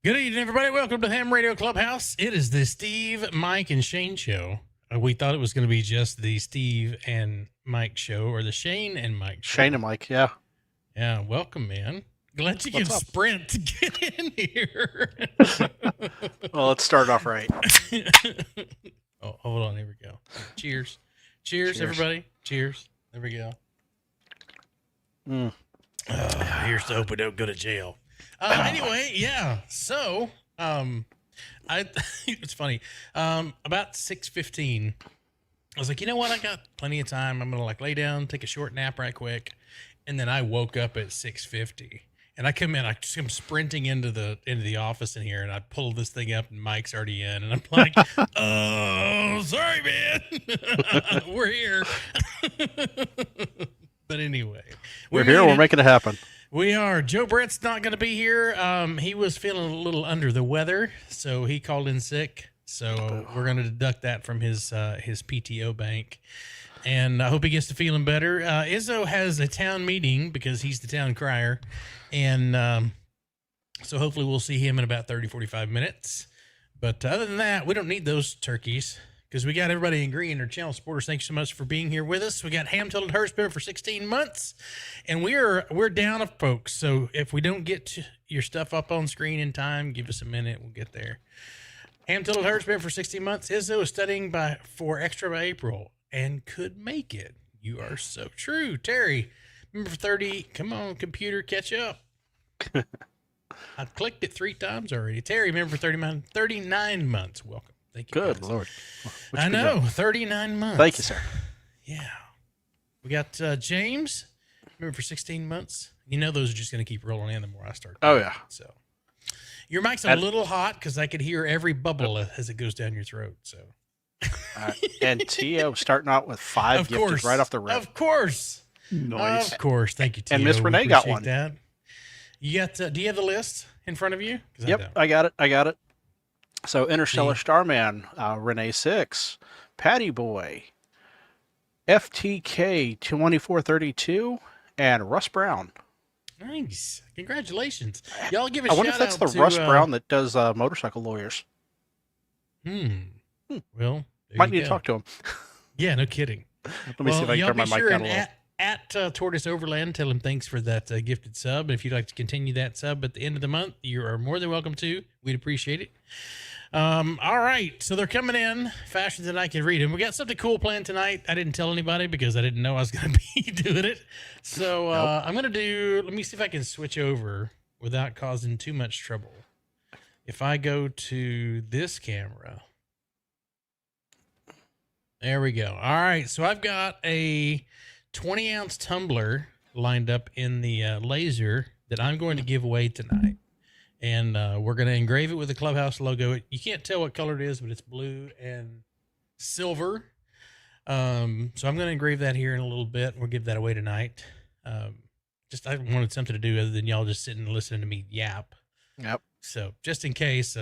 Good evening, everybody. Welcome to the Ham Radio Clubhouse. It is the Steve, Mike, and Shane show. We thought it was going to be just the Steve and Mike show, or the Shane and Mike show. Shane and Mike, yeah. Yeah, welcome, man. Glad you can sprint to get in here. Well, let's start off right. Oh, hold on. Here we go. Cheers. Cheers, everybody. Cheers. There we go. Here's to hope we don't go to jail. Anyway, yeah. So, it's funny. About 6:15, I was like, you know what? I got plenty of time. I'm gonna lay down, take a short nap right quick, and then I woke up at 6:50, and I come sprinting into the office in here, and I pull this thing up, and Mike's already in, and I'm like, oh, sorry, man, we're here. But anyway, we're here. We're making it happen. We are. Joe Brett's not going to be here. He was feeling a little under the weather, so he called in sick. So we're going to deduct that from his PTO bank. And I hope he gets to feeling better. Izzo has a town meeting because he's the town crier. And so hopefully we'll see him in about 30, 45 minutes. But other than that, we don't need those turkeys, because we got everybody in green, our channel supporters. Thanks so much for being here with us. We got Ham Tilted Hurstman for 16 months, and we're down of folks. So if we don't get your stuff up on screen in time, give us a minute. We'll get there. Ham Tilted Hurstman for 16 months. Izzo is studying for extra by April and could make it. You are so true. Terry, member for 30. Come on, computer, catch up. I clicked it 3 times already. Terry, member for 39 months. Welcome. Thank you. Good guys. Lord. I know, 39 months. Thank you, sir. Yeah. We got James, remember, for 16 months. You know those are just going to keep rolling in the more I start. Oh, yeah. So your mic's a little hot because I could hear every bubble as it goes down your throat. So. And T.O. starting out with 5 gifted right off the rip. Of course. Nice. Of course. Thank you, T.O. And Miss Renee got one. That. You got, do you have the list in front of you? Yep, I got it. So Interstellar Starman, Renee 6, Patty Boy, FTK 2432, and Russ Brown. Nice. Congratulations. Y'all give a shout out. I wonder if that's the Russ Brown that does motorcycle lawyers. Well, might need to talk to him. Yeah, no kidding. Let me see if I can turn my mic down a little. At Tortoise Overland, tell him thanks for that gifted sub. If you'd like to continue that sub at the end of the month, you are more than welcome to. We'd appreciate it. All right, so they're coming in faster than I can read them. We got something cool planned tonight. I didn't tell anybody because I didn't know I was going to be doing it. So I'm going to do, let me see if I can switch over without causing too much trouble. If I go to this camera, there we go. All right, so I've got a 20-ounce tumbler lined up in the laser that I'm going to give away tonight. And we're going to engrave it with the Clubhouse logo. You can't tell what color it is, but it's blue and silver. So I'm going to engrave that here in a little bit. We'll give that away tonight. I wanted something to do other than y'all just sitting and listening to me yap. Yep. So just in case,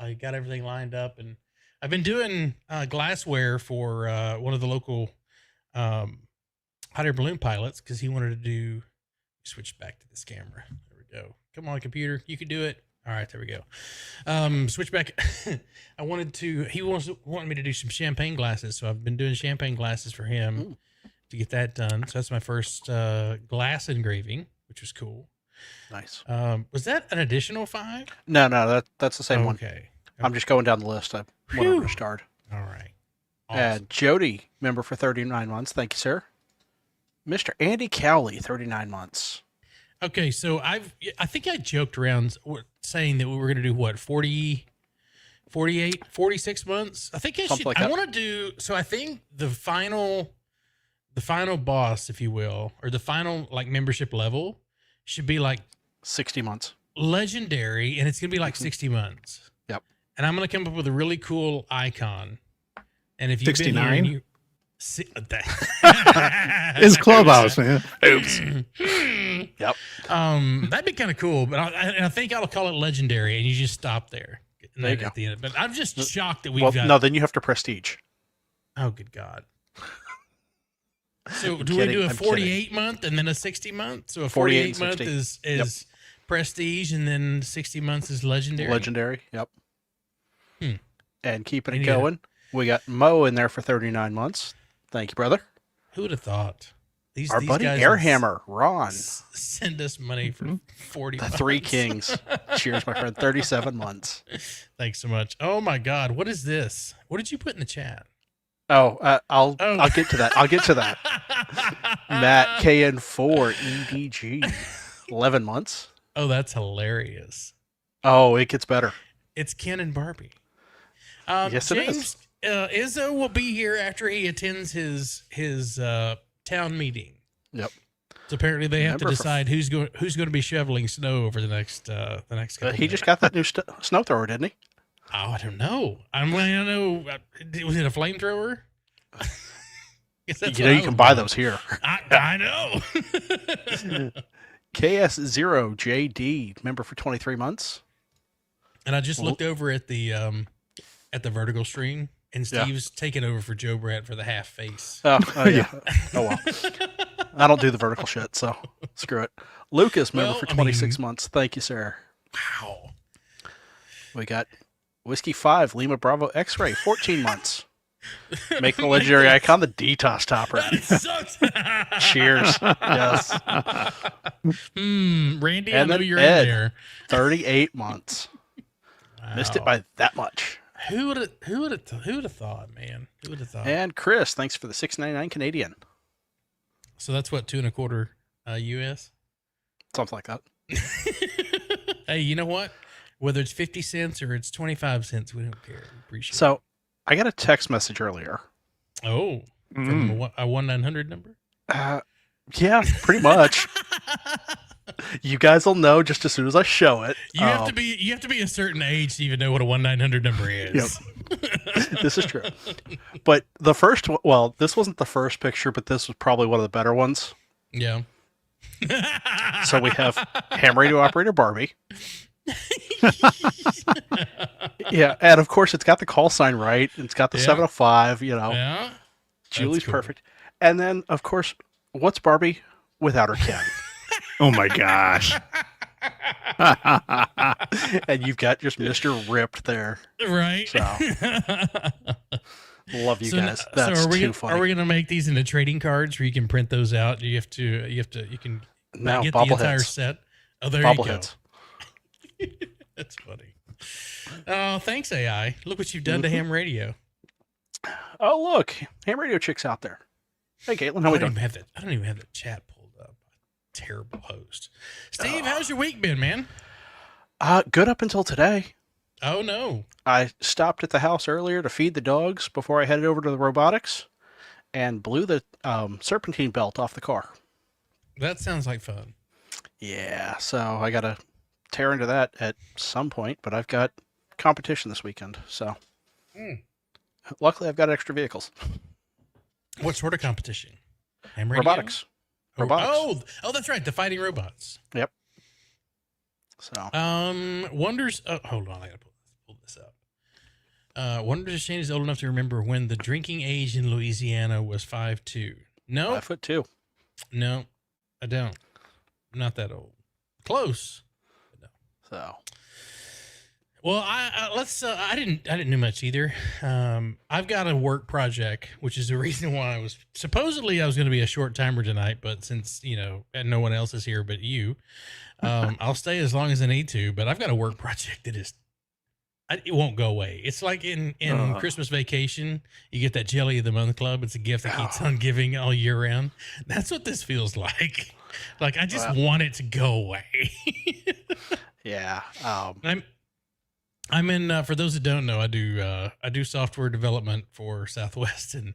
I got everything lined up. And I've been doing glassware for one of the local hot air balloon pilots because he wanted to switch back to this camera. There we go. Come on, computer. You can do it. All right, there we go. Switch back. He wanted me to do some champagne glasses. So I've been doing champagne glasses for him to get that done. So that's my first glass engraving, which was cool. Nice. Was that an additional 5? No, that's the same one. Okay. I'm just going down the list. I wanted to start. All right. Awesome. Jody, member for 39 months. Thank you, sir. Mr. Andy Cowley, 39 months. Okay, so I think I joked around saying that we were going to do what, 40, 48, 46 months? I think I want to do, so I think the final boss, if you will, or the final membership level should be 60 months. Legendary, and it's going to be 60 months. Yep. And I'm going to come up with a really cool icon. And if you've 69? been here, It's Clubhouse, man. Oops. Yep. That'd be kind of cool, but I think I'll call it legendary, and you just stop there. There you go. At the end. But I'm just shocked that we've got. No, then you have to prestige. Oh, good God. So do we do a 48 month and then a 60 month? So a 48 month is Prestige, and then 60 months is Legendary. Legendary, yep. And keeping it Yeah. going, we got Mo in there for 39 months. Thank you, brother. Who would have thought? Our These buddy guys Airhammer, Ron. send us money for 40 The months. Three Kings. Cheers, my friend. 37 months. Thanks so much. Oh my God, what is this? What did you put in the chat? I'll get to that. I'll get to that. Matt KN4 EDG. 11 months. Oh, that's hilarious. Oh, it gets better. It's Ken and Barbie. Yes, it is. James Izzo will be here after he attends his town meeting. Yep. So apparently they have to Remember decide who's going to be shoveling snow over the next couple. He just got that new snow thrower, didn't he? Oh, I don't know. I don't know. Was it a flamethrower? You know, you can buy those here. I know. KS0JD, member for 23 months. And I just looked over at the vertical stream, and Steve's taking over for Joe Brad for the half face. Oh yeah. Oh, well. I don't do the vertical shit, so screw it. Lucas, member for 26 months. Thank you, sir. Wow. We got Whiskey 5, Lima Bravo X-Ray, 14 months. Make the legendary icon the DTOS topper. That sucks. Cheers. Yes. Randy, And I know then you're Ed, in there. 38 months. Wow. Missed it by that much. Who would have thought, man? Who would have thought? And Chris, thanks for the $6.99 Canadian. So that's what, 2.25 US? Something like that. Hey, you know what? Whether it's 50 cents or it's 25 cents, we don't care. We appreciate it. So I got a text message earlier. Oh, from a 1-900 number? Yeah, pretty much. You guys will know just as soon as I show it. You have to be a certain age to even know what a 1-900 number is. Yep. This is true. But the first one, well, this wasn't the first picture, but this was probably one of the better ones. Yeah. So we have ham radio operator Barbie. Yeah, and of course it's got the call sign right. It's got the 705, you know. Yeah. Julie's cool. perfect. And then, of course, what's Barbie without her Ken? Oh my gosh. And you've got just Mr. Ripped there. Right. So, love you guys. That's too funny. Are we gonna make these into trading cards where you can print those out? You can No, get the entire bobbleheads. set. Oh, there you go. Bobbleheads. That's funny. Oh, thanks AI. Look what you've done to ham radio. Oh, look, ham radio chicks out there. Hey, Caitlin, how we doing? I don't even have the chat pulled up. Terrible host. Steve, how's your week been, man? Good up until today. Oh no. I stopped at the house earlier to feed the dogs before I headed over to the robotics and blew the serpentine belt off the car. That sounds like fun. Yeah, so I got to tear into that at some point, but I've got competition this weekend, so luckily I've got extra vehicles. What sort of competition? Ham radio? Robotics. Robotics. Oh, that's right. The fighting robots. Yep. So. Wonders. Oh, hold on. I gotta pull this up. Wonders if Shane is old enough to remember when the drinking age in Louisiana was 5'2". No, 5'2". No, I don't. I'm not that old. Close. But no. So. Well, I didn't do much either. I've got a work project, which is the reason why I was going to be a short timer tonight, but since, and no one else is here but you, I'll stay as long as I need to, but I've got a work project that it won't go away. It's like in Christmas Vacation, you get that Jelly of the Month Club. It's a gift that keeps on giving all year round. That's what this feels like. Like, I just want it to go away. Yeah. I'm in, for those that don't know, I do software development for Southwest, and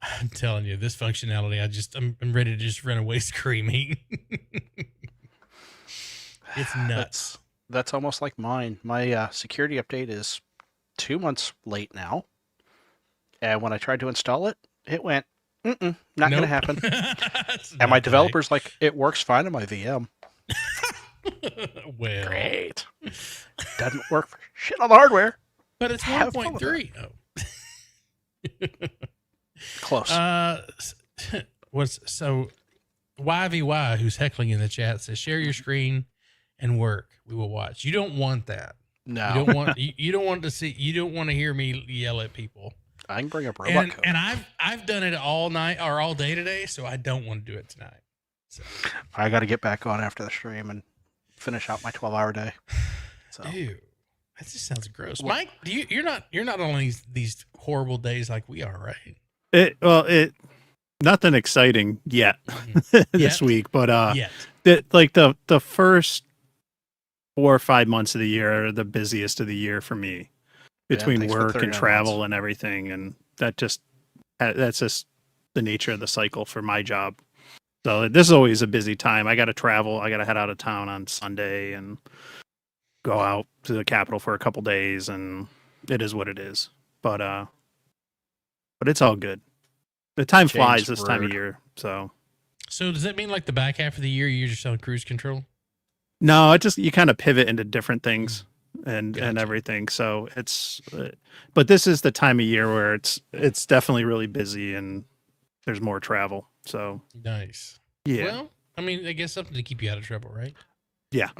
I'm telling you, this functionality, I'm ready to just run away screaming. It's nuts. That's almost like mine. My security update is 2 months late now. And when I tried to install it, it went, not going to happen. And my developer's like, it works fine on my VM. Well, great. Doesn't work for shit on the hardware. But it's 1.3. Oh. Close. So YVY, who's heckling in the chat, says share your screen and work, we will watch. You don't want that. No. You don't want you don't want to see. You don't want to hear me yell at people. I can bring up robot code. And I've done it all night or all day today, so I don't want to do it tonight. So I got to get back on after the stream and finish out my 12-hour day. So. Ew, that just sounds gross. Mike, you're not on these horrible days like we are, right? Nothing exciting yet this week, but yet. the first 4 or 5 months of the year are the busiest of the year for me, between work and travel months. And everything, and that's just the nature of the cycle for my job. So this is always a busy time. I got to travel. I got to head out of town on Sunday and go out to the Capitol for a couple days, and it is what it is. But it's all good. The time flies this time of year. So does that mean like the back half of the year you're just on cruise control? No, you kind of pivot into different things and everything. So but this is the time of year where it's definitely really busy and there's more travel. So nice. Yeah. Well, I mean, I guess something to keep you out of trouble, right? Yeah.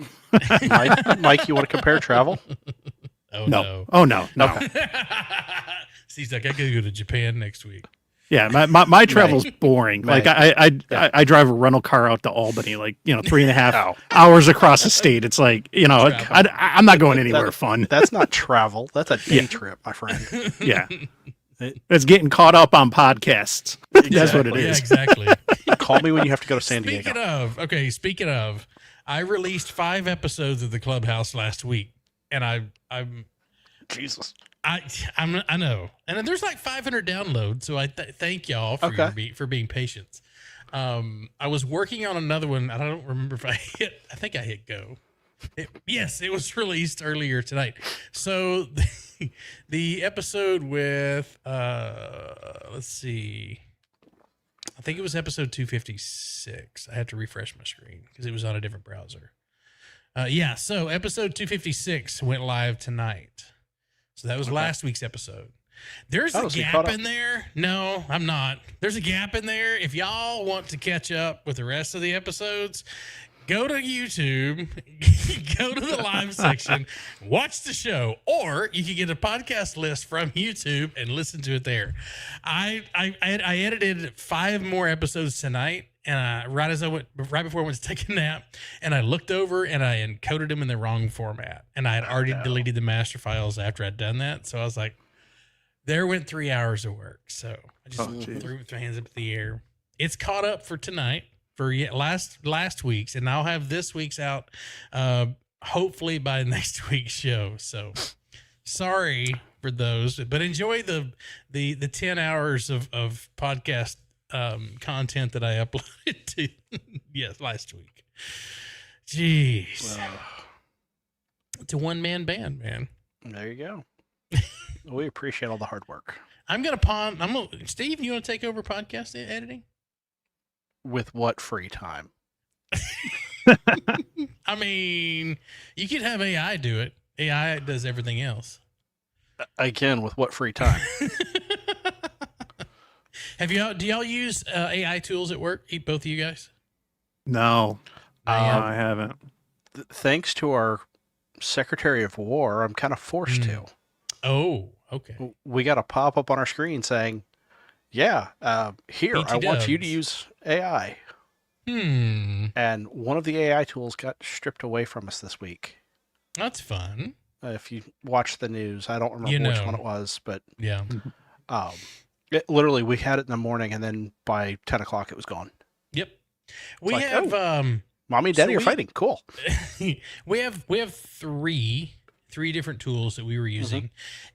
Mike, you want to compare travel? Oh no. Oh no. Okay. He's like, I gotta go to Japan next week. Yeah, my travel's boring. Like I drive a rental car out to Albany, 3.5 hours across the state. It's like, I'm not going anywhere fun. That's not travel. That's a day trip, my friend. Yeah. It's getting caught up on podcasts. Exactly. That's what it is. Yeah, exactly. Call me when you have to go to San Diego. Speaking of, I released 5 episodes of the Clubhouse last week, and I'm Jesus. I know, and there's like 500 downloads, so I thank y'all for being patient. I was working on another one. I don't remember if I think I hit go. Yes, it was released earlier tonight. So the episode with let's see, I think it was episode 256. I had to refresh my screen because it was on a different browser. So episode 256 went live tonight. So that was last week's episode. There's a gap in there. No, I'm not. There's a gap in there. If y'all want to catch up with the rest of the episodes, go to YouTube, go to the live section, watch the show, or you can get a podcast list from YouTube and listen to it there. I edited 5 more episodes tonight, and right before I went to take a nap, and I looked over and I encoded them in the wrong format, and I had already deleted the master files after I'd done that. So I was like, there went 3 hours of work. So I just threw my hands up in the air. It's caught up for tonight. For last week's, and I'll have this week's out hopefully by next week's show. So sorry for those, but enjoy the 10 hours of podcast content that I uploaded to last week. Jeez. It's a one-man band, man. There you go. We appreciate all the hard work. Steve, you want to take over podcast editing? With what free time? I mean, you could have AI do it. AI does everything else. Again, with what free time? Do y'all use AI tools at work? Both of you guys? No, I haven't. Thanks to our Secretary of War, I'm kind of forced to. Oh, okay. We got a pop up on our screen saying, "Yeah, here I want you to use AI." And one of the AI tools got stripped away from us this week. That's fun. If you watch the news, I don't remember which one it was, but yeah, literally we had it in the morning, and then by 10 o'clock it was gone. Yep, we have mommy and daddy are fighting. Cool. we have three different tools that we were using,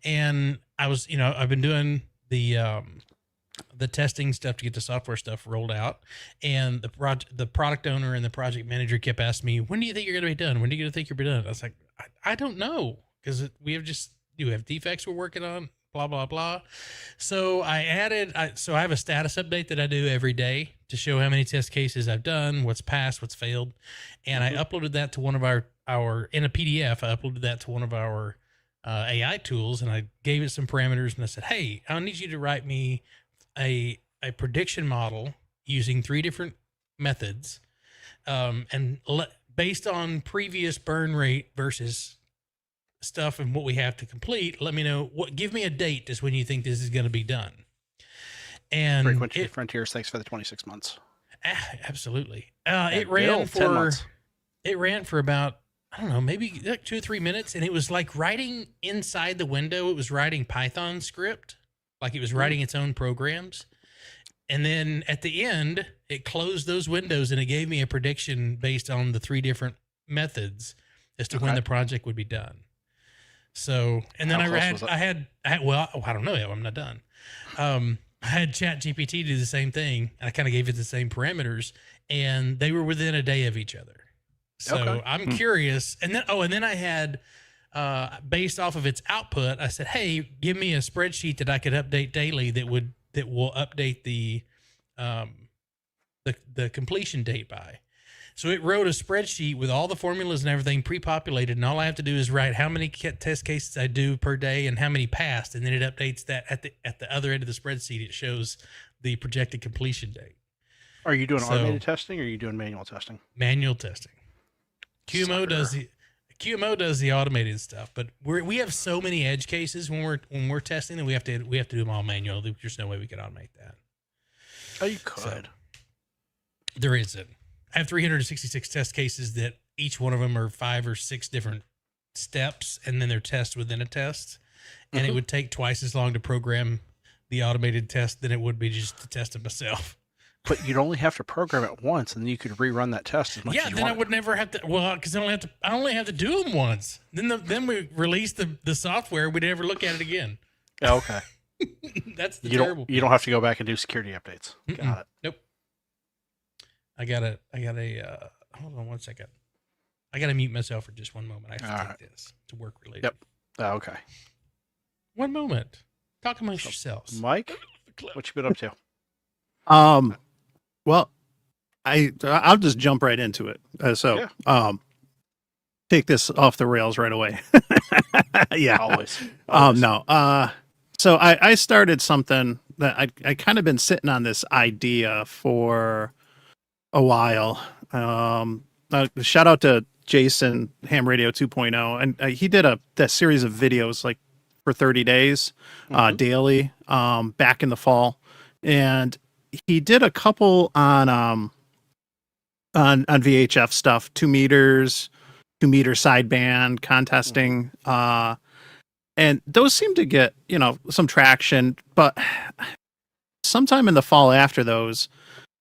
and I've been doing the testing stuff to get the software stuff rolled out, and the product owner and the project manager kept asking me, when do you think you're going to be done? When do you going to think you'll be done? I was like, I don't know, because we have defects we're working on, blah, blah, blah. So I have a status update that I do every day to show how many test cases I've done, what's passed, what's failed. And I uploaded that to one of our in a PDF. I uploaded that to one of our AI tools, and I gave it some parameters, and I said, hey, I need you to write me a prediction model using 3 different methods, and based on previous burn rate versus stuff and what we have to complete, let me know give me a date is when you think this is going to be done. And Frequency Frontiers, thanks for the 26 months. Absolutely. It ran for 10 months. It ran for about, I don't know, maybe like 2 or 3 minutes, and it was like writing inside the window. It was writing Python script, like it was writing its own programs. And then at the end, it closed those windows and it gave me a prediction based on the 3 different methods as to when the project would be done. So, and then I had, well, I don't know yet. I'm not done. I had ChatGPT do the same thing. I kind of gave it the same parameters, and they were within a day of each other. So I'm curious. And then I had, based off of its output, I said, hey, give me a spreadsheet that I could update daily that will update the completion date by. So it wrote a spreadsheet with all the formulas and everything pre-populated, and all I have to do is write how many test cases I do per day and how many passed, and then it updates that at the other end of the spreadsheet. It shows the projected completion date. Are you doing automated testing, or are you doing manual testing? Manual testing. QMO does the automated stuff, but we have so many edge cases when we're testing that we have to do them all manual. There's no way we could automate that. Oh, you could. So, there isn't. I have 366 test cases that each one of them are 5 or 6 different steps, and then they're tests within a test. And it would take twice as long to program the automated test than it would be just to test it myself. But you'd only have to program it once, and then you could rerun that test as much as you then wanted. I would never have to. Well, because I only have to do them once. Then we release the software. We'd never look at it again. Oh, okay. That's the terrible. You don't have to go back and do security updates. Got it. Nope. I gotta hold on one second. I gotta mute myself for just one moment. I have to take this to work related. Yep. Oh, okay. One moment. Talk amongst yourselves. Mike, what you been up to? Well, I'll just jump right into it. Take this off the rails right away. Yeah. Always. No. So I started something that I kind of been sitting on this idea for a while. Shout out to Jason, Ham Radio 2.0, and he did that series of videos like for 30 days daily back in the fall, and he did a couple on VHF stuff, 2 meters, 2 meter sideband contesting, and those seem to get some traction, but sometime in the fall after those,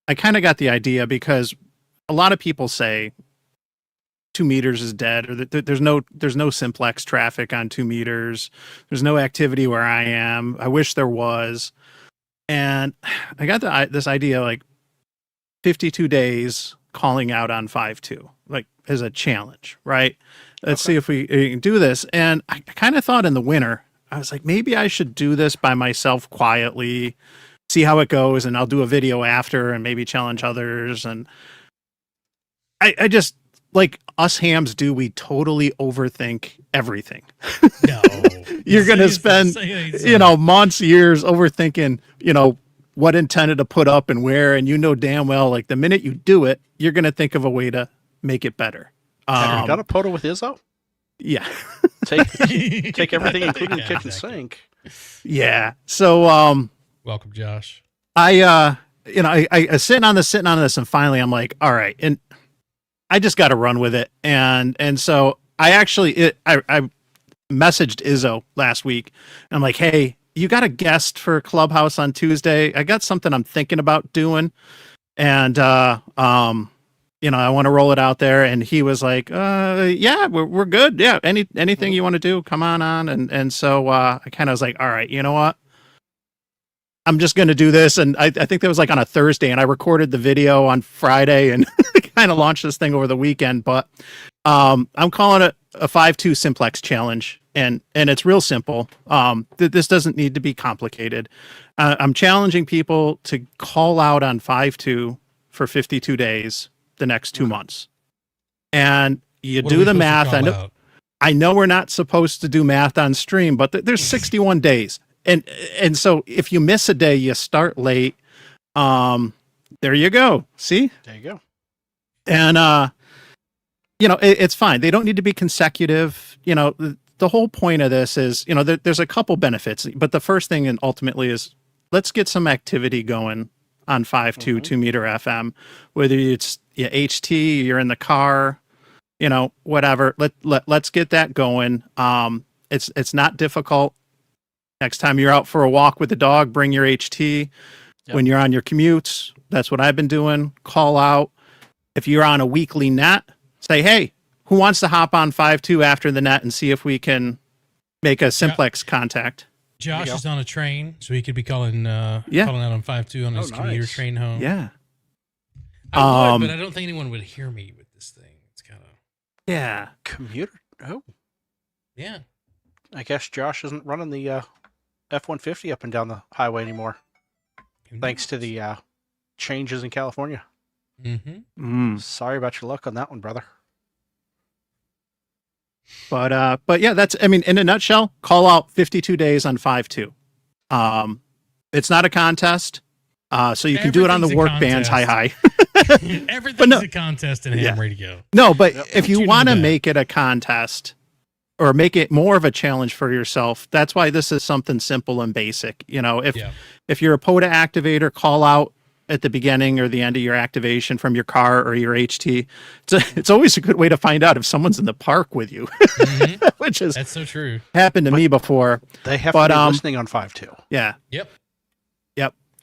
I kind of got the idea, because a lot of people say 2 meters is dead, or that there's no Simplex traffic on 2 meters. There's no activity where I am. I wish there was. And I got this idea, like 52 days calling out on 5.2, like as a challenge, right? Let's see if we can do this. And I kind of thought in the winter, I was like, maybe I should do this by myself quietly, see how it goes, and I'll do a video after and maybe challenge others. And I just, like us hams do, we totally overthink everything. No. You're going to spend, months, years overthinking, what antenna to put up and where, and damn well, like the minute you do it, you're going to think of a way to make it better. Have you done a photo with Izzo? Yeah. Take everything, including the kitchen sink. Yeah. So, welcome, Josh. I sitting on this, and finally I'm like, all right, and I just got to run with it. And so I actually, I messaged Izzo last week. And I'm like, hey, you got a guest for Clubhouse on Tuesday? I got something I'm thinking about doing. And, I want to roll it out there. And he was like, yeah, we're good. Yeah. Anything you want to do, come on. And so, I kind of was like, all right, you know what? I'm just going to do this. And I think that was like on a Thursday, and I recorded the video on Friday and kind of launched this thing over the weekend. But I'm calling it a 5.2 Simplex challenge. And it's real simple. This doesn't need to be complicated. I'm challenging people to call out on 5.2 for 52 days the next 2 months. And you do the math. I know we're not supposed to do math on stream, but there's 61 days. And so if you miss a day, you start late. There you go. See? There you go. And it's fine. They don't need to be consecutive. The whole point of this is, there's a couple benefits, but the first thing and ultimately is let's get some activity going on 5.2, 2 meter FM, whether it's HT, you're in the car, whatever. Let's get that going. It's not difficult. Next time you're out for a walk with the dog, bring your HT. Yep. When you're on your commutes, that's what I've been doing. Call out. If you're on a weekly net, say, hey, who wants to hop on 5.2 after the net and see if we can make a Simplex contact? Josh is on a train, so he could be calling out on 5.2 on his commuter train home. Yeah. I would, but I don't think anyone would hear me with this thing. It's kind of... Yeah. Commuter? Oh. Yeah. I guess Josh isn't running the F-150 up and down the highway anymore. Thanks to the changes in California. Sorry about your luck on that one, brother. But yeah, in a nutshell, call out 52 days on 5.2. It's not a contest. So you can do it on the work bands. Hi. Everything's a contest in ham radio. No, but if you want to make it a contest or make it more of a challenge for yourself, that's why this is something simple and basic. If you're a POTA activator, call out at the beginning or the end of your activation from your car or your HT. It's always a good way to find out if someone's in the park with you, that's so true. Happened to me before. They have to be listening on 5.2. Yeah. Yep.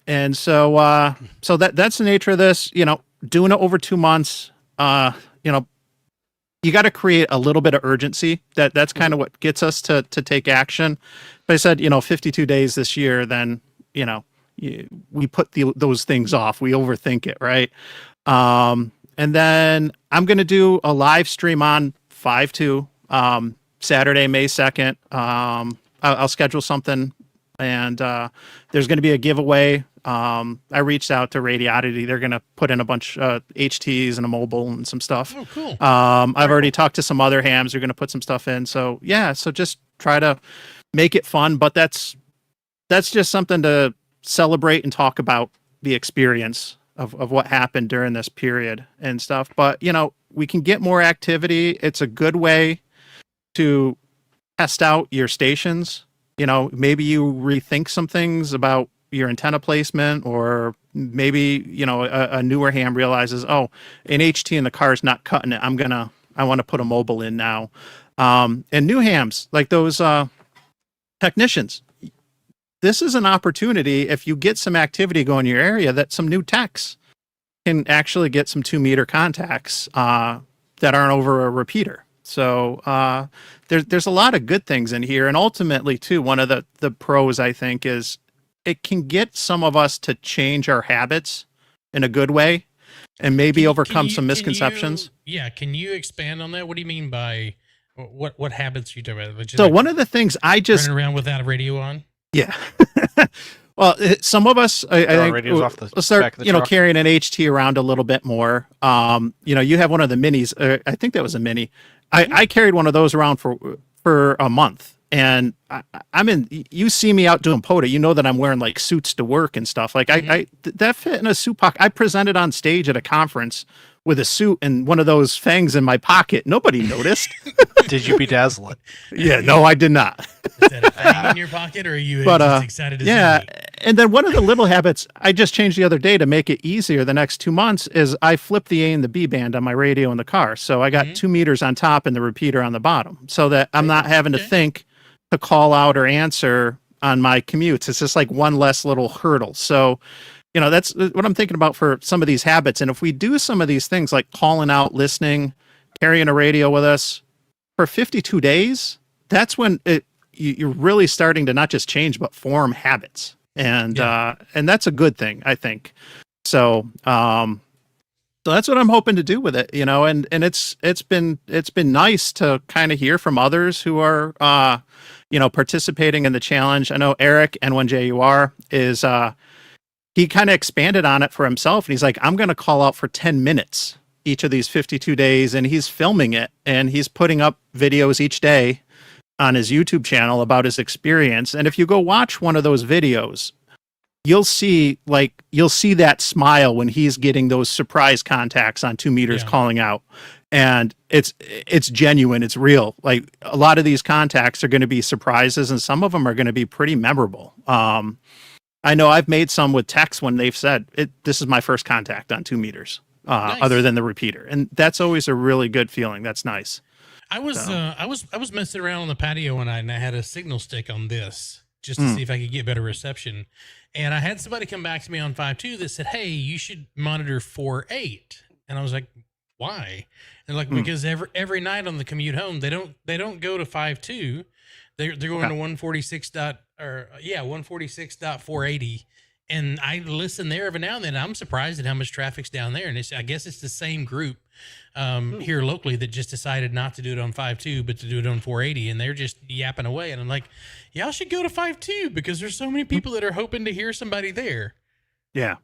And so that's the nature of this. Doing it over 2 months. You got to create a little bit of urgency. That's kind of what gets us to take action. But I said, 52 days this year, then we put those things off. We overthink it, right? And then I'm going to do a live stream on 5.2 Saturday, May 2nd. I'll schedule something, and there's going to be a giveaway. I reached out to Radioddity. They're going to put in a bunch of HTs and a mobile and some stuff. Oh, cool. I've already talked to some other hams. They're going to put some stuff in. So just try to make it fun. But that's just something to celebrate and talk about the experience of what happened during this period and stuff. But, we can get more activity. It's a good way to test out your stations. Maybe you rethink some things about your antenna placement, or maybe, a newer ham realizes, an HT in the car is not cutting it. I want to put a mobile in now. And new hams, like those technicians, this is an opportunity. If you get some activity going in your area, that some new techs can actually get some 2 meter contacts that aren't over a repeater. So there's a lot of good things in here. And ultimately, too, one of the pros, I think, is it can get some of us to change our habits in a good way and maybe overcome some misconceptions. Can you expand on that? What do you mean by what habits you do? So one of the things I just running around without a radio on. Yeah. Well, some of us, I think, we'll start, carrying an HT around a little bit more. You have one of the minis. I think that was a mini. I carried one of those around for a month. And you see me out doing POTA, that I'm wearing like suits to work and stuff. Like that fit in a suit pocket. I presented on stage at a conference with a suit and one of those fangs in my pocket. Nobody noticed. Did you bedazzle it? Yeah, no, I did not. Is that a fang in your pocket, or are you just excited to see me? And then one of the little habits I just changed the other day to make it easier the next 2 months is I flip the A and the B band on my radio in the car. So I got 2 meters on top and the repeater on the bottom, so that I'm not having to think to call out or answer on my commutes. It's just like one less little hurdle. So, that's what I'm thinking about for some of these habits. And if we do some of these things like calling out, listening, carrying a radio with us for 52 days, that's when you're really starting to not just change, but form habits. And that's a good thing, I think. So, so that's what I'm hoping to do with it, and it's been nice to kind of hear from others who are, participating in the challenge. I know Eric, N1JUR, is, he kind of expanded on it for himself, and he's like, I'm going to call out for 10 minutes each of these 52 days, and he's filming it, and he's putting up videos each day on his YouTube channel about his experience. And if you go watch one of those videos, you'll see that smile when he's getting those surprise contacts on 2 meters calling out. and it's genuine, it's real. Like a lot of these contacts are going to be surprises, and some of them are going to be pretty memorable. I know I've made some with text when they've said this is my first contact on 2 meters, Nice. other than the repeater, and that's always a really good feeling. That's nice. I was messing around on the patio one night, and I had a signal stick on this just to see if I could get better reception. And I had somebody come back to me on 5.2 that said, "Hey, you should monitor 4.8." And I was like, "Why?" And like, because every night on the commute home, they don't go to 5.2. They're going to 146.480. And I listen there every now and then. I'm surprised at how much traffic's down there. And I guess it's the same group here locally that just decided not to do it on 5.2, but to do it on 480. And they're just yapping away. And I'm like, y'all should go to 5.2 because there's so many people that are hoping to hear somebody there. Yeah.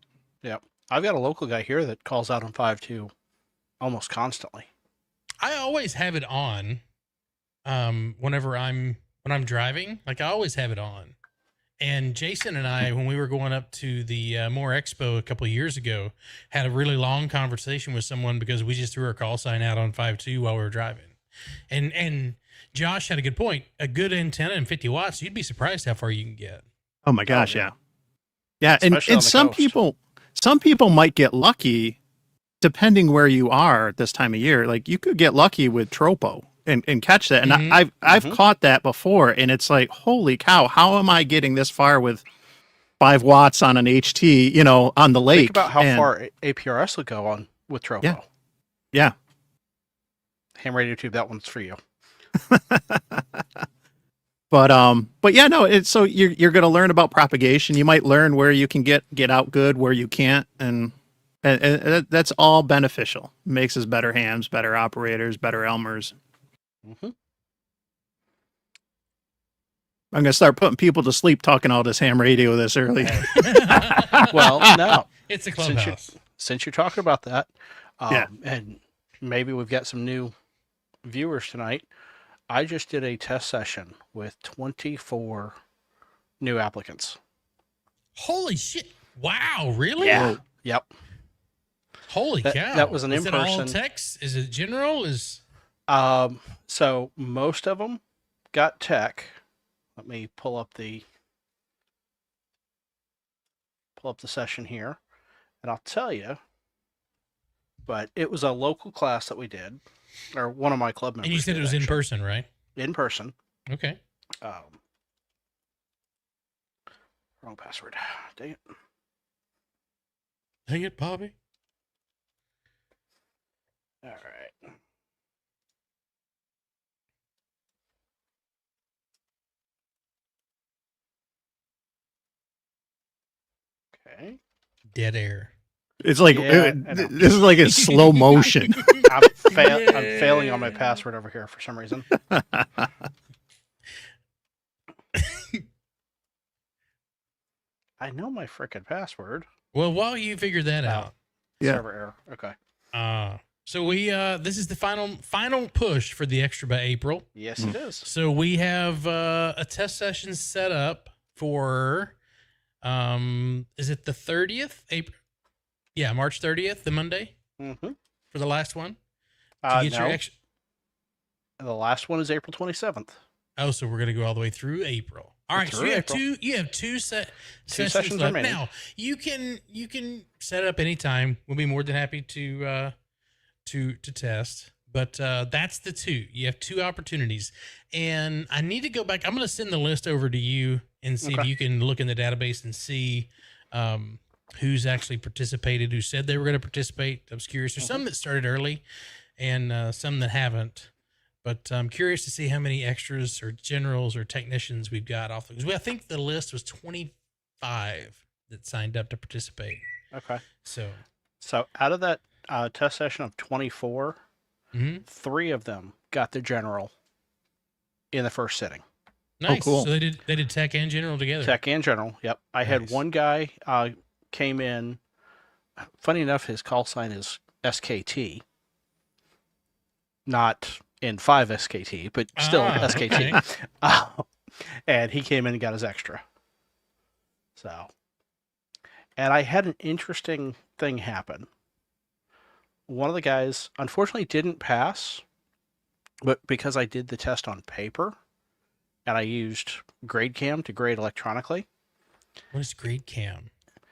Yeah. I've got a local guy here that calls out on 5.2 almost constantly. I always have it on whenever I'm driving. Like I always have it on. And Jason and I, when we were going up to the More Expo a couple of years ago, had a really long conversation with someone because we just threw our call sign out on 5.2 while we were driving. And Josh had a good point. A good antenna and 50 watts, you'd be surprised how far you can get. Oh my gosh, yeah. Yeah, and some coast. some people might get lucky depending where you are this time of year. Like you could get lucky with tropo and catch that. And I've caught that before, and it's like, holy cow, how am I getting this far with 5 watts on an HT, on the lake? Think about how far APRS will go on with tropo. Yeah. Ham radio tube, that one's for you. But yeah, no, it's so you're going to learn about propagation. You might learn where you can get out good, where you can't. And that's all beneficial. Makes us better hams, better operators, better Elmers. I'm going to start putting people to sleep talking all this ham radio this early. Well, no. It's a Clubhouse. Since you're talking about that, and maybe we've got some new viewers tonight, I just did a test session with 24 new applicants. Holy shit. Wow, really? Yeah. Yep. Holy cow. That was an in-person. Is it all text? Is it general? So most of them got tech. Let me pull up the session here, and I'll tell you. But it was a local class that we did, or one of my club members. And you said it was in person, right? In person. Okay. Wrong password. Dang it. Dang it, Bobby. All right. Okay. Dead air. It's like this is like in slow motion. I'm failing on my password over here for some reason. I know my frickin' password. Well, while you figure that out. Server error. Okay. So we this is the final push for the extra by April. Yes, it is. So we have a test session set up for is it the 30th April? Yeah, March 30th, the Monday. For the last one. To get your the last one is April 27th. Oh, so we're gonna go all the way through April. All right, so you have two sessions left. Now you can set up anytime. We'll be more than happy to test. But that's the two. You have 2 opportunities, and I need to go back. I'm going to send the list over to you and see if you can look in the database and see who's actually participated, who said they were going to participate. I was curious. There's some that started early, and some that haven't. But I'm curious to see how many extras or generals or technicians we've got off. I think the list was 25 that signed up to participate. Okay. So out of that test session of 24, 3 of them got the general in the first sitting. Nice. Oh, cool. So they did tech and general together. Tech and general. Yep. I had one guy came in. Funny enough, his call sign is SKT, not in 5 SKT, but still SKT. Okay. And he came in and got his extra. So, and I had an interesting thing happen one of the guys unfortunately didn't pass, but because I did the test on paper and I used GradeCam to grade electronically. What is GradeCam?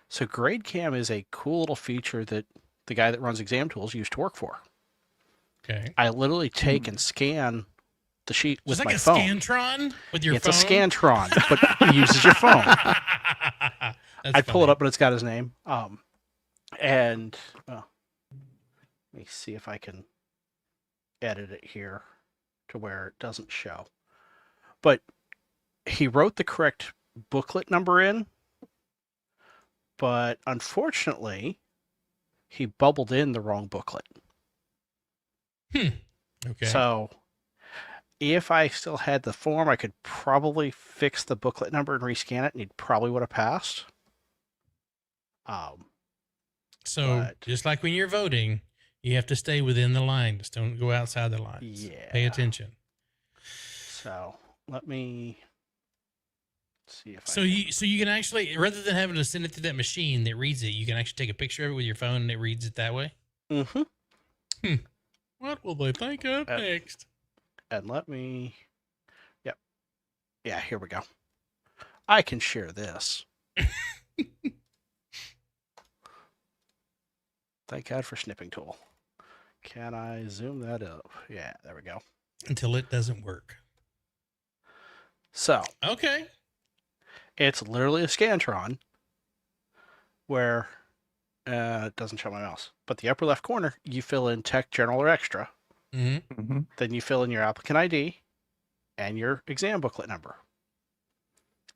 So GradeCam is a cool little feature that the guy that runs exam tools used to work for. Okay. I literally take and scan the sheet with my phone. It's like a Scantron with your phone? It's a Scantron, but it uses your phone. I'd pull it up, but it's got his name. And let me see if I can edit it here to where it doesn't show. But he wrote the correct booklet number in, but unfortunately, he bubbled in the wrong booklet. Okay. So if I still had the form, I could probably fix the booklet number and rescan it, and he probably would have passed. So just like when you're voting, you have to stay within the line. Just don't go outside the lines. Yeah. Pay attention. So let me see if so you can actually, rather than having to send it to that machine that reads it, you can actually take a picture of it with your phone and it reads it that way. Mm-hmm. What will they think of next? And let me. Yep. Yeah. Here we go. I can share this. Thank God for snipping tool. Can I zoom that up? Yeah, there we go. Until it doesn't work. So. Okay. It's literally a Scantron where it doesn't show my mouse. But the upper left corner, you fill in Tech, General, or Extra. Mm-hmm. Mm-hmm. Then you fill in your applicant ID and your exam booklet number.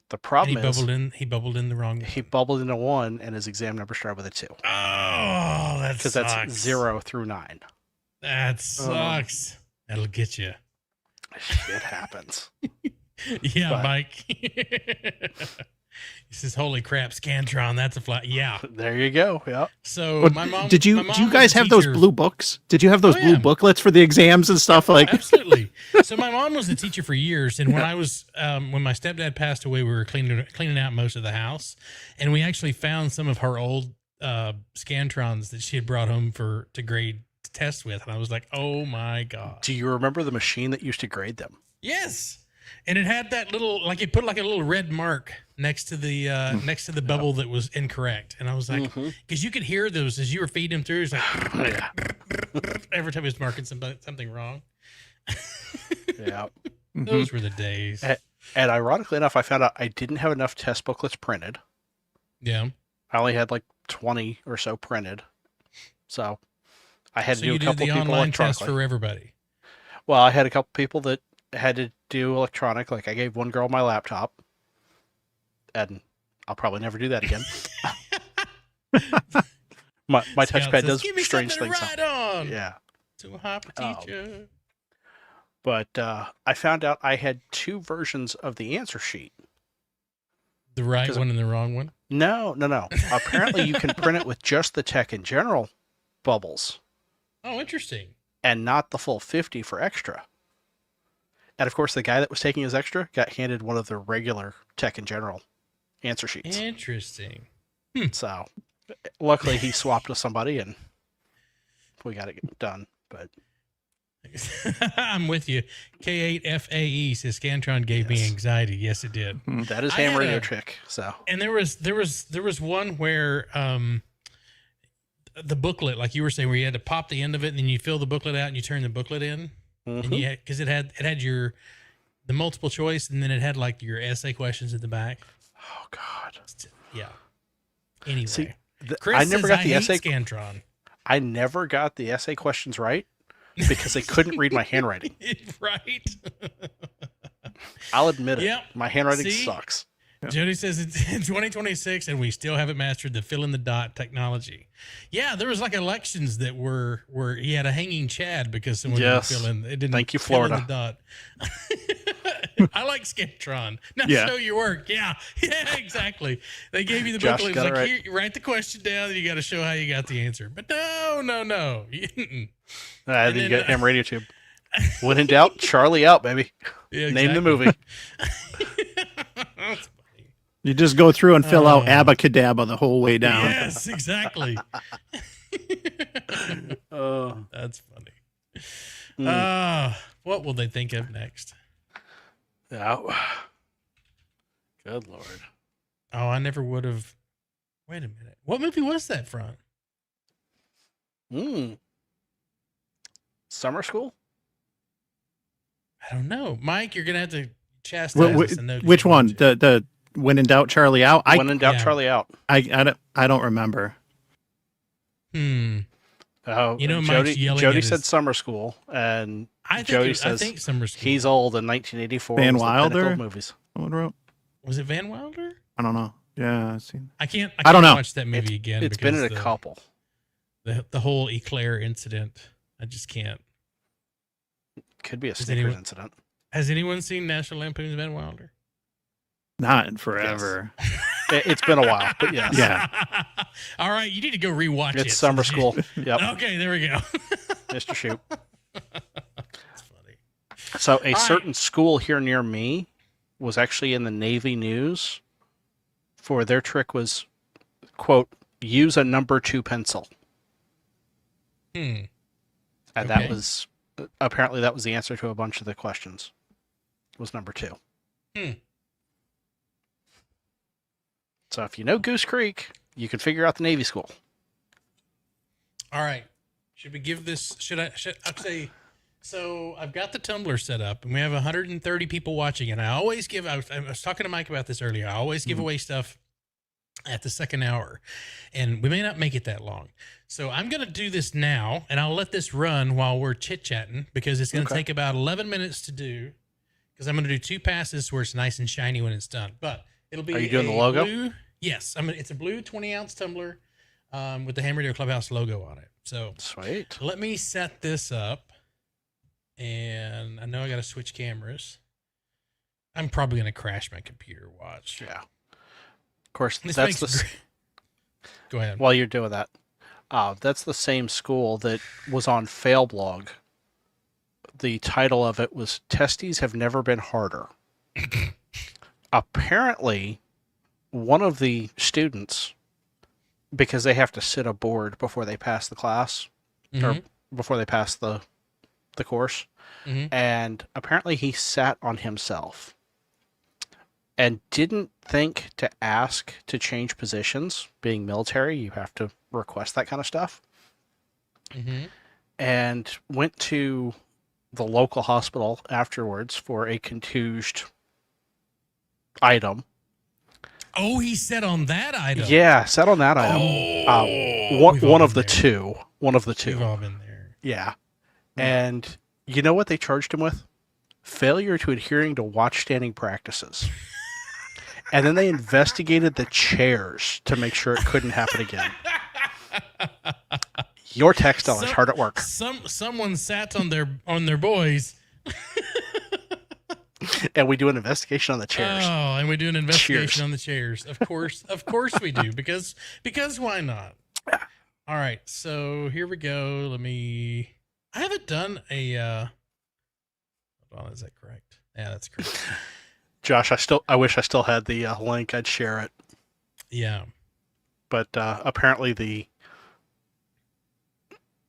The problem is he bubbled in the wrong one. He bubbled into 1 and his exam number started with a 2. Oh, that sucks. Because that's 0 through 9. That sucks. That'll get you. Shit happens. Yeah, but, Mike. He says, "Holy crap, Scantron! That's a flat." Yeah, there you go. Yeah. So my mom. Do you guys have those blue books? Did you have those blue booklets for the exams and stuff like? Absolutely. So my mom was a teacher for years, and when I was when my stepdad passed away, we were cleaning out most of the house, and we actually found some of her old Scantrons that she had brought home to grade tests with, and I was like, "Oh my god!" Do you remember the machine that used to grade them? Yes. And it had that little, like it put like a little red mark next to the bubble that was incorrect. And I was like, because you could hear those as you were feeding them through. It's like every time he was marking something wrong. Yeah. Those were the days. And ironically enough, I found out I didn't have enough test booklets printed. Yeah. I only had like 20 or so printed. So I had to do a couple the people online test for everybody. Well, I had a couple people that had to do electronic. Like I gave one girl my laptop, and I'll probably never do that again. my touchpad does strange things. On. Yeah. To a hyper teacher. But I found out I had 2 versions of the answer sheet. The right one and the wrong one? No. Apparently you can print it with just the Tech and General bubbles. Oh, interesting. And not the full 50 for extra. And of course, the guy that was taking his extra got handed one of the regular Tech and General answer sheets. Interesting. So, luckily he swapped with somebody and we got it done. But I'm with you. K8FAE says Scantron gave me anxiety. Yes, it did. That is ham radio trick. So, and there was one where the booklet, like you were saying, where you had to pop the end of it and then you fill the booklet out and you turn the booklet in. And because it had the multiple choice and then it had like your essay questions at the back. Oh God. Yeah. Anyway, see, I never got the essay Scantron. I never got the essay questions right because they couldn't read my handwriting. Right. I'll admit it. Yep. My handwriting sucks. Jody says it's in 2026 and we still haven't mastered the fill in the dot technology. Yeah, there was like elections that were he had a hanging Chad because someone didn't fill in. It didn't. Thank you, Florida. Fill in the dot. I like Scantron. Now show your work. Yeah, exactly. They gave you the booklet. It's like, here, you write the question down, and you got to show how you got the answer. But no. Then you got ham radio tube. When in doubt, Charlie out, baby. Yeah, exactly. Name the movie. You just go through and fill out abacadabra the whole way down. Yes, exactly. That's funny. Mm. What will they think of next? Yeah. Good Lord. Oh, I never would have. Wait a minute. What movie was that from? Summer School? I don't know. Mike, you're going to have to chastise us and know. Which one? The When in Doubt, Charlie Out? When in Doubt, Charlie Out. I don't remember. Oh, you know, Jody said Summer School, and Jody says I think Summer School. He's Old in 1984. Van Wilder movies. Someone wrote. Was it Van Wilder? I don't know. Yeah, I've seen. I can't don't know. watch that movie again. It's been in a couple. The whole Eclair incident. I just can't. Could be a Snickers incident. Has anyone seen National Lampoon's Van Wilder? Not in forever. Yes. It's been a while, but yes. Yeah. All right, you need to go rewatch it. It's Summer School. Yep. Okay, there we go. Mr. Shoot. That's funny. So a certain school here near me was actually in the Navy news for their trick was, quote, use a number 2 pencil. And that was, apparently that was the answer to a bunch of the questions, was number 2. So if you know Goose Creek, you can figure out the Navy school. All right. Should we give this, I'd say, so I've got the Tumblr set up and we have 130 people watching, and I always give, I was talking to Mike about this earlier. I always give away stuff at the second hour, and we may not make it that long. So I'm going to do this now, and I'll let this run while we're chit-chatting, because it's going to take about 11 minutes to do, because I'm going to do 2 passes where it's nice and shiny when it's done. But it'll be. Are you doing the logo? Blue, yes. It's a blue 20-ounce tumbler with the Ham Radio Clubhouse logo on it. So sweet. Let me set this up, and I know I got to switch cameras. I'm probably going to crash my computer. Watch. Yeah. Of course, Go ahead. While you're doing that, that's the same school that was on Failblog. The title of it was "Testes Have Never Been Harder." Apparently, one of the students, because they have to sit a board before they pass the class, or before they pass the course, and apparently he sat on himself and didn't think to ask to change positions. Being military, you have to request that kind of stuff. And went to the local hospital afterwards for a contused item. Oh, he sat on that item. Yeah, sat on that item. One of the two. One of the two. We've all been there. Yeah. And you know what they charged him with? Failure to adhering to watch standing practices. And then they investigated the chairs to make sure it couldn't happen again. Your textile is hard at work. Someone sat on their boys. And we do an investigation on the chairs. Oh, and we do an investigation on the chairs. Of course we do, because why not? All right, so here we go. I haven't done a. Hold on, is that correct? Yeah, that's correct. Josh, I wish I still had the link. I'd share it. Yeah, but apparently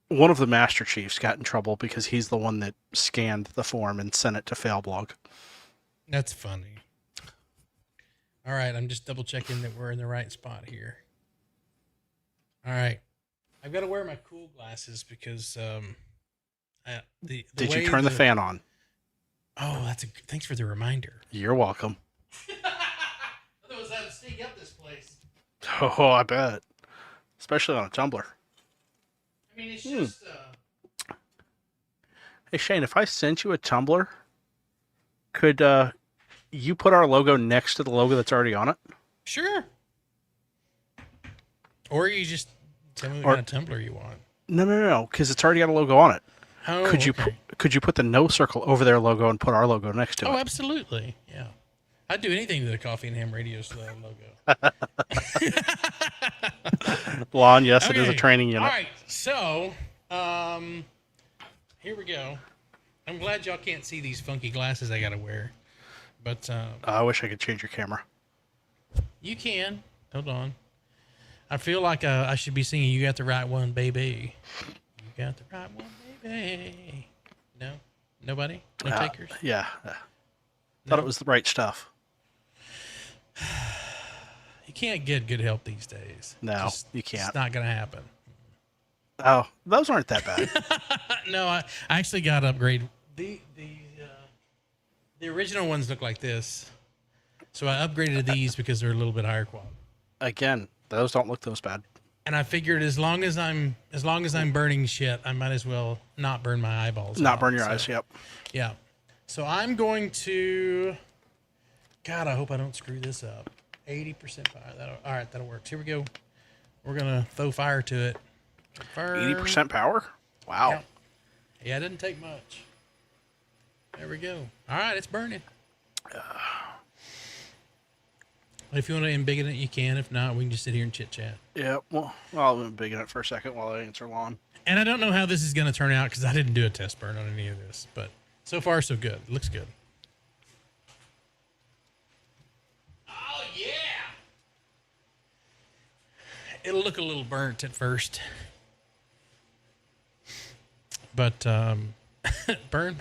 one of the Master Chiefs got in trouble because he's the one that scanned the form and sent it to Failblog. That's funny. All right, I'm just double checking that we're in the right spot here. All right, I've got to wear my cool glasses because Did you turn the fan on? Oh, thanks for the reminder. You're welcome. Otherwise, I'd sneak up this place. Oh, I bet. Especially on a tumbler. I mean, it's just. Hey, Shane, if I sent you a tumbler, could you put our logo next to the logo that's already on it? Sure. Or you just tell me what kind of tumbler you want. No, because it's already got a logo on it. Oh, could you put the No Circle over their logo and put our logo next to it? Oh, absolutely. Yeah. I'd do anything to the Coffee and Ham Radio's logo. Lon, yes, okay. It is a training unit. All right, so here we go. I'm glad y'all can't see these funky glasses I got to wear. But I wish I could change your camera. You can. Hold on. I feel like I should be singing "You Got the Right One, Baby." You got the right one, baby. No, nobody, no takers. Yeah, thought it was the right stuff. You can't get good help these days. No, you can't. It's not gonna happen. Oh, those aren't that bad. No, I actually got upgraded. The original ones look like this, so I upgraded these because they're a little bit higher quality. Again, those don't look those bad. And I figured as long as I'm burning shit, I might as well not burn my eyeballs. Not burn your eyes. Yep. Yeah. So I'm going to. God, I hope I don't screw this up. 80% fire. All right, that'll work. Here we go. We're gonna throw fire to it. 80% power. Wow. Yeah, it didn't take much. There we go. All right, it's burning. If you want to embiggen it, you can. If not, we can just sit here and chit chat. Yeah. Well, I'll embiggen it for a second while I answer Lon. And I don't know how this is going to turn out because I didn't do a test burn on any of this, but so far so good. It looks good. Oh yeah. It'll look a little burnt at first, but burn.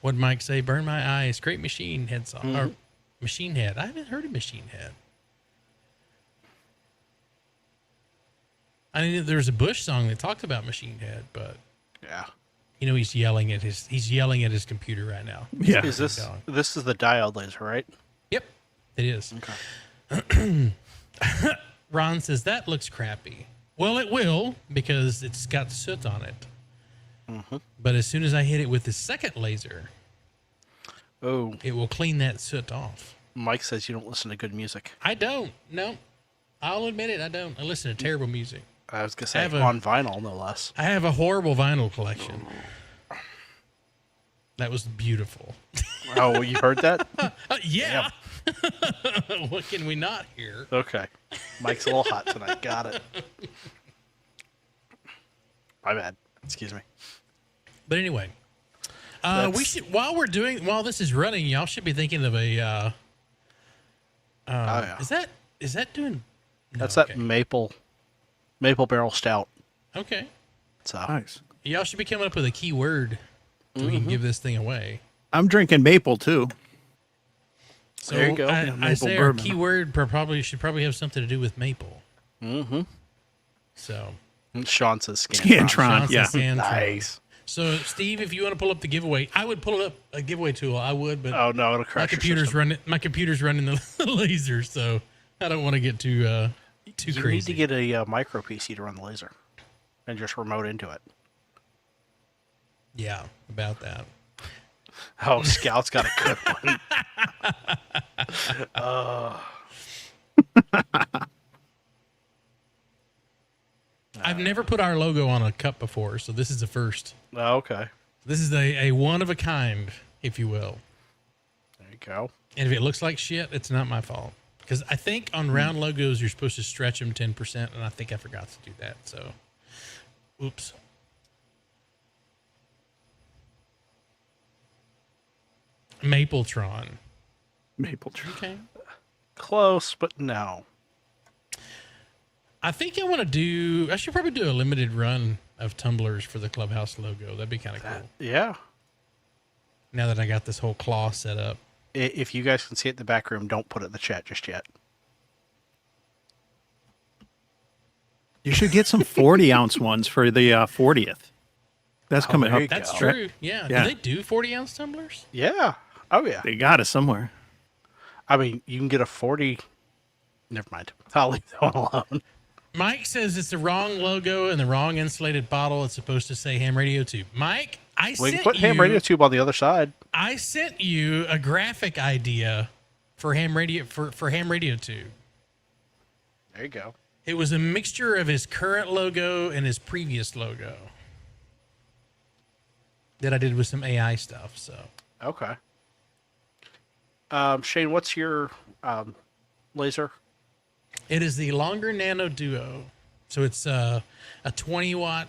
What'd Mike say? Burn my eyes. Great machine head song. Or Machine Head. I haven't heard of Machine Head. I mean, there was a Bush song that talked about Machine Head, but yeah, he's yelling at his computer right now. Yeah. Is this is the diode laser, right? Yep, it is. Okay. Ron says that looks crappy. Well, it will because it's got soot on it. Mm-hmm. But as soon as I hit it with the second laser, it will clean that soot off. Mike says you don't listen to good music. I don't. No, I'll admit it. I don't. I listen to terrible music. I was gonna say on vinyl, no less. I have a horrible vinyl collection. That was beautiful. Oh, you heard that? Yeah. What can we not hear? Okay. Mike's a little hot tonight. Got it. My bad. Excuse me. But anyway, we should while this is running, y'all should be thinking of a. Yeah. Is that doing? No, that's that maple barrel stout. Okay. So nice. Y'all should be coming up with a keyword so we can give this thing away. I'm drinking maple too. So there you go. I say our keyword should probably have something to do with maple. Mm-hmm. So. Sean says Scantron. Yeah. Scantron. Nice. So, Steve, if you want to pull up the giveaway, I would pull up a giveaway tool. I would, but oh no, it'll crash. My computer's running the laser, so I don't want to get too crazy. You need to get a micro PC to run the laser, and just remote into it. Yeah, about that. Oh, Scout's got a good one. I've never put our logo on a cup before, so this is the first. Oh, okay. This is a one of a kind, if you will. There you go. And if it looks like shit, it's not my fault. Because I think on round logos, you're supposed to stretch them 10%, and I think I forgot to do that. So, oops. Mapletron. Okay. Close, but no. I think I should probably do a limited run of tumblers for the Clubhouse logo. That'd be kind of cool. Yeah. Now that I got this whole claw set up. If you guys can see it in the back room, don't put it in the chat just yet. You should get some 40-ounce ones for the 40th. That's coming up. That's true. Yeah. Do they do 40-ounce tumblers? Yeah. Oh, yeah. They got it somewhere. I mean, you can get a 40. Never mind. I'll leave that one alone. Mike says it's the wrong logo and the wrong insulated bottle. It's supposed to say Ham Radio Tube. Mike, We can put Ham Radio Tube on the other side. I sent you a graphic idea for Ham Radio for Ham Radio Tube. There you go. It was a mixture of his current logo and his previous logo that I did with some AI stuff. So okay. Shane, what's your laser? it is the Longer Nano Duo. So it's a 20-watt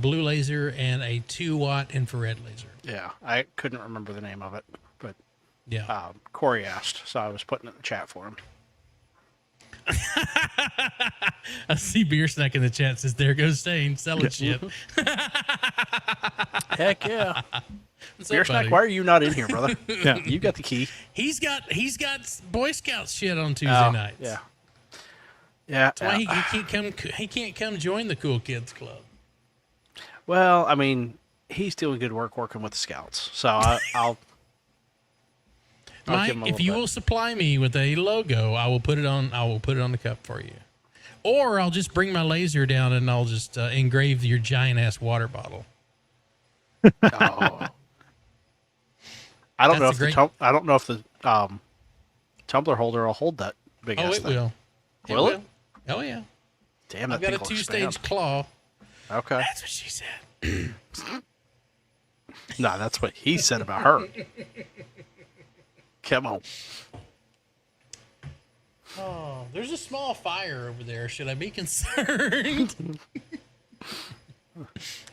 blue laser and a 2-watt infrared laser. Yeah, I couldn't remember the name of it, but yeah, Corey asked, so I was putting it in the chat for him. I see Beer Snack in the chat says, "There goes Stain selling shit." Heck yeah. What's Beer up, Snack, buddy? why are you not in here, brother? Yeah. You got the key. He's got Boy Scout shit on Tuesday nights. Yeah. Yeah. That's why he can't come. He can't come join the Cool Kids Club. Well, I mean, he's doing good work working with the Scouts, so I'll Mike, give him a if little you bit. will supply me with a logo, I will put it on. I will put it on the cup for you, or I'll just bring my laser down and I'll just engrave your giant ass water bottle. Oh. I don't know if the tumbler holder will hold that big Oh, ass it thing. will. Will it? Oh yeah. Damn, that I've got thing a will 2-stage expand. claw. Okay. That's what she said. No, that's what he said about her. Come on. Oh, there's a small fire over there. Should I be concerned?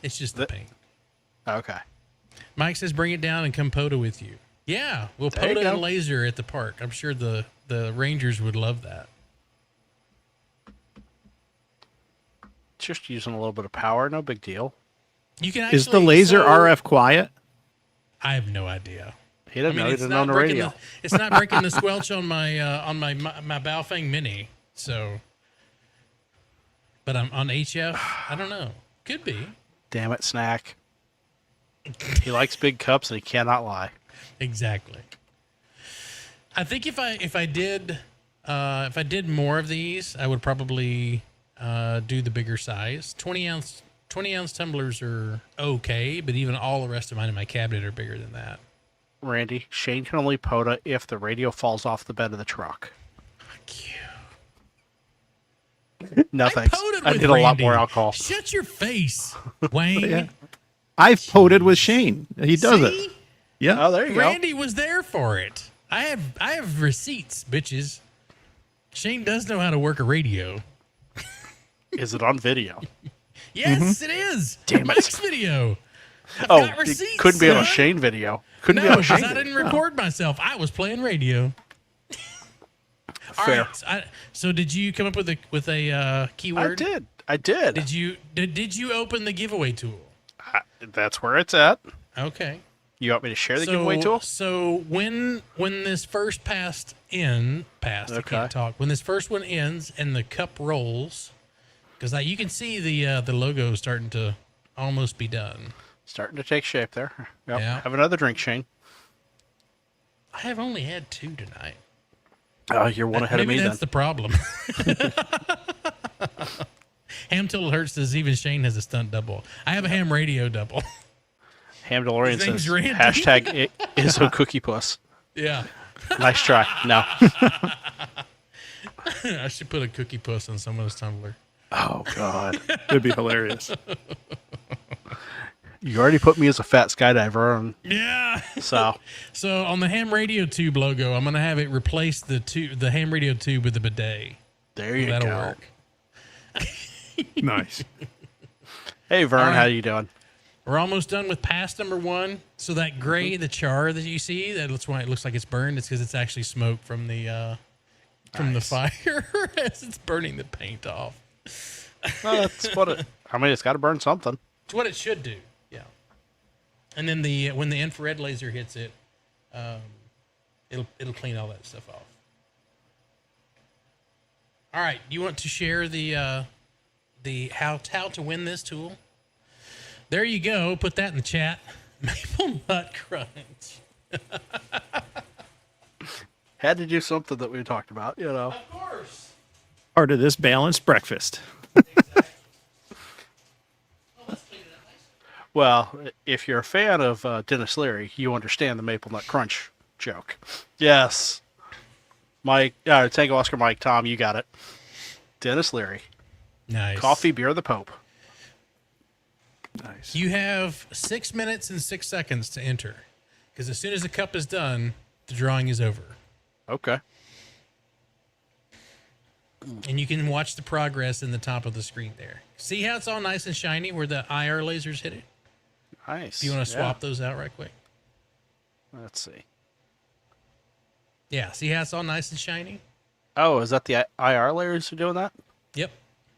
It's just the paint. Okay. Mike says, "Bring it down and come POTA with you." Yeah, we'll There you POTA go. and laser at the park. I'm sure the Rangers would love that. Just using a little bit of power, no big deal. You can actually, Is the laser so- RF quiet? I have no idea. He doesn't know. He it's doesn't not on the breaking radio. it's not breaking the squelch on my Baofeng Mini. So, but I'm on HF. I don't know. Could be. Damn it, Snack. He likes big cups and he cannot lie. Exactly. I think if I did more of these, I would probably do the bigger size. 20 ounce tumblers are okay, but even all the rest of mine in my cabinet are bigger than that. Randy, Shane can only POTA if the radio falls off the bed of the truck. Cute. No thanks. POTA'd I with did a lot Randy. more alcohol. Shut your face, Wayne. Yeah. I've POTA'd with Shane. He does See? it. Yeah. Oh, there you Randy was there for it. I have receipts, bitches. Shane does know how to work a radio. go. Is it on video? Yes, it is. Damn it. Mike's video. I've Oh, got receipts, it couldn't be on a son. Shane video. Couldn't be No, on a Shane because I video. didn't record myself. I was playing radio. All Fair. right. So did you come up with a keyword? I did. Did you open the giveaway tool? That's where it's at. Okay. You want me to share the giveaway tool? So when this first I Okay. can't talk. When this first one ends and the cup rolls, because you can see the logo starting to almost be done. Starting to take shape there. Yep. Yeah. Have another drink, Shane. I have only had 2 tonight. Oh, you're one ahead of Maybe me that's then. the problem. Ham till it hurts says even Shane has a stunt double. I have a ham radio double. Ham DeLorean His name's says, Randy. hashtag ISO cookie puss. Yeah. Nice try. No. I should put a cookie puss on someone's Tumblr. Oh, God. It'd be hilarious. You already put me as a fat skydiver on, Yeah. so So on the ham radio tube logo, I'm gonna have it replace the ham radio tube with a bidet. there you That'll go. work. Nice. Hey, Vern, All right. how you doing? We're almost done with pass number 1. So that gray, the char that you see, that's why it looks like it's burned. It's because it's actually smoke from the fire as it's burning the paint off. Well, that's what it. I mean, it's got to burn something. It's what it should do. Yeah. And then when the infrared laser hits it, it'll clean all that stuff off. All right. You want to share the how to win this tool? There you go. Put that in the chat. Maple Nut Crunch. Had to do something that we talked about, you know. Of course. Part of this balanced breakfast. Well, if you're a fan of Dennis Leary, you understand the Maple Nut Crunch joke. Yes. Mike, Tango Oscar Mike, Tom, you got it. Dennis Leary. Nice. Coffee, beer, the Pope. Nice. You have 6 minutes and 6 seconds to enter. Because as soon as the cup is done, the drawing is over. Okay. And you can watch the progress in the top of the screen there. See how it's all nice and shiny where the IR lasers hit it? Nice. Do you want to swap those out right quick? Let's see. Yeah, see how it's all nice and shiny? Oh, is that the IR layers who are doing that? Yep.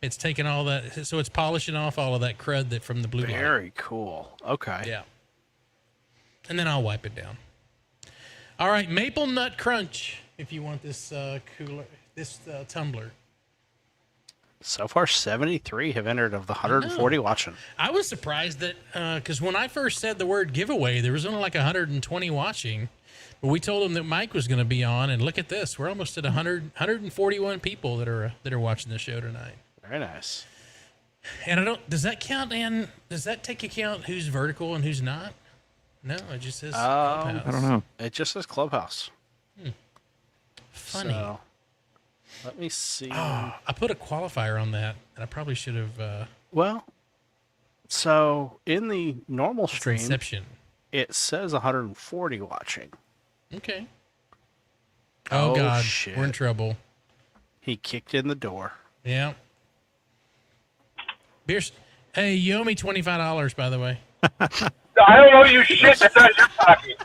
It's taking all that, so it's polishing off all of that crud that from the blue light. Very cool. Okay. Yeah. And then I'll wipe it down. All right, Maple Nut Crunch. If you want this tumbler. So far, 73 have entered of the 140 watching. I was surprised that because when I first said the word giveaway, there was only like 120 watching. But we told them that Mike was going to be on, and look at this. We're almost at 141 people that are watching the show tonight. Very nice. And does that count, and does that take account who's vertical and who's not? No, it just says Clubhouse. I don't know. It just says Clubhouse. Funny. So, let me see. Oh, I put a qualifier on that, and I probably should have. Well, so in the normal stream, Inception. It says 140 watching. Okay. Oh God, shit. We're in trouble. He kicked in the door. Yeah. Beers. Hey, you owe me $25, by the way. I don't owe you shit that's out of your pocket.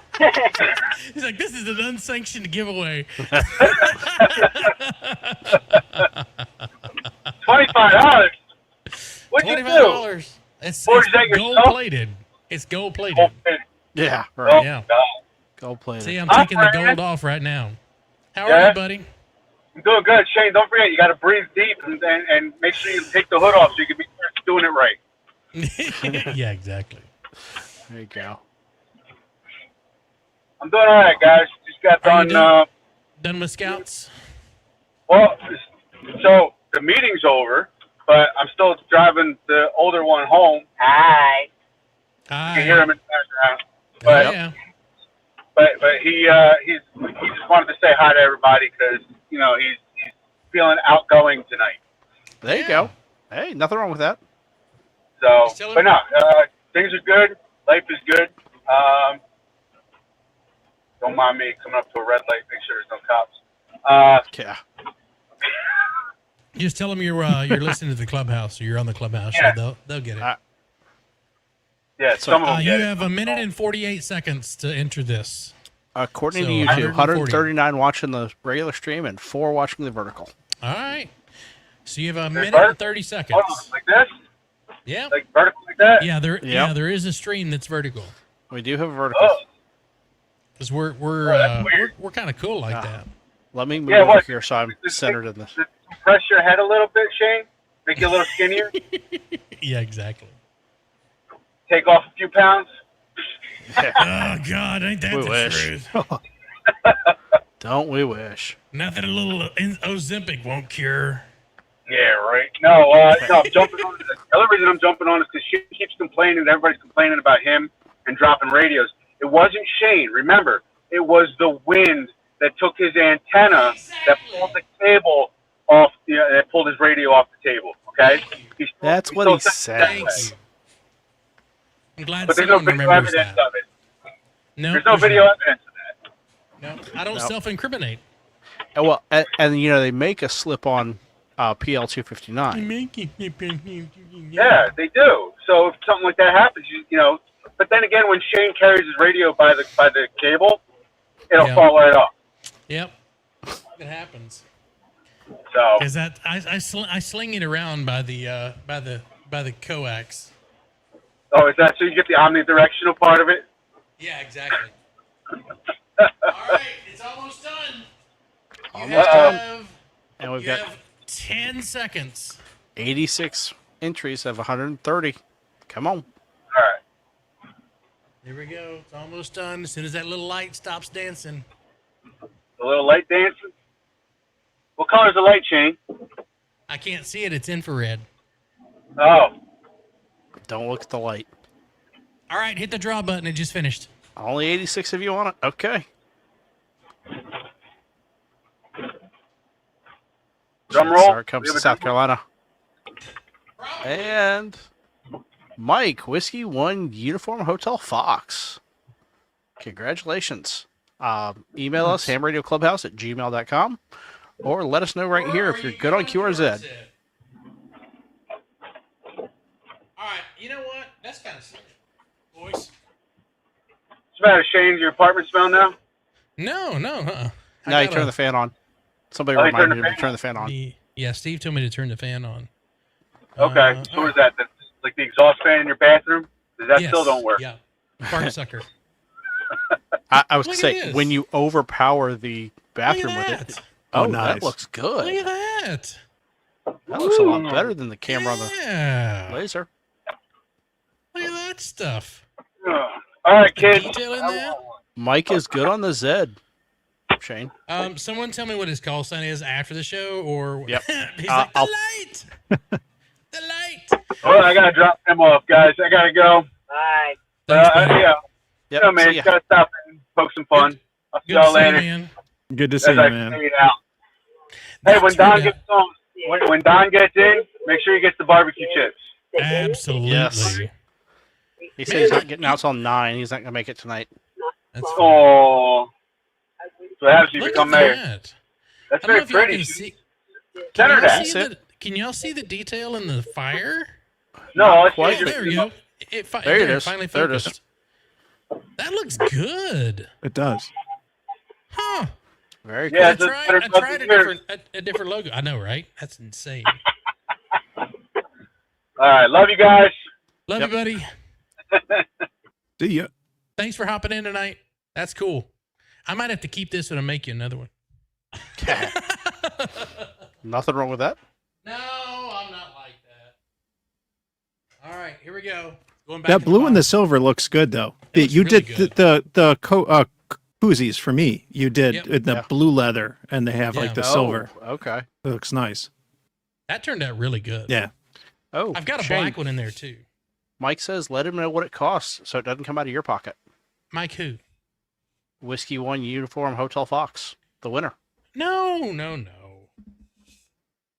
He's like, this is an unsanctioned giveaway. $25. What'd you do? $25. It's Or is that yourself? gold plated. It's gold plated. Yeah, right. Yeah. Go play See, it. I'm taking the gold off right now. How are Yeah. you, buddy? I'm doing good. Shane, don't forget, you got to breathe deep and make sure you take the hood off so you can be doing it right. Yeah, exactly. There you go. I'm doing all right, guys. Just got Are you done. Done with scouts? Well, so the meeting's over, but I'm still driving the older one home. Hi. You can hear him in the background. But Yeah. but he just wanted to say hi to everybody because he's feeling outgoing tonight. There you go. Hey, nothing wrong with that. So, Still but no, things are good. Life is good. Don't mind me coming up to a red light. Make sure there's no cops. Yeah. Just tell them you're listening to the Clubhouse, or you're on the Clubhouse. Yeah. So they'll get it. Yeah, some of them You get have a minute and 48 seconds to enter this. According So, to YouTube, 140. 139 watching the regular stream and 4 watching the vertical. All right. So you have a minute vertical? and 30 seconds. Hold on, like this, Yeah. like vertical, like that. Yeah, there is a stream that's vertical. We do have a vertical. Oh, Because we're that's weird. we're kind of cool like that. Let me move Yeah, over what? here so I'm centered in this. Just compress your head a little bit, Shane. Make you a little skinnier. Yeah, exactly. Take off a few pounds. Oh God, ain't that We the wish. truth? Don't we wish? Nothing a little Ozempic won't cure. Yeah, right. No, I'm jumping on. The other reason I'm jumping on is because she keeps complaining that everybody's complaining about him and dropping radios. It wasn't Shane. Remember, it was the wind that took his antenna that pulled the cable off. That pulled his radio off the table. Okay. That's what he said. Thank you. I'm glad But there's no someone video remembers evidence that. of it. No, There's no video evidence of that. No, I don't No. self-incriminate. And well, and they make a slip on PL259. Yeah, they do. So if something like that happens, But then again, when Shane carries his radio by the cable, it'll Yeah. fall right off. Yep, it happens. So Is that I sling it around by the coax. oh, is that so? You get the omnidirectional part of it. Yeah, exactly. All right, it's almost done. Almost done. And we've You got have 10 seconds. 86 entries of 130. Come on. All right. Here we go. It's almost done. As soon as that little light stops dancing. The little light dancing. What color is the light, Shane? I can't see it. It's infrared. Oh, Don't look at the light. All right, hit the draw button. It just finished. Only 86 of you on it. Okay. drum roll. Start comes to South Carolina. And Mike, Whiskey 1 Uniform Hotel Fox. Congratulations. Email us, hamradioclubhouse@gmail.com, or let us know right here if you're good on QRZ. All right, you know what? That's kind of silly. Boys. What's the matter, Shane? Does your apartment smell now? No. Now you turn the fan on. Somebody Oh, you remind turned me the to fan turn the fan on. Yeah, Steve told me to turn the fan on. Okay. So what is that? That's like the exhaust fan in your bathroom? Does that still don't work? Yeah. Fart sucker. I was going to say, when you overpower the bathroom with it. Oh, nice. That looks good. Look at that. That looks a lot better than the camera on the laser. Look at that stuff. All right, kids. Detail in that. Mike is good on the Zed, Shane. Someone tell me what his call sign is after the show, or Yep. He's like, the light. The light. Well, I gotta drop them off, guys. I gotta go. Bye. Yeah. Yep. Yeah, man. Gotta stop and poke some fun. I'll see Good y'all to see you, later. man. Good to see you, man. Hey, when Don gets on, when Don gets in, make sure he gets the barbecue chips. Absolutely. Yes. He said he's not getting out till 9. He's not going to make it tonight. That's Oh. So have you Look become at mayor. that. That's I don't know very if y'all pretty. can Center y'all see that. can y'all see the detail in the fire? No, I see quite. Oh, there we go. There it is. Finally There it is. focused. That looks good. It does. Huh. Very cool. Yeah, I tried a different logo. I know, right? That's insane. All right, love you guys. Love you, buddy. See ya. Thanks for hopping in tonight. That's cool. I might have to keep this one and make you another one. Nothing wrong with that. No, I'm not like that. All right, here we go. Going back That to blue and the bottom. silver looks good, though. It You looks really did good. the koozies for me. You did Yep. in the blue leather, and they have like the silver. Okay. It looks nice. That turned out really good. Yeah. Oh, I've got a Shane. black one in there too. Mike says let him know what it costs so it doesn't come out of your pocket. Mike who? Whiskey 1 Uniform Hotel Fox, the winner. No.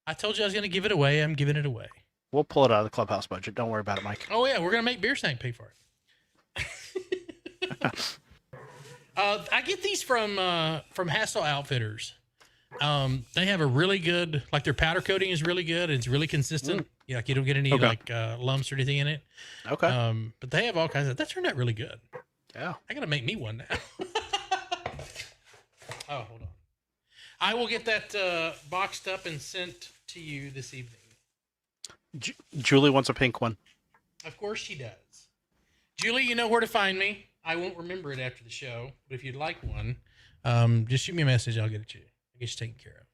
I told you I was going to give it away. I'm giving it away. We'll pull it out of the clubhouse budget. Don't worry about it, Mike. Oh, yeah. We're going to make Beer Snake pay for it. I get these from Hassel Outfitters. They have a really good, like their powder coating is really good. It's really consistent. Yeah, like you don't get any like lumps or anything in it. Okay. But they have all kinds of, that turned out really good. Yeah. I got to make me one now. Oh, hold on. I will get that boxed up and sent to you this evening. Julie wants a pink one. Of course she does. Julie, you know where to find me. I won't remember it after the show, but if you'd like one, just shoot me a message. I'll get it to you. I'll get you taken care of.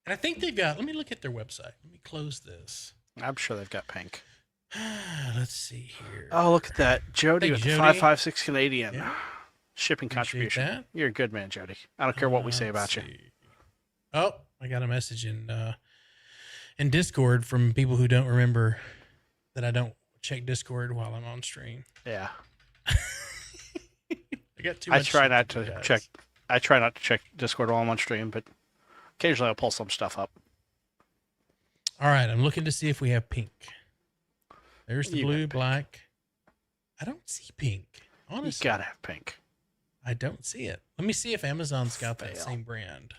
And I think they've got, let me look at their website. Let me close this. I'm sure they've got pink. Let's see here. Oh, look at that. Jody Thank with you, the Jody. 556 Canadian. Yeah. Shipping Appreciate contribution. that. You're a good man, Jody. I don't care what we say about you. Oh, I got a message in Discord from people who don't remember that I don't check Discord while I'm on stream. Yeah. I got too much. I try shit not do, to guys. check. I try not to check Discord while I'm on stream, but occasionally I'll pull some stuff up. All right, I'm looking to see if we have pink. There's the You blue, got pink. black. I don't see pink. You Honestly, gotta have pink. I don't see it. Let me see if Amazon's got that Fail. same brand.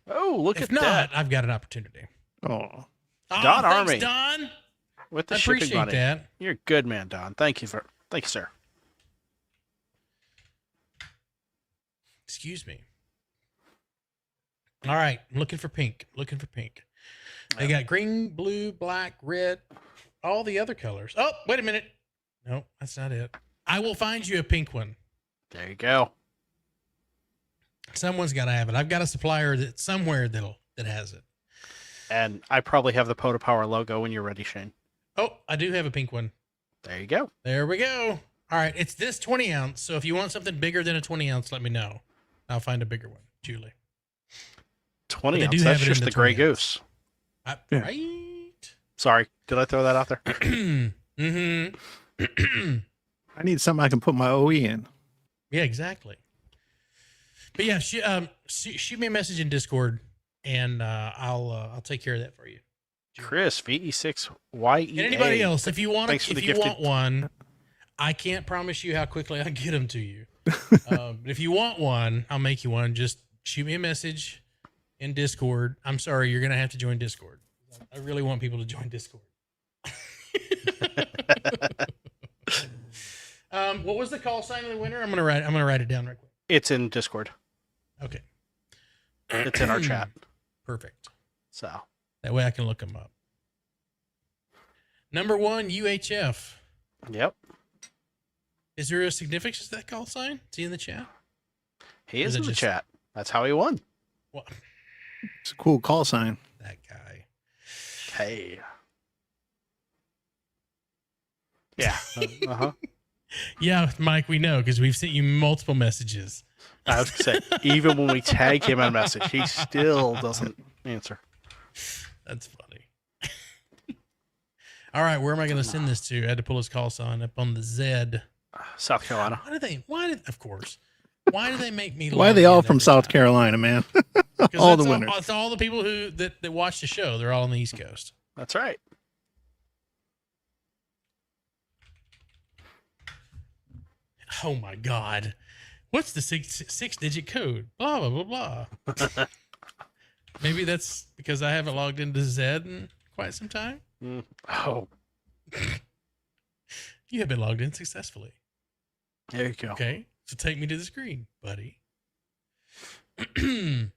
Oh, look If at not, that. I've got an opportunity. Oh, Oh, Don thanks, Army. Don. With the I shipping appreciate money. that. You're a good man, Don. Thank you, sir. Excuse me. All right, I'm looking for pink. They got green, blue, black, red, all the other colors. Oh, wait a minute. No, that's not it. I will find you a pink one. There you go. Someone's got to have it. I've got a supplier that somewhere that has it. And I probably have the Poda Power logo when you're ready, Shane. Oh, I do have a pink one. There you go. There we go. All right, it's this 20 ounce. So if you want something bigger than a 20 ounce, let me know. I'll find a bigger one, Julie. 20 But they ounce. do That's have it in just the the Grey 20 ounce. Goose. Yeah. Right. Sorry. Did I throw that out there? Mm-hmm. I need something I can put my OE in. Yeah, exactly. But yeah, shoot me a message in Discord, and I'll take care of that for you. Chris, VE6YEA. And anybody else, if you want Thanks for the if you gifted- want one, I can't promise you how quickly I'll get them to you. But if you want one, I'll make you one. Just shoot me a message in Discord. I'm sorry, you're gonna have to join Discord. I really want people to join Discord. What was the call sign of the winner? I'm gonna write it down right quick. It's in Discord. Okay. It's in our chat. Perfect. So That way I can look them up. Number 1, UHF. Yep. Is there a significance to that call sign? Is he in the chat? He is in the chat. That's how he won. What? It's a cool call sign. That guy. Hey. Yeah. Yeah, Mike, we know because we've sent you multiple messages. I was going to say, even when we tag him on a message, he still doesn't answer. That's funny. All right, where am I going to send this to? I had to pull his call sign up on the Z. South Carolina. Of course. Why do they make me? Why are they all from South Carolina, man? All the winners. It's all the people that watch the show. They're all on the East Coast. That's right. Oh my God. What's the six-digit code? Blah, blah, blah, blah. Maybe that's because I haven't logged into Zed in quite some time. Oh. You have been logged in successfully. There you go. Okay. So take me to the screen, buddy. Come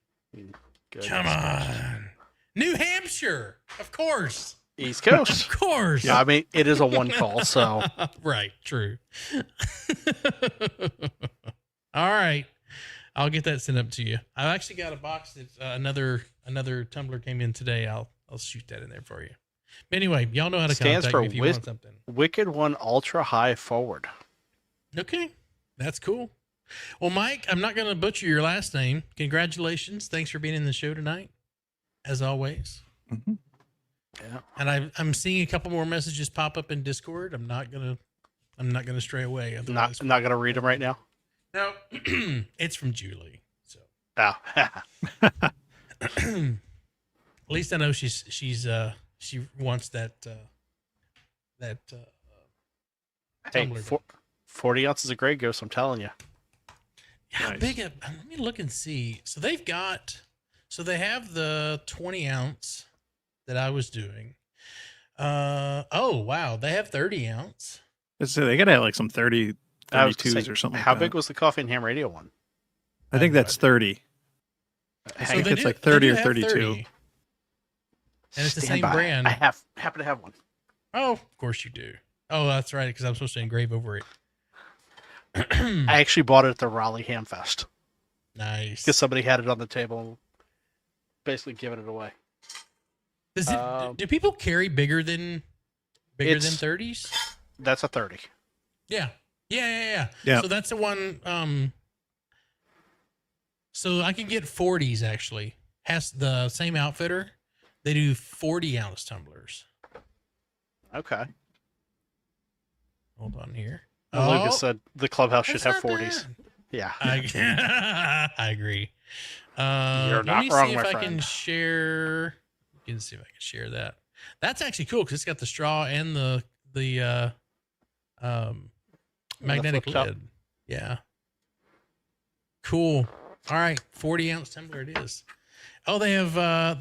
on. New Hampshire. Of course. East Coast. Of course. Yeah, I mean, it is a one call, so. Right. True. All right. I'll get that sent up to you. I've actually got a box that another tumbler came in today. I'll shoot that in there for you. But anyway, y'all know how to contact me if you want something. Wicked One Ultra High Forward. Okay. That's cool. Well, Mike, I'm not going to butcher your last name. Congratulations. Thanks for being in the show tonight, as always. Mm-hmm. Yeah. And I'm seeing a couple more messages pop up in Discord. I'm not gonna stray away. I'm not gonna read them right now. No, it's from Julie. So. Oh. At least I know she wants that Hey, 40 ounces of Grey Goose. I'm telling you. How big? Let me look and see. So they have the 20 ounce that I was doing. Oh wow, they have 30 ounce. So they gotta have like some 32s or something. How like big that. was the Coffee and Ham Radio one? I think that's 30. I think it's like 30 or 32. 30. And it's the same brand. I happen to have one. Oh, of course you do. Oh, that's right, because I'm supposed to engrave over it. I actually bought it at the Raleigh Ham Fest. Nice. Because somebody had it on the table and basically giving it away. Do people carry bigger than 30s? That's a 30. Yeah. Yeah. So that's the one. So I can get 40s actually. Has the same outfitter. They do 40 ounce tumblers. Okay. Hold on here. Lucas said the clubhouse should have 40s. Bad. Yeah. I agree. You're not let me wrong, see if my I friend. can share. You can see if I can share that. That's actually cool because it's got the straw and the magnetic flip top. lid. Yeah. Cool. All right, 40 ounce tumbler it is. Oh, they have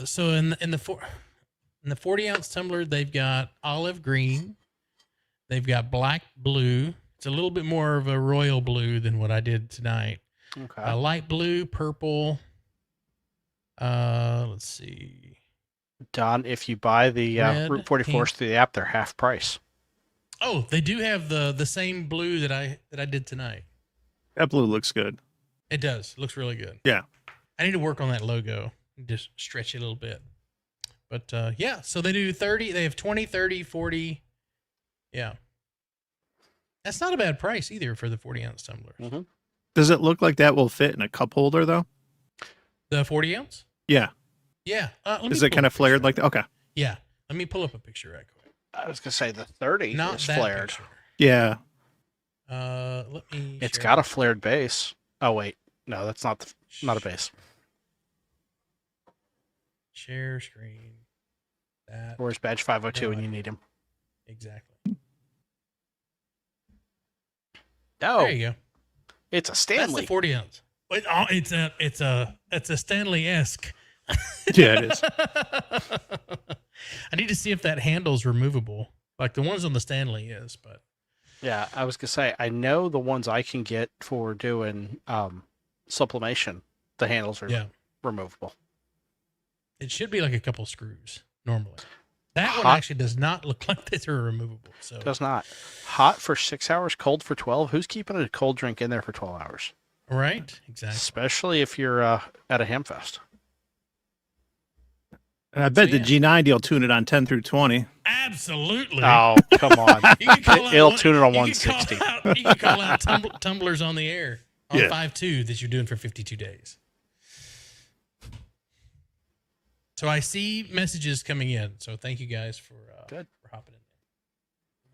so in the 40 ounce tumbler they've got olive green, they've got black blue. It's a little bit more of a royal blue than what I did tonight. Okay. Light blue, purple. Let's see. Don, if you buy the Route 44s through the app, they're half price. Oh, they do have the same blue that I did tonight. That blue looks good. It does. It looks really good. Yeah. I need to work on that logo. Just stretch it a little bit. But yeah, so they do 30. They have 20, 30, 40. Yeah. That's not a bad price either for the 40 ounce tumblers. Mm-hmm. Does it look like that will fit in a cup holder though? The 40 ounce? Yeah. Yeah. Is it kind of flared like that? Okay. Yeah. Let me pull up a picture right quick. I was going to say the 30 Not is that flared. picture. Yeah. Let me. It's share got a it. flared base. Oh, wait. No, that's not a base. Share screen. That. Where's badge 502 when you need him? Exactly. No. There you go. It's a That's Stanley. the 40 ounce. It's a Stanley-esque. Yeah, it is. I need to see if that handle's removable. Like the ones on the Stanley is, but Yeah, I was going to say, I know the ones I can get for doing sublimation, the handles are yeah, removable. it should be like a couple screws normally. That one actually does not look like they're removable. So does not. Hot for 6 hours, cold for 12. Who's keeping a cold drink in there for 12 hours? Right, exactly. Especially if you're at a Hamfest. And I bet the G90 will tune it on 10 through 20. Absolutely. Oh, come on. It'll tune it on 160. You can call out tumblers on the air on 5.2 that you're doing for 52 days. So I see messages coming in. So thank you guys for hopping in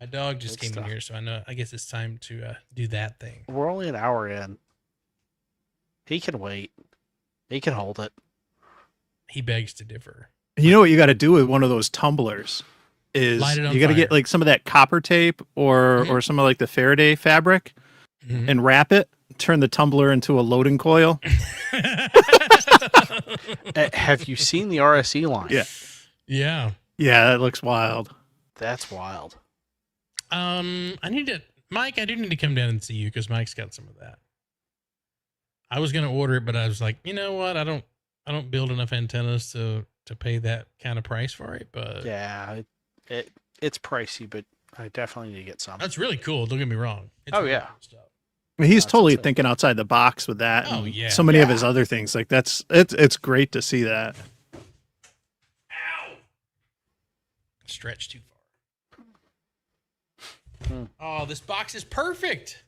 there. My dog just came in here, so I guess it's time to do that thing. We're only an hour in. He can wait. He can hold it. He begs to differ. You know what you got to do with one of those tumblers is you got to get like some of that copper tape or some of like the Faraday fabric and wrap it. Turn the tumbler into a loading coil. Have you seen the RSE line? Yeah. Yeah, that looks wild. That's wild. Mike, I do need to come down and see you because Mike's got some of that. I was gonna order it, but I was like, you know what? I don't build enough antennas to pay that kind of price for it. But yeah, it's pricey, but I definitely need to get some. That's really cool. Don't get me wrong. It's really cool stuff. I mean, he's totally thinking outside the box with that. Oh, yeah. So many of his other things. Like it's great to see that. Ow. Stretch too far. Oh, this box is perfect.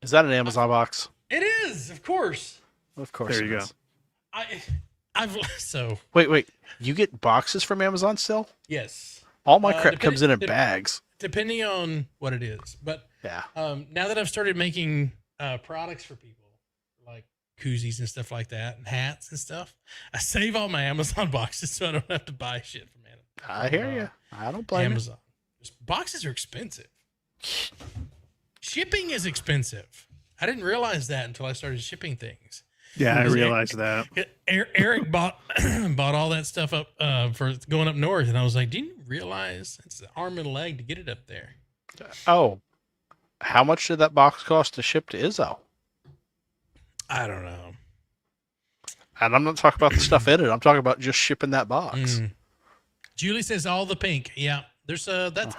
Is that an Amazon box? It is, of course. Of course. There you go. Wait. You get boxes from Amazon still? Yes. All my crap comes in bags. Depending on what it is. But now that I've started making products for people, like koozies and stuff like that, and hats and stuff, I save all my Amazon boxes so I don't have to buy shit from Amazon. I hear you. I don't blame Amazon. Boxes are expensive. Shipping is expensive. I didn't realize that until I started shipping things. Yeah, I realized that. Eric bought all that stuff up for going up north, and I was like, "Do you realize it's an arm and a leg to get it up there?" Oh, how much did that box cost to ship to Izzo? I don't know. And I'm not talking about the stuff in it. I'm talking about just shipping that box. Julie says all the pink. Yeah, there's that's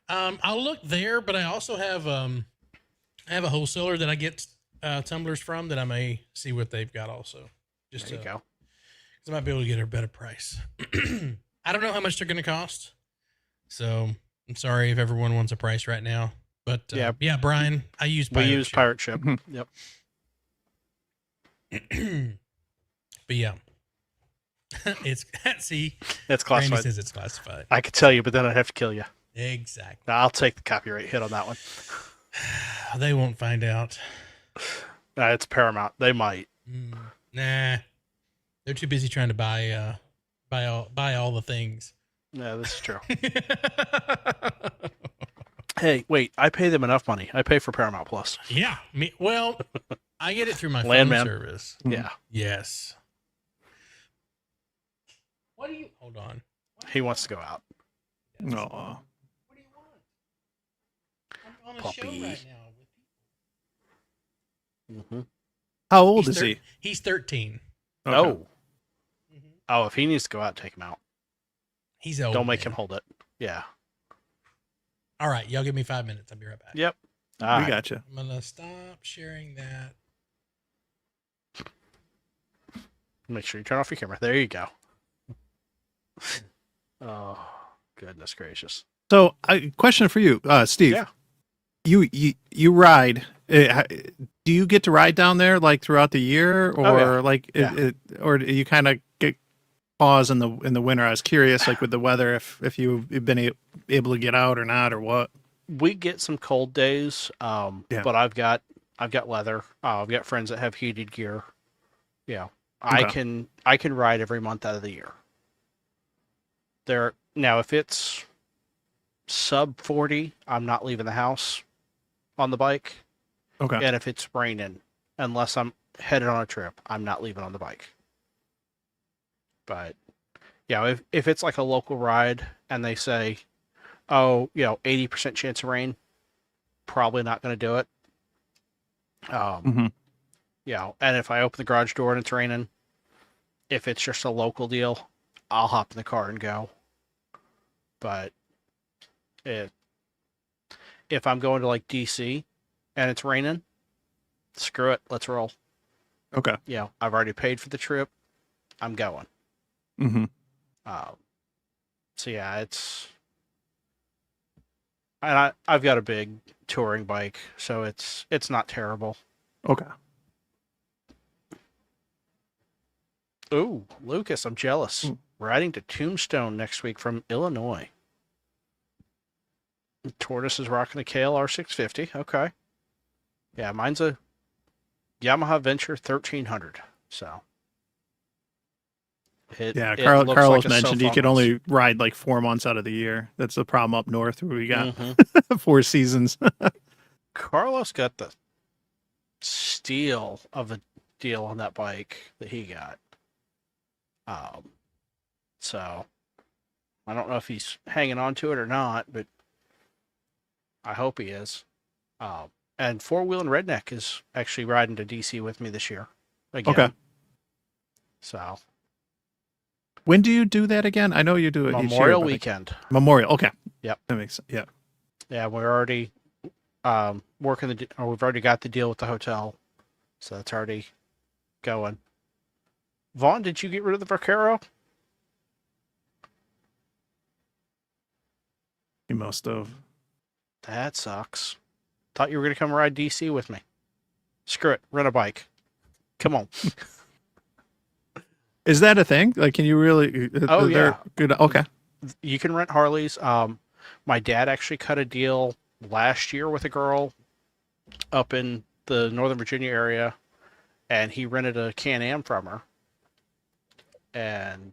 I'll look there, but I also have I have a wholesaler that I get tumblers from that I may see what they've got also. Just there you go. Because I might be able to get a better price. I don't know how much they're going to cost, so I'm sorry if everyone wants a price right now. But yeah, Brian, I use Pirate Ship. Yep. But yeah, it's it's classified. Randy says it's classified. I could tell you, but then I'd have to kill you. Exactly. I'll take the copyright hit on that one. They won't find out. It's Paramount. They might. Nah, they're too busy trying to buy all the things. Yeah, this is true. Hey, wait! I pay them enough money. I pay for Paramount Plus. Yeah, well, I get it through my phone Landman service. Yeah. Yes. What do you? Hold on. He wants to go out. No. What do you want? I'm on a show right now. How old is he? He's 13. Okay. Oh. Oh, if he needs to go out, take him out. He's old. Don't make him hold it. Yeah. All right, y'all give me 5 minutes. I'll be right back. Yep. We got you. I'm gonna stop sharing that. Make sure you turn off your camera. There you go. Oh, goodness gracious. So, question for you, Steve. Yeah. You ride. Do you get to ride down there like throughout the year, or or do you kind of get pause in the winter? I was curious, like with the weather, if you've been able to get out or not, or what. We get some cold days, but I've got leather. I've got friends that have heated gear. Yeah, okay. I can ride every month out of the year. Now, if it's sub 40, I'm not leaving the house on the bike. Okay. And if it's raining, unless I'm headed on a trip, I'm not leaving on the bike. But yeah, if it's like a local ride and they say, oh, 80% chance of rain, probably not going to do it. And if I open the garage door and it's raining, if it's just a local deal, I'll hop in the car and go. But if I'm going to like DC and it's raining, screw it, let's roll. Okay. Yeah, I've already paid for the trip. I'm going. Mm-hmm. So yeah, it's, and I've got a big touring bike, so it's not terrible. Okay. Ooh, Lucas, I'm jealous. Riding to Tombstone next week from Illinois. Tortoise is rocking a KLR 650. Okay. Yeah, mine's a Yamaha Venture 1300. So. Carlos mentioned he could only ride like 4 months out of the year. That's the problem up north where we got 4 seasons. Carlos got the steal of a deal on that bike that he got. So I don't know if he's hanging on to it or not, but I hope he is. And Four Wheel and Redneck is actually riding to DC with me this year again. Okay. So when do you do that again? I know you do it Memorial weekend. Memorial. Okay. Yep. That makes sense. Yeah. Yeah, we're already we've already got the deal with the hotel, so that's already going. Vaughn, did you get rid of the Vaquero? You must have. That sucks. Thought you were going to come ride DC with me. Screw it. Rent a bike. Come on. Is that a thing? Like, can you really? Oh, yeah. Good. Okay. You can rent Harleys. My dad actually cut a deal last year with a girl up in the Northern Virginia area, and he rented a Can-Am from her. And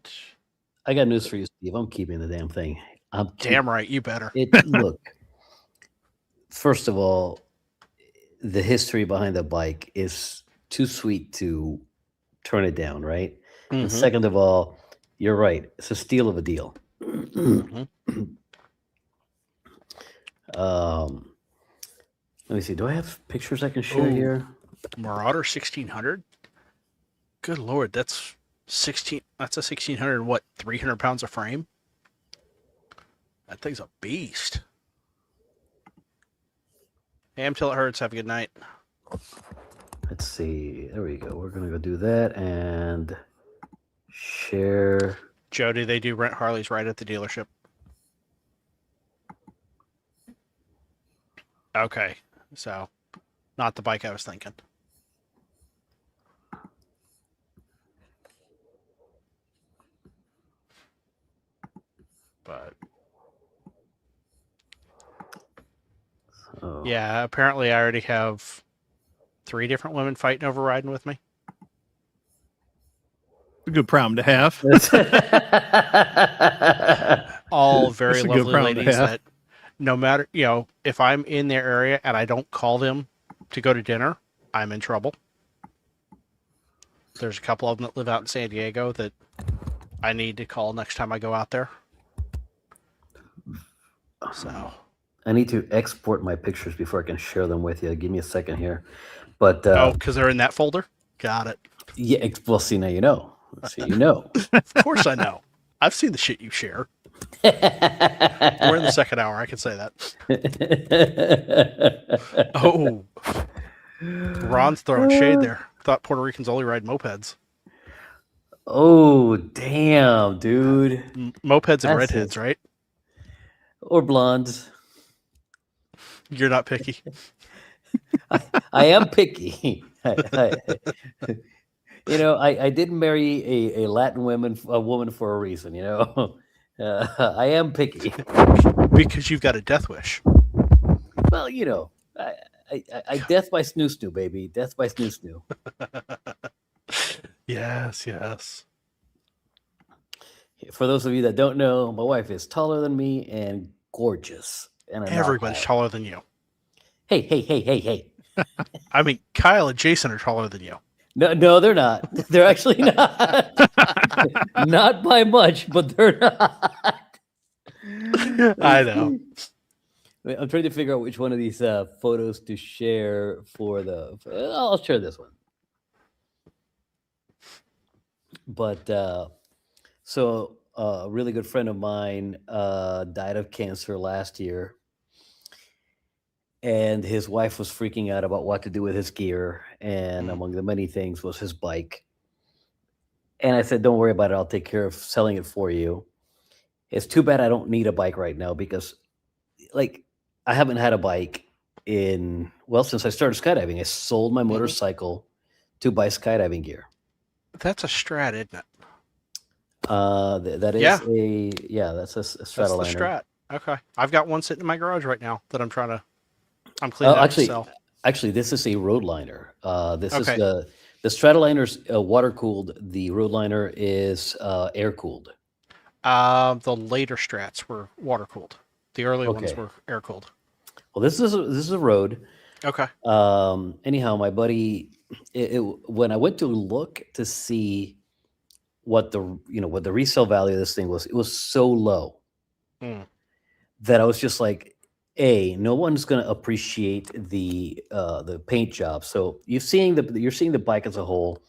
I got news for you, Steve. I'm keeping the damn thing. Damn right, you better. Look, first of all, the history behind the bike is too sweet to turn it down, right? Mm-hmm. And second of all, you're right. It's a steal of a deal. Mm-hmm. Let me see. Do I have pictures I can share here? Marauder 1600. Good Lord, that's 16. That's a 1600. What, 300 pounds of frame? That thing's a beast. Ham till it hurts. Have a good night. Let's see. There we go. We're gonna go do that and share. Jody, they do rent Harleys right at the dealership. Okay, so not the bike I was thinking. But yeah, apparently I already have 3 different women fighting over riding with me. A good problem to have. All very lovely ladies that no matter, if I'm in their area and I don't call them to go to dinner, I'm in trouble. There's a couple of them that live out in San Diego that I need to call next time I go out there. So I need to export my pictures before I can share them with you. Give me a second here. But because they're in that folder? Got it. Yeah, well, see, now you know. See, you know. Of course I know. I've seen the shit you share. We're in the second hour. I can say that. Oh. Ron's throwing shade there. Thought Puerto Ricans only ride mopeds. Oh, damn, dude. Mopeds and redheads, right? Or blondes. You're not picky. I am picky. I didn't marry a Latin woman for a reason, I am picky. Because you've got a death wish. Well, I death by snoo, baby. Death by snoo. Yes, yes. For those of you that don't know, my wife is taller than me and gorgeous. And everybody's taller than you. Hey. I mean, Kyle and Jason are taller than you. No, they're not. They're actually not. Not by much, but they're not. I know. I'm trying to figure out which one of these photos to share for I'll share this one. But so a really good friend of mine died of cancer last year, and his wife was freaking out about what to do with his gear, and among the many things was his bike. And I said, don't worry about it. I'll take care of selling it for you. It's too bad I don't need a bike right now because, like, I haven't had a bike since I started skydiving. I sold my motorcycle to buy skydiving gear. That's a Strat, isn't it? That is that's a Strataliner. That's the Strat. Okay. I've got one sitting in my garage right now that I'm cleaning out to sell. Actually, this is a Roadliner. This is the Strataliner's water cooled. The Roadliner is air cooled. The later Strats were water cooled. The early ones were air cooled. Well, this is a Road. Okay. Anyhow, my buddy, when I went to look to see what the resale value of this thing was, it was so low that I was just like, no one's going to appreciate the paint job. So you're seeing the bike as a whole.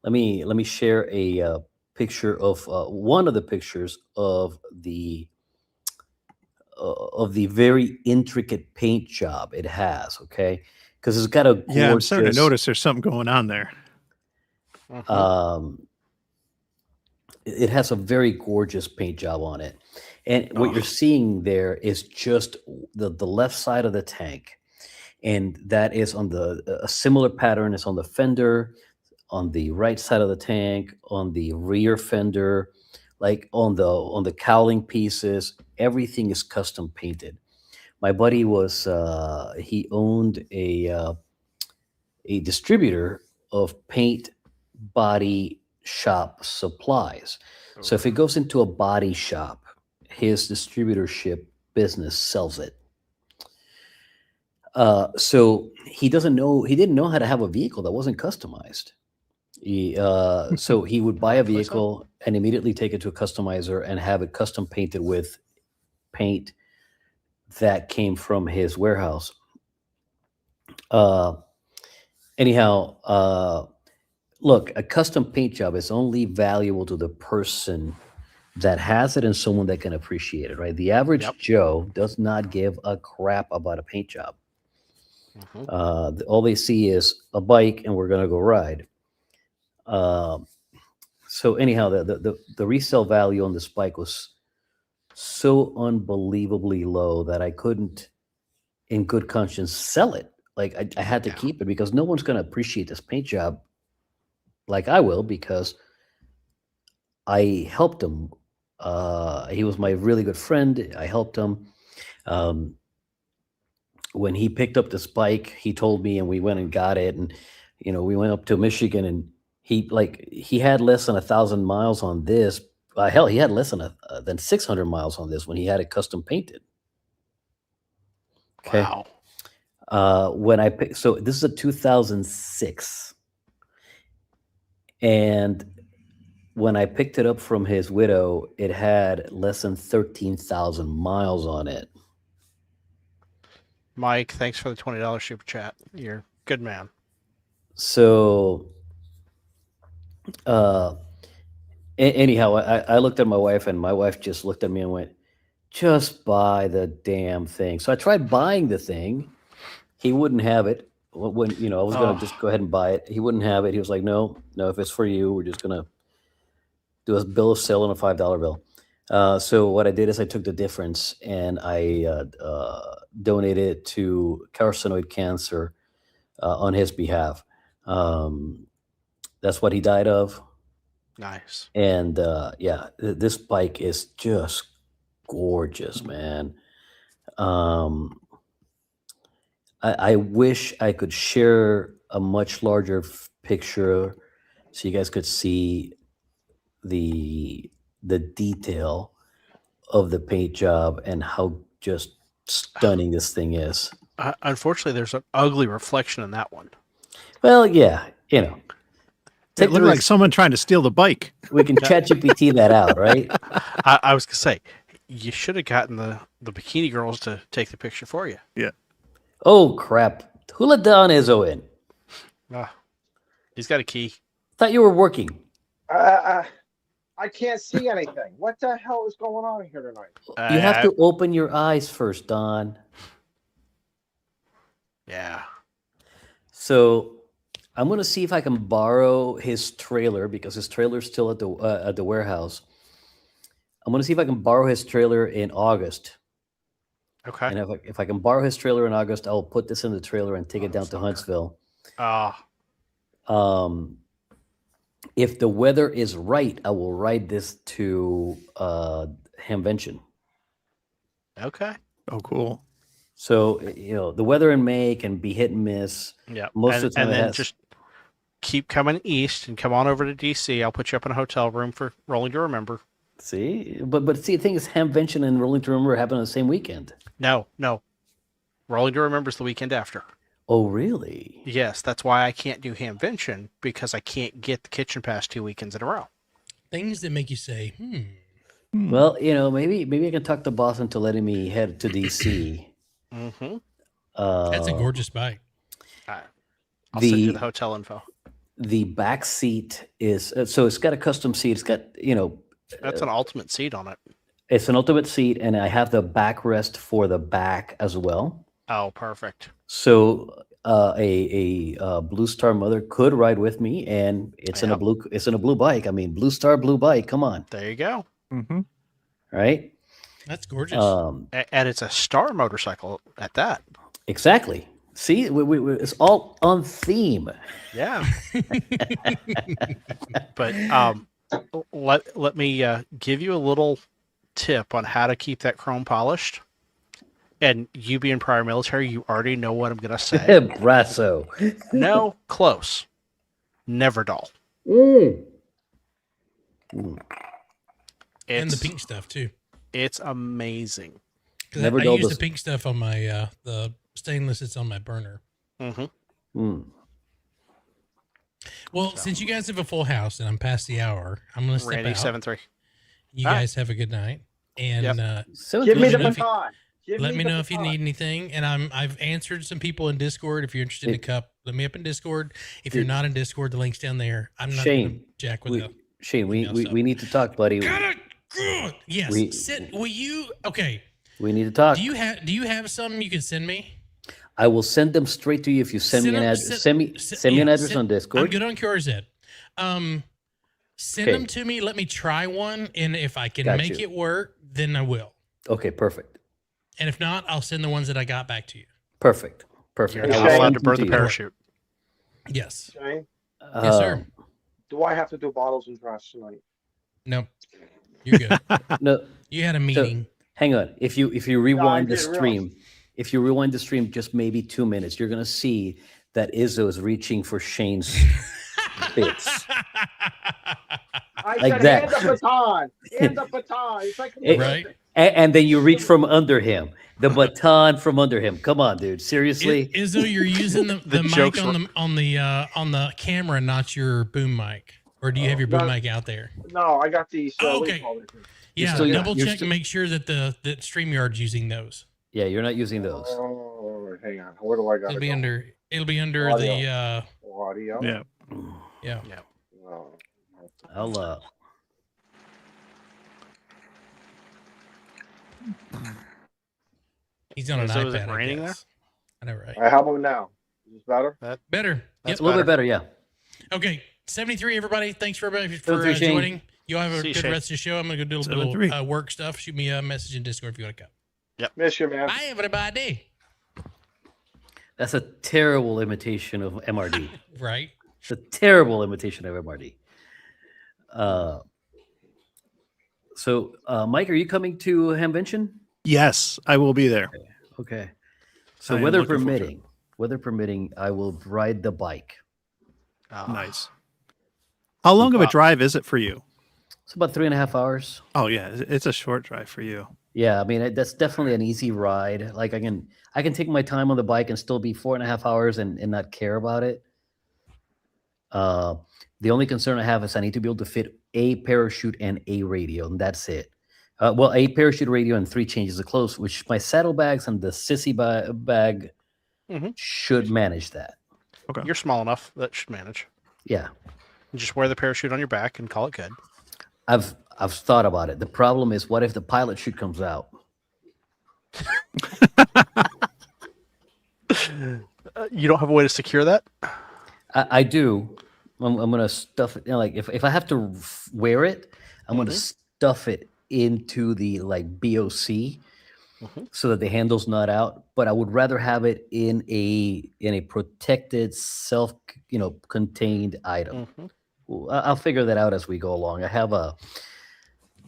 Let me share a picture of one of the pictures of the very intricate paint job it has. Okay, because it's got a gorgeous, I'm starting to notice there's something going on there. It has a very gorgeous paint job on it. And what you're seeing there is just the left side of the tank. And that is on a similar pattern is on the fender, on the right side of the tank, on the rear fender, like on the cowling pieces. Everything is custom painted. My buddy he owned a distributor of paint body shop supplies. So if it goes into a body shop, his distributorship business sells it. So he didn't know how to have a vehicle that wasn't customized. So he would buy a vehicle and immediately take it to a customizer and have it custom painted with paint that came from his warehouse. Look, a custom paint job is only valuable to the person that has it and someone that can appreciate it, right? The average Joe does not give a crap about a paint job. All they see is a bike and we're going to go ride. So anyhow, the resale value on this bike was so unbelievably low that I couldn't, in good conscience, sell it. Like I had to keep it because no one's going to appreciate this paint job like I will because I helped him. He was my really good friend. I helped him. When he picked up this bike, he told me, and we went and got it. And we went up to Michigan, and he had less than 1,000 miles on this. Hell, he had less than 600 miles on this when he had it custom painted. Okay. Wow. So this is a 2006, and when I picked it up from his widow, it had less than 13,000 miles on it. Mike, thanks for the $20 super chat. You're a good man. So, anyhow, I looked at my wife, and my wife just looked at me and went, "Just buy the damn thing." So I tried buying the thing. He wouldn't have it. When I was going to just go ahead and buy it, he wouldn't have it. He was like, "No, if it's for you, we're just going to do a bill of sale and a $5 bill." So what I did is I took the difference and I donated it to carcinoid cancer on his behalf. That's what he died of. Nice. And this bike is just gorgeous, man. I wish I could share a much larger picture so you guys could see the detail of the paint job and how just stunning this thing is. Unfortunately, there's an ugly reflection in that one. Well, yeah, it looked like someone trying to steal the bike. We can ChatGPT that out, right? I was gonna say, you should have gotten the bikini girls to take the picture for you. Yeah. Oh crap! Who let Don Izzo in? He's got a key. Thought you were working. I can't see anything. What the hell is going on here tonight? You have to open your eyes first, Don. Yeah. So I'm going to see if I can borrow his trailer because his trailer's still at the warehouse. I'm going to see if I can borrow his trailer in August. Okay. And if I can borrow his trailer in August, I'll put this in the trailer and take it down to Huntsville. If the weather is right, I will ride this to Hamvention. Okay. Oh, cool. So, the weather in May can be hit and miss. Yeah. Most of the time and then just keep coming east and come on over to DC. I'll put you up in a hotel room for Rolling to Remember. See? But see, the thing is, Hamvention and Rolling to Remember happen on the same weekend. No. Rolling to Remember is the weekend after. Oh, really? Yes, that's why I can't do Hamvention, because I can't get the kitchen pass 2 weekends in a row. Things that make you say, Well, maybe I can talk to Boss into letting me head to DC. Mm-hmm. that's a gorgeous bike. I'll send you the hotel info. The back seat is so it's got a custom seat. It's got That's an ultimate seat on it. It's an ultimate seat, and I have the backrest for the back as well. Oh, perfect. So a Blue Star mother could ride with me, and it's in a blue bike. I mean, Blue Star blue bike. Come on. There you go. Mm-hmm. Right. That's gorgeous. And it's a Star motorcycle at that. Exactly. See, it's all on theme. Yeah. But let me give you a little tip on how to keep that chrome polished. And you being prior military, you already know what I'm going to say. Brasso. No, close. Never dull. And the pink stuff too. It's amazing. I use the pink stuff on my the stainless. It's on my burner. Mm-hmm. Well, since you guys have a full house and I'm past the hour, I'm going to step out. 7-3. You guys have a good night, and give me the baton. Let me know if you need anything. And I've answered some people in Discord. If you're interested in a cup, let me up in Discord. If you're not in Discord, the link's down there. I'm not going to jack with it. Shane, we need to talk, buddy. Yes. Will you? Okay. We need to talk. Do you have something you can send me? I will send them straight to you if you send me an address. Send me an address on Discord. I'm good on QRZ. Send them to me. Let me try one, and if I can make it work, then I will. Okay, perfect. And if not, I'll send the ones that I got back to you. Perfect. You're allowed to burn the parachute. Yes. Shane? Yes, sir. Do I have to do bottles and drops tonight? No. You're good. No. You had a meeting. So, hang on. If you rewind the stream, just maybe 2 minutes, you're gonna see that Izzo is reaching for Shane's bits. I said, hand the baton. Hand the baton. It's like right. And then you reach from under him. The baton from under him. Come on, dude. Seriously. Izzo, you're using the mic on the camera, not your boom mic. Or do you have your boom mic out there? No, I got these. Okay. Yeah, double check and make sure that the StreamYard's using those. Yeah, you're not using those. Oh, hang on. Where do I got It'll be under audio. the audio. Yeah. Yeah. Oh. I'll He's on an iPad. Is it raining there? I know, right? All right, how about now? Is this better? Better. That's a little bit better, yeah. Okay, 73, everybody. Thanks for Shane. joining. You all have a good Shane. rest of the show. I'm going to go do a little work stuff. Shoot me a message in Discord if you want to come. Yep. Miss you, man. Bye, everybody. That's a terrible imitation of MRD. Right? It's a terrible imitation of MRD. So, Mike, are you coming to Hamvention? Yes, I will be there. Okay. So, I am weather looking forward to permitting, I will ride the bike. Nice. How long of a drive is it for you? It's about 3.5 hours. Oh yeah, it's a short drive for you. Yeah, I mean that's definitely an easy ride. Like I can take my time on the bike and still be 4.5 hours and not care about it. The only concern I have is I need to be able to fit a parachute and a radio, and that's it. Well, a parachute, radio, and 3 changes of clothes, which my saddlebags and the sissy bag should manage that. Okay. You're small enough that should manage. Yeah. You just wear the parachute on your back and call it good. I've thought about it. The problem is, what if the pilot chute comes out? You don't have a way to secure that? I do. I'm gonna stuff it. Like if I have to wear it, I'm gonna stuff it into the like BOC so that the handle's not out. But I would rather have it in a protected, contained item. I'll figure that out as we go along. I have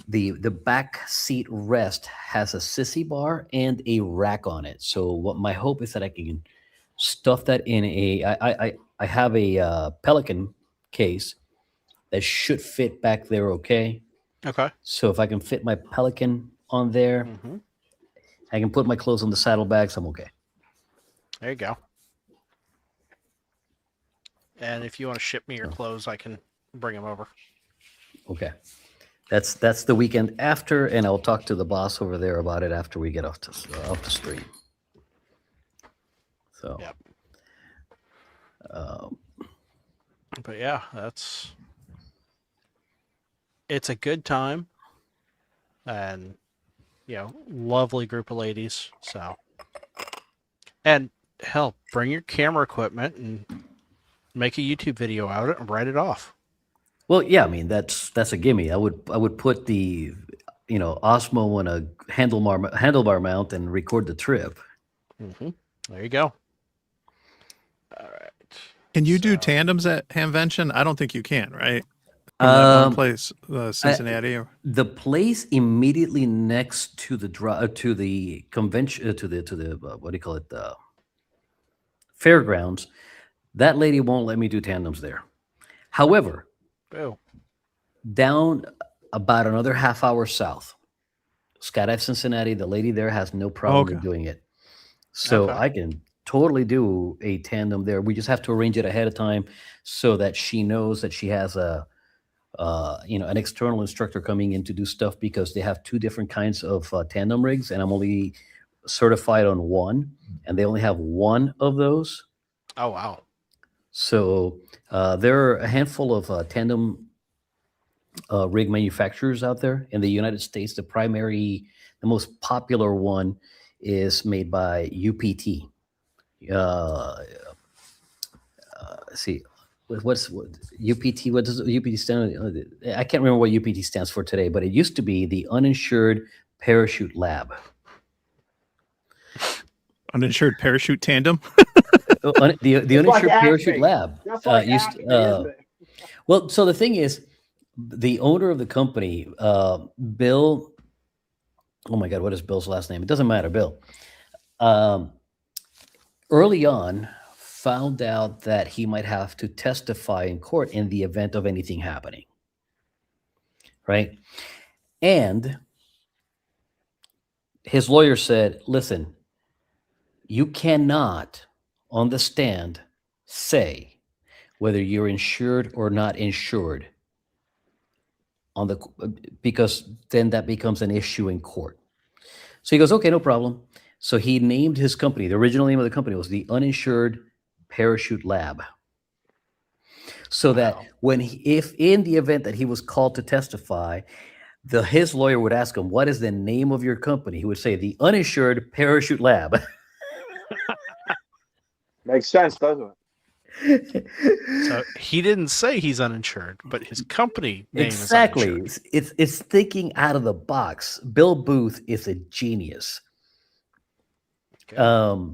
the back seat rest has a sissy bar and a rack on it. So what my hope is that I can stuff that in I have a Pelican case that should fit back there okay. Okay. So if I can fit my Pelican on there, I can put my clothes on the saddlebags, I'm okay. There you go. And if you want to ship me your clothes, I can bring them over. Okay. That's the weekend after, and I'll talk to the boss over there about it after we get off the stream. So, yep. But yeah, it's a good time, and lovely group of ladies. So, and hell, bring your camera equipment and make a YouTube video out of it and write it off. Well, yeah, I mean that's a gimme. I would put the Osmo on a handlebar mount and record the trip. There you go. All right. Can you do tandems at Hamvention? I don't think you can, right? From that one place, Cincinnati. The place immediately next to the convention to the what do you call it, the fairgrounds. That lady won't let me do tandems there. However, down about another half hour south, Skydive Cincinnati, the lady there has no problem in doing it. So I can totally do a tandem there. We just have to arrange it ahead of time so that she knows that she has an external instructor coming in to do stuff, because they have two different kinds of tandem rigs, and I'm only certified on one, and they only have one of those. Oh, wow. So there are a handful of tandem rig manufacturers out there in the United States. The most popular one is made by UPT. Let's see, what's UPT? What does UPT stand for? I can't remember what UPT stands for today, but it used to be the Uninsured Parachute Lab. Uninsured parachute tandem. The Uninsured Parachute Lab. Well, so the thing is, the owner of the company, Bill. Oh my God, what is Bill's last name? It doesn't matter, Bill. Early on, found out that he might have to testify in court in the event of anything happening. Right? And his lawyer said, listen, you cannot on the stand say whether you're insured or not insured because then that becomes an issue in court. So he goes, okay, no problem. So he named his company. The original name of the company was the Uninsured Parachute Lab. So that if in the event that he was called to testify, his lawyer would ask him, what is the name of your company? He would say the Uninsured Parachute Lab. Makes sense, doesn't it? So he didn't say he's uninsured, but his company name is uninsured. It's thinking out of the box. Bill Booth is a genius. Okay.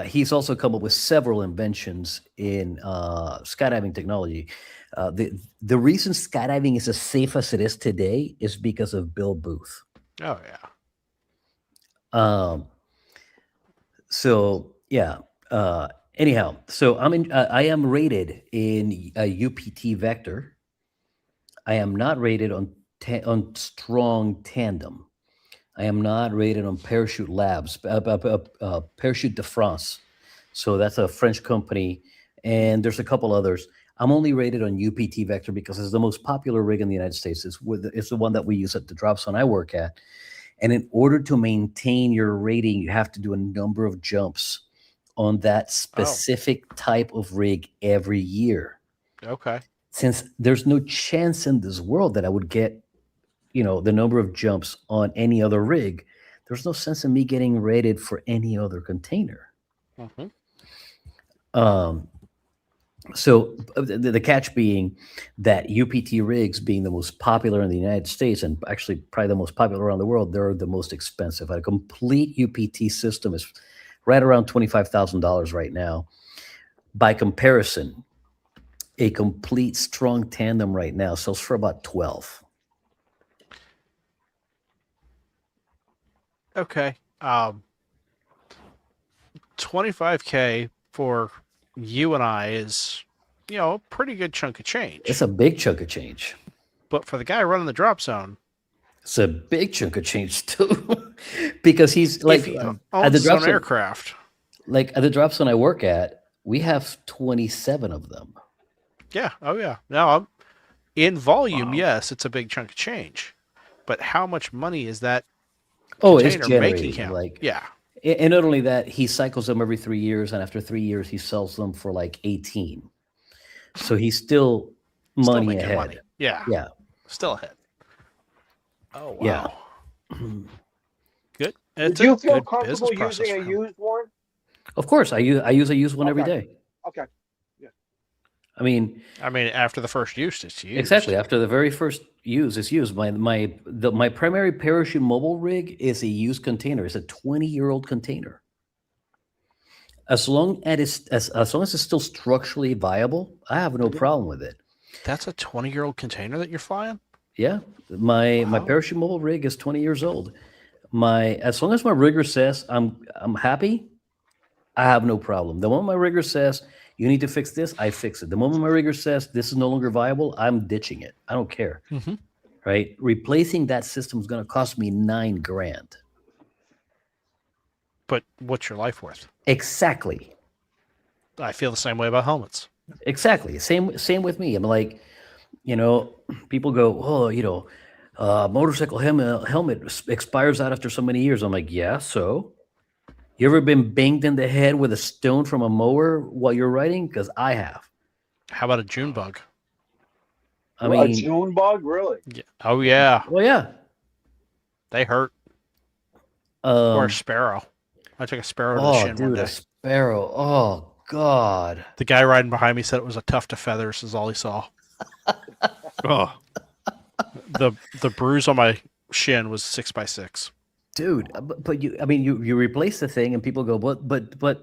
He's also come up with several inventions in skydiving technology. The reason skydiving is as safe as it is today is because of Bill Booth. Oh yeah. So yeah. Anyhow, so I am rated in a UPT Vector. I am not rated on strong tandem. I am not rated on Parachute Labs, Parachute de France. So that's a French company, and there's a couple others. I'm only rated on UPT Vector because it's the most popular rig in the United States. It's the one that we use at the drop zone I work at. And in order to maintain your rating, you have to do a number of jumps on that specific type of rig every year. Okay. since there's no chance in this world that I would get, the number of jumps on any other rig, there's no sense in me getting rated for any other container. So the catch being that UPT rigs being the most popular in the United States and actually probably the most popular around the world, they're the most expensive. A complete UPT system is right around $25,000 right now. By comparison, a complete strong tandem right now sells for about 12. Okay. $25K for you and I is, a pretty good chunk of change. It's a big chunk of change. But for the guy running the drop zone, it's a big chunk of change too, because he's like at the drop zone aircraft. Like at the drop zone I work at, we have 27 of them. Yeah. Oh yeah. Now, in volume, yes, it's a big chunk of change. But how much money is that? It's generating making him? Yeah. And not only that, he cycles them every 3 years, and after 3 years, he sells them for like 18. So he's still money ahead. Money. Yeah. Yeah. Still ahead. Oh, wow. Yeah. Good. Do you feel comfortable using a used one? Of course. I use a used one every day. Okay. I mean, after the first use, it's used. Exactly. After the very first use, it's used. My primary parachute mobile rig is a used container. It's a 20-year-old container. As long as it's still structurally viable, I have no problem with it. That's a 20-year-old container that you're flying? Yeah. My parachute mobile rig is 20 years old. As long as my rigger says I'm happy, I have no problem. The moment my rigger says you need to fix this, I fix it. The moment my rigger says this is no longer viable, I'm ditching it. I don't care. Right? Replacing that system is going to cost me $9,000. But what's your life worth? Exactly. I feel the same way about helmets. Exactly. Same with me. I'm like, people go, motorcycle helmet expires out after so many years. I'm like, yeah, so? You ever been banged in the head with a stone from a mower while you're riding? Because I have. How about a June bug? A June bug, really? Yeah. Oh yeah. Well, yeah. They hurt. Or a sparrow. I took a sparrow to the shin one day. A sparrow. Oh God. The guy riding behind me said it was a tuft of feathers. Is all he saw. The bruise on my shin was 6x6. Dude, but you replace the thing and people go, but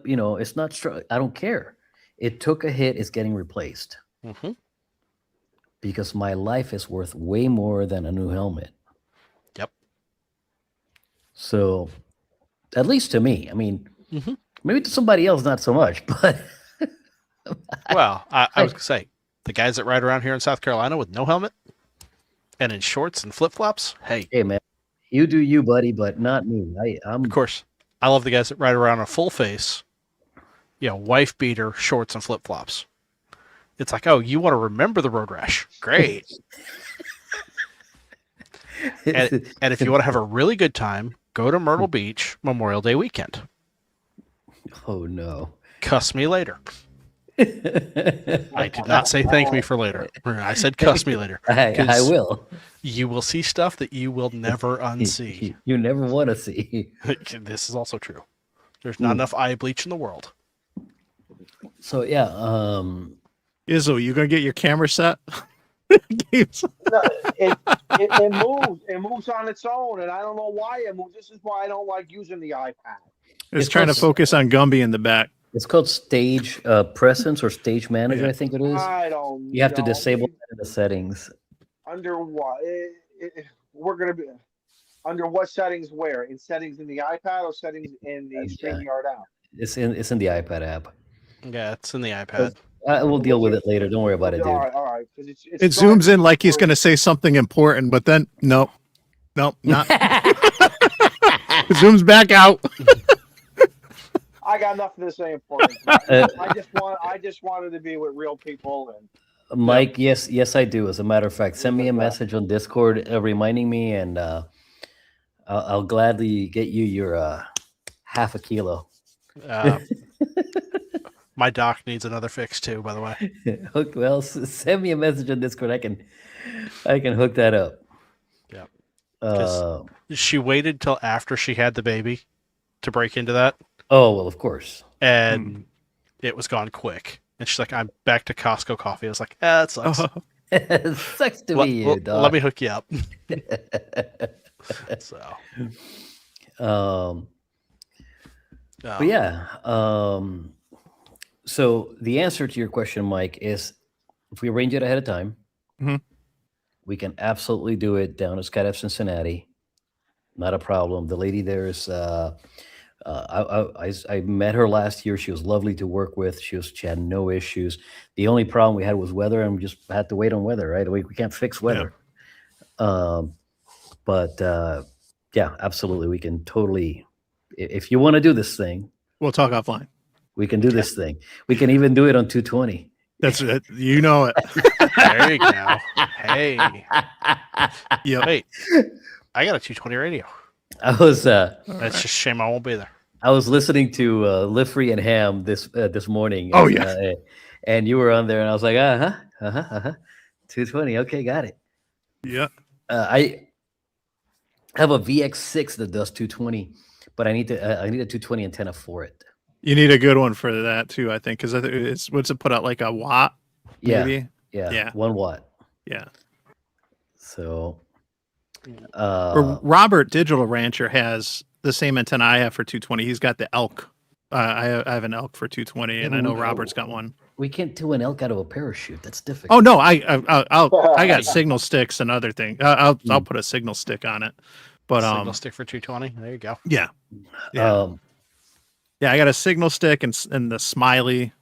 it's not true. I don't care. It took a hit. It's getting replaced. Because my life is worth way more than a new helmet. Yep. So, at least to me, maybe to somebody else, not so much, but. Well, I was going to say, the guys that ride around here in South Carolina with no helmet and in shorts and flip-flops, hey, man. You do you, buddy, but not me. Of course, I love the guys that ride around a full face, wife beater, shorts, and flip flops. It's like, oh, you want to remember the road rash? Great. and if you want to have a really good time, go to Myrtle Beach Memorial Day weekend. Oh no! Cuss me later. I did not say thank me for later. I said cuss me later. I will. You will see stuff that you will never unsee. You never want to see. This is also true. There's not enough eye bleach in the world. So yeah, Izzo, you gonna get your camera set? No, it moves. It moves on its own, and I don't know why it moves. This is why I don't like using the iPad. It's trying to focus on Gumby in the back. It's called stage presence or stage manager, Yeah. I think it is. I don't. You have to disable that in the settings. Under what? We're gonna be under what settings? Where in settings in the iPad or settings in the StreamYard app? It's in the iPad app. Yeah, it's in the iPad. We'll deal with it later. Don't worry about it, dude. All right. It zooms in like he's going to say something important, but then no, not. It zooms back out. I got nothing to say important. I just wanted to be with real people and. Mike, yes, I do. As a matter of fact, send me a message on Discord reminding me, and I'll gladly get you your half a kilo. My dock needs another fix too, by the way. Well, send me a message on Discord. I can hook that up. Yeah. She waited till after she had the baby to break into that. Oh, well, of course. And it was gone quick. And she's like, I'm back to Costco coffee. I was like, that sucks. It sucks to be you, dog. Let me hook you up. So. But yeah. So the answer to your question, Mike, is if we arrange it ahead of time, we can absolutely do it down at Skydive Cincinnati. Not a problem. The lady there is I met her last year. She was lovely to work with. She had no issues. The only problem we had was weather, and we just had to wait on weather, right? We can't fix weather. Yeah. Yeah, absolutely. We can totally, if you want to do this thing, we'll talk offline. We can do this thing. We can even do it on 220. That's it. You know it. There you go. Hey. Yep. Wait. I got a 220 radio. That's just a shame I won't be there. I was listening to Liffrey and Ham this morning. Oh, yeah. And you were on there, and I was like, 220. Okay, got it. Yeah. I have a VX6 that does 220, but I need a 220 antenna for it. You need a good one for that too, I think, because it's what's it put out, like a watt? Maybe? Yeah. 1 watt. Yeah. So, Robert Digital Rancher has the same antenna I have for 220. He's got the elk. I have an elk for 220, and I know Robert's got one. We can't do an elk out of a parachute. That's difficult. Oh no, I got signal sticks and other things. I'll put a signal stick on it. But signal stick for 220. There you go. Yeah. Yeah, I got a signal stick and the smiley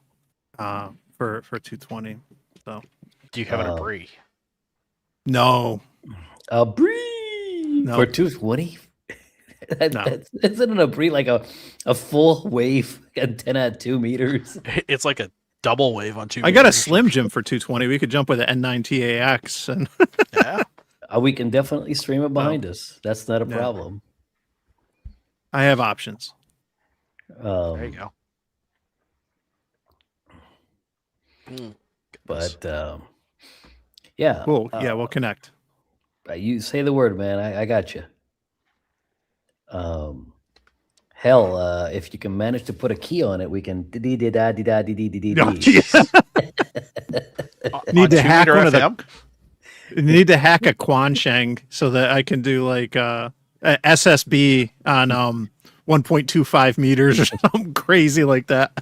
for 220. So, do you have an Abri? No. Abri for 220? Isn't an Abri like a full wave antenna at 2 meters? It's like a double wave on 2 meters. I got a Slim Jim for 220. We could jump with an N9TAX. And yeah. We can definitely stream it behind us. That's not a problem. I have options. There you go. But yeah. Well, we'll connect. You say the word, man. I got you. Hell, if you can manage to put a key on it, we can Need to hack one of them. Need to hack a Quansheng so that I can do like a SSB on 1.25 meters or something crazy like that.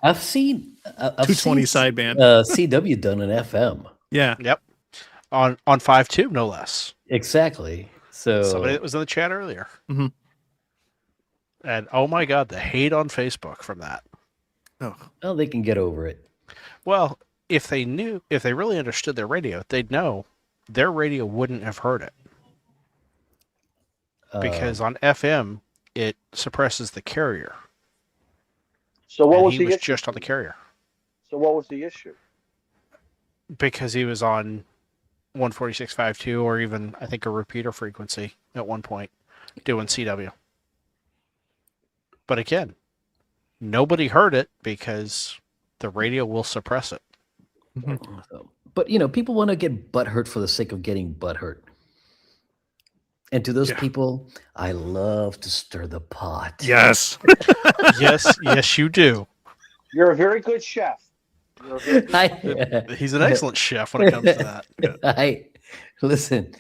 I've seen 220 sideband. CW done an FM. Yeah. Yep. On 5.2, no less. Exactly. So somebody that was in the chat earlier. Mm-hmm. And oh my God, the hate on Facebook from that. Oh. Well, they can get over it. Well, if they really understood their radio, they'd know their radio wouldn't have heard it. Because on FM, it suppresses the carrier. So what was the issue? Just on the carrier. So what was the issue? Because he was on 146.52 or even, I think, a repeater frequency at one point doing CW. But again, nobody heard it because the radio will suppress it. Mm-hmm. But, people want to get butthurt for the sake of getting butthurt. And to those people, I love to stir the pot. Yes. yes, you do. You're a very good chef. He's an excellent chef when it comes to that. Listen,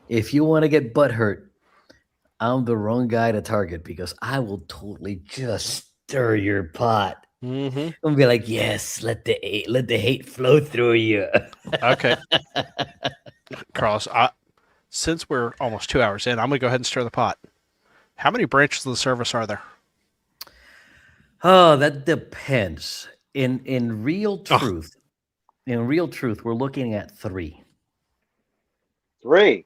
if you want to get butthurt, I'm the wrong guy to target because I will totally just stir your pot. Mm-hmm. I'm be like, yes, let the hate flow through you. Okay, Carlos. Since we're almost 2 hours in, I'm gonna go ahead and stir the pot. How many branches of the service are there? Oh, that depends. In real truth, we're looking at 3. 3.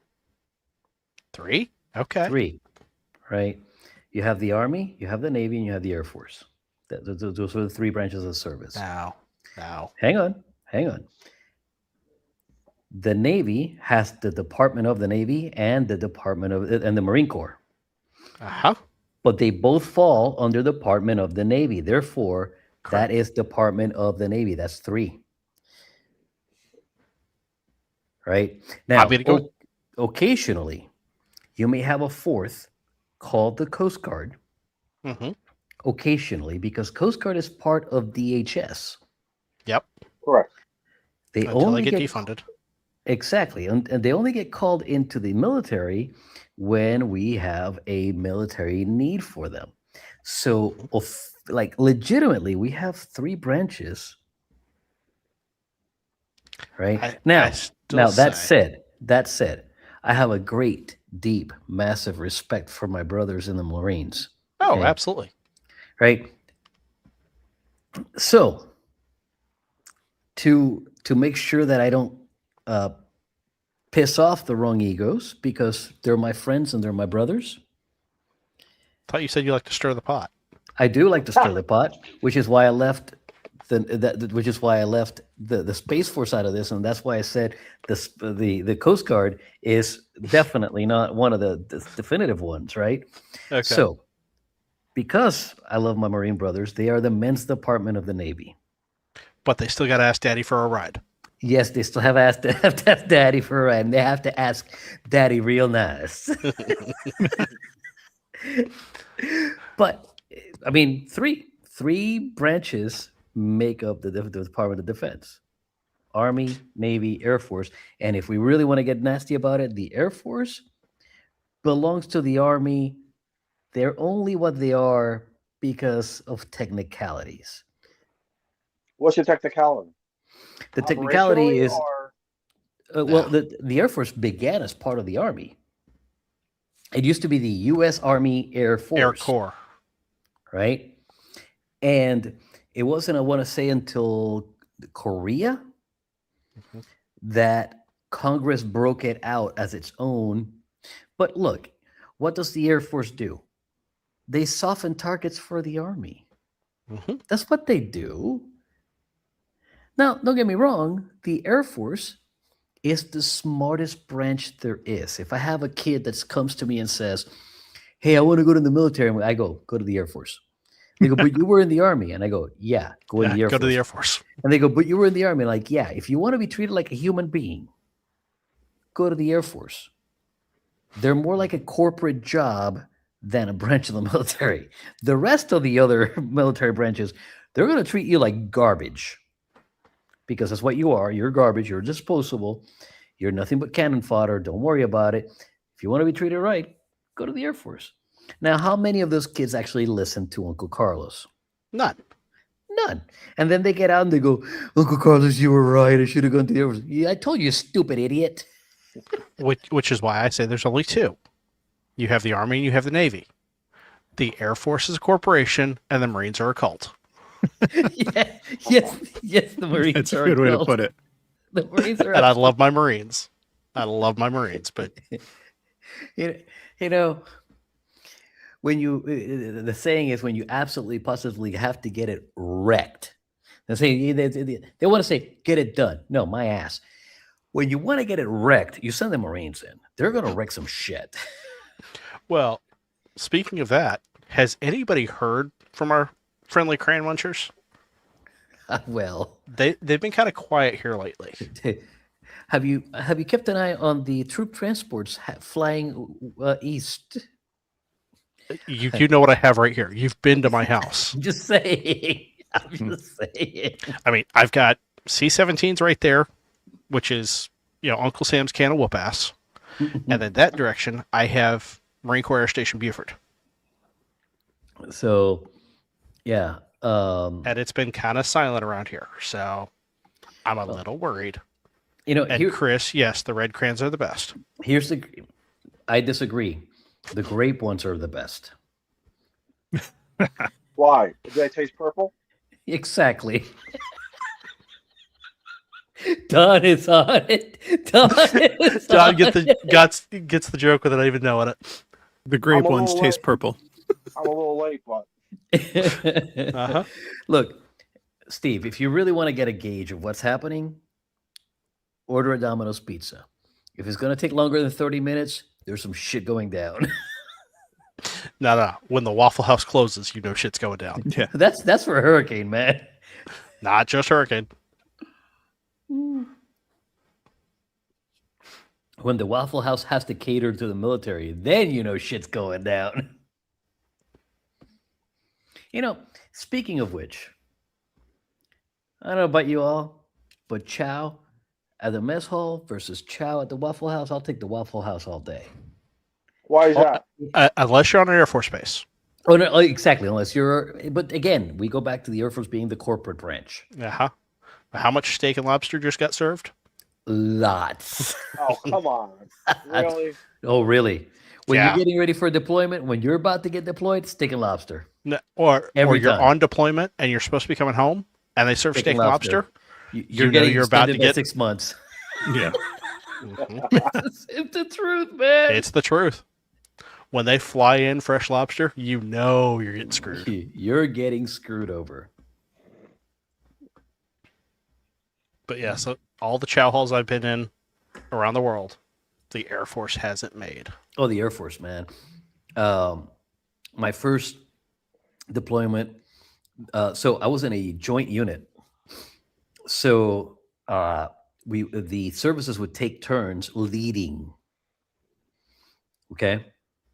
3? Okay. 3, right? You have the Army, you have the Navy, and you have the Air Force. Those are the 3 branches of service. Now. Hang on. The Navy has the Department of the Navy and the Department of and the Marine Corps. Uh-huh. but they both fall under Department of the Navy. Therefore, Correct. that is Department of the Navy. That's 3. Right? Now, occasionally, you may have a 4th called the Coast Guard. Mm-hmm. Occasionally, because Coast Guard is part of DHS. Yep. Correct. They Until only they get defunded. Exactly. And they only get called into the military when we have a military need for them. So, like, legitimately, we have 3 branches. Right? Now, that said, I have a great, deep, massive respect for my brothers in the Marines. Oh, Okay? absolutely. Right? So, to make sure that I don't piss off the wrong egos, because they're my friends and they're my brothers. Thought you said you like to stir the pot. I do like to stir the pot, which is why I left the Space Force out of this, and that's why I said the Coast Guard is definitely not one of the definitive ones, right? Okay. So, because I love my Marine brothers, they are the men's department of the Navy. But they still got to ask Daddy for a ride. Yes, they still have to ask Daddy for a ride, and they have to ask Daddy real nice. But I mean, three branches make up the Department of Defense: Army, Navy, Air Force. And if we really want to get nasty about it, the Air Force belongs to the Army. They're only what they are because of technicalities. What's the technicality? The technicality is, or... the Air Force began as part of the Army. It used to be the U.S. Army Air Force. Air Corps. Right? And it wasn't, I want to say, until Korea that Congress broke it out as its own. But look, what does the Air Force do? They soften targets for the Army. Mm-hmm. That's what they do. Now, don't get me wrong, the Air Force is the smartest branch there is. If I have a kid that comes to me and says, hey, I want to go to the military, I go to the Air Force. They go, but you were in the Army. And I go, yeah, go in the Air Force. Go to the Air Force. And they go, but you were in the Army. Like, yeah, if you want to be treated like a human being, go to the Air Force. They're more like a corporate job than a branch of the military. The rest of the other military branches, they're going to treat you like garbage. Because that's what you are. You're garbage. You're disposable. You're nothing but cannon fodder. Don't worry about it. If you want to be treated right, go to the Air Force. Now, how many of those kids actually listen to Uncle Carlos? None. And then they get out and they go, Uncle Carlos, you were right. I should have gone to the Air Force. Yeah, I told you, stupid idiot. Which is why I say there's only 2. You have the Army and you have the Navy. The Air Force is a corporation and the Marines are a cult. Yes, the Marines That's are a good way to put it. The Marines are and I love my Marines. But you know, when you the saying is when you absolutely positively have to get it wrecked. They want to say get it done. No, my ass. When you want to get it wrecked, you send the Marines in. They're going to wreck some shit. Well, speaking of that, has anybody heard from our friendly crayon munchers? Well, they've been kind of quiet here lately. Have you kept an eye on the troop transports flying east? You know what I have right here. You've been to my house. I'm just saying. I mean, I've got C-17s right there, which is, Uncle Sam's can of whoop ass. And then that direction, I have Marine Corps Air Station Buford. So, yeah. And it's been kind of silent around here, so I'm a little worried. And Chris, yes, the red crayons are the best. I disagree. The grape ones are the best. Why? Do they taste purple? Exactly. Don is on it. Don gets the joke without even knowing it. The grape ones taste purple. I'm a little late, but Look, Steve, if you really want to get a gauge of what's happening, order a Domino's pizza. If it's going to take longer than 30 minutes, there's some shit going down. No. When the Waffle House closes, you know shit's going down. Yeah. That's for a hurricane, man. Not just Hurricane. When the Waffle House has to cater to the military, then you know shit's going down. You know, speaking of which, I don't know about you all, but chow at the mess hall versus chow at the Waffle House, I'll take the Waffle House all day. Why is that? Unless you're on an Air Force base. Oh, no, exactly. Unless you're, but again, we go back to the Air Force being the corporate branch. Uh-huh. How much steak and lobster just got served? Lots. Oh, come on. Really? Oh, really? When Yeah. you're getting ready for deployment, when you're about to get deployed, steak and lobster. No, or Every you're time. on deployment and you're supposed to be coming home and they serve steak and lobster. You're getting you're about to extended by get 6 months. Yeah. It's the truth, man. It's the truth. When they fly in fresh lobster, you know you're getting screwed. You're getting screwed over. But yeah, so all the chow halls I've been in around the world, the Air Force hasn't made. Oh, the Air Force, man. My first deployment. So I was in a joint unit. So the services would take turns leading. Okay.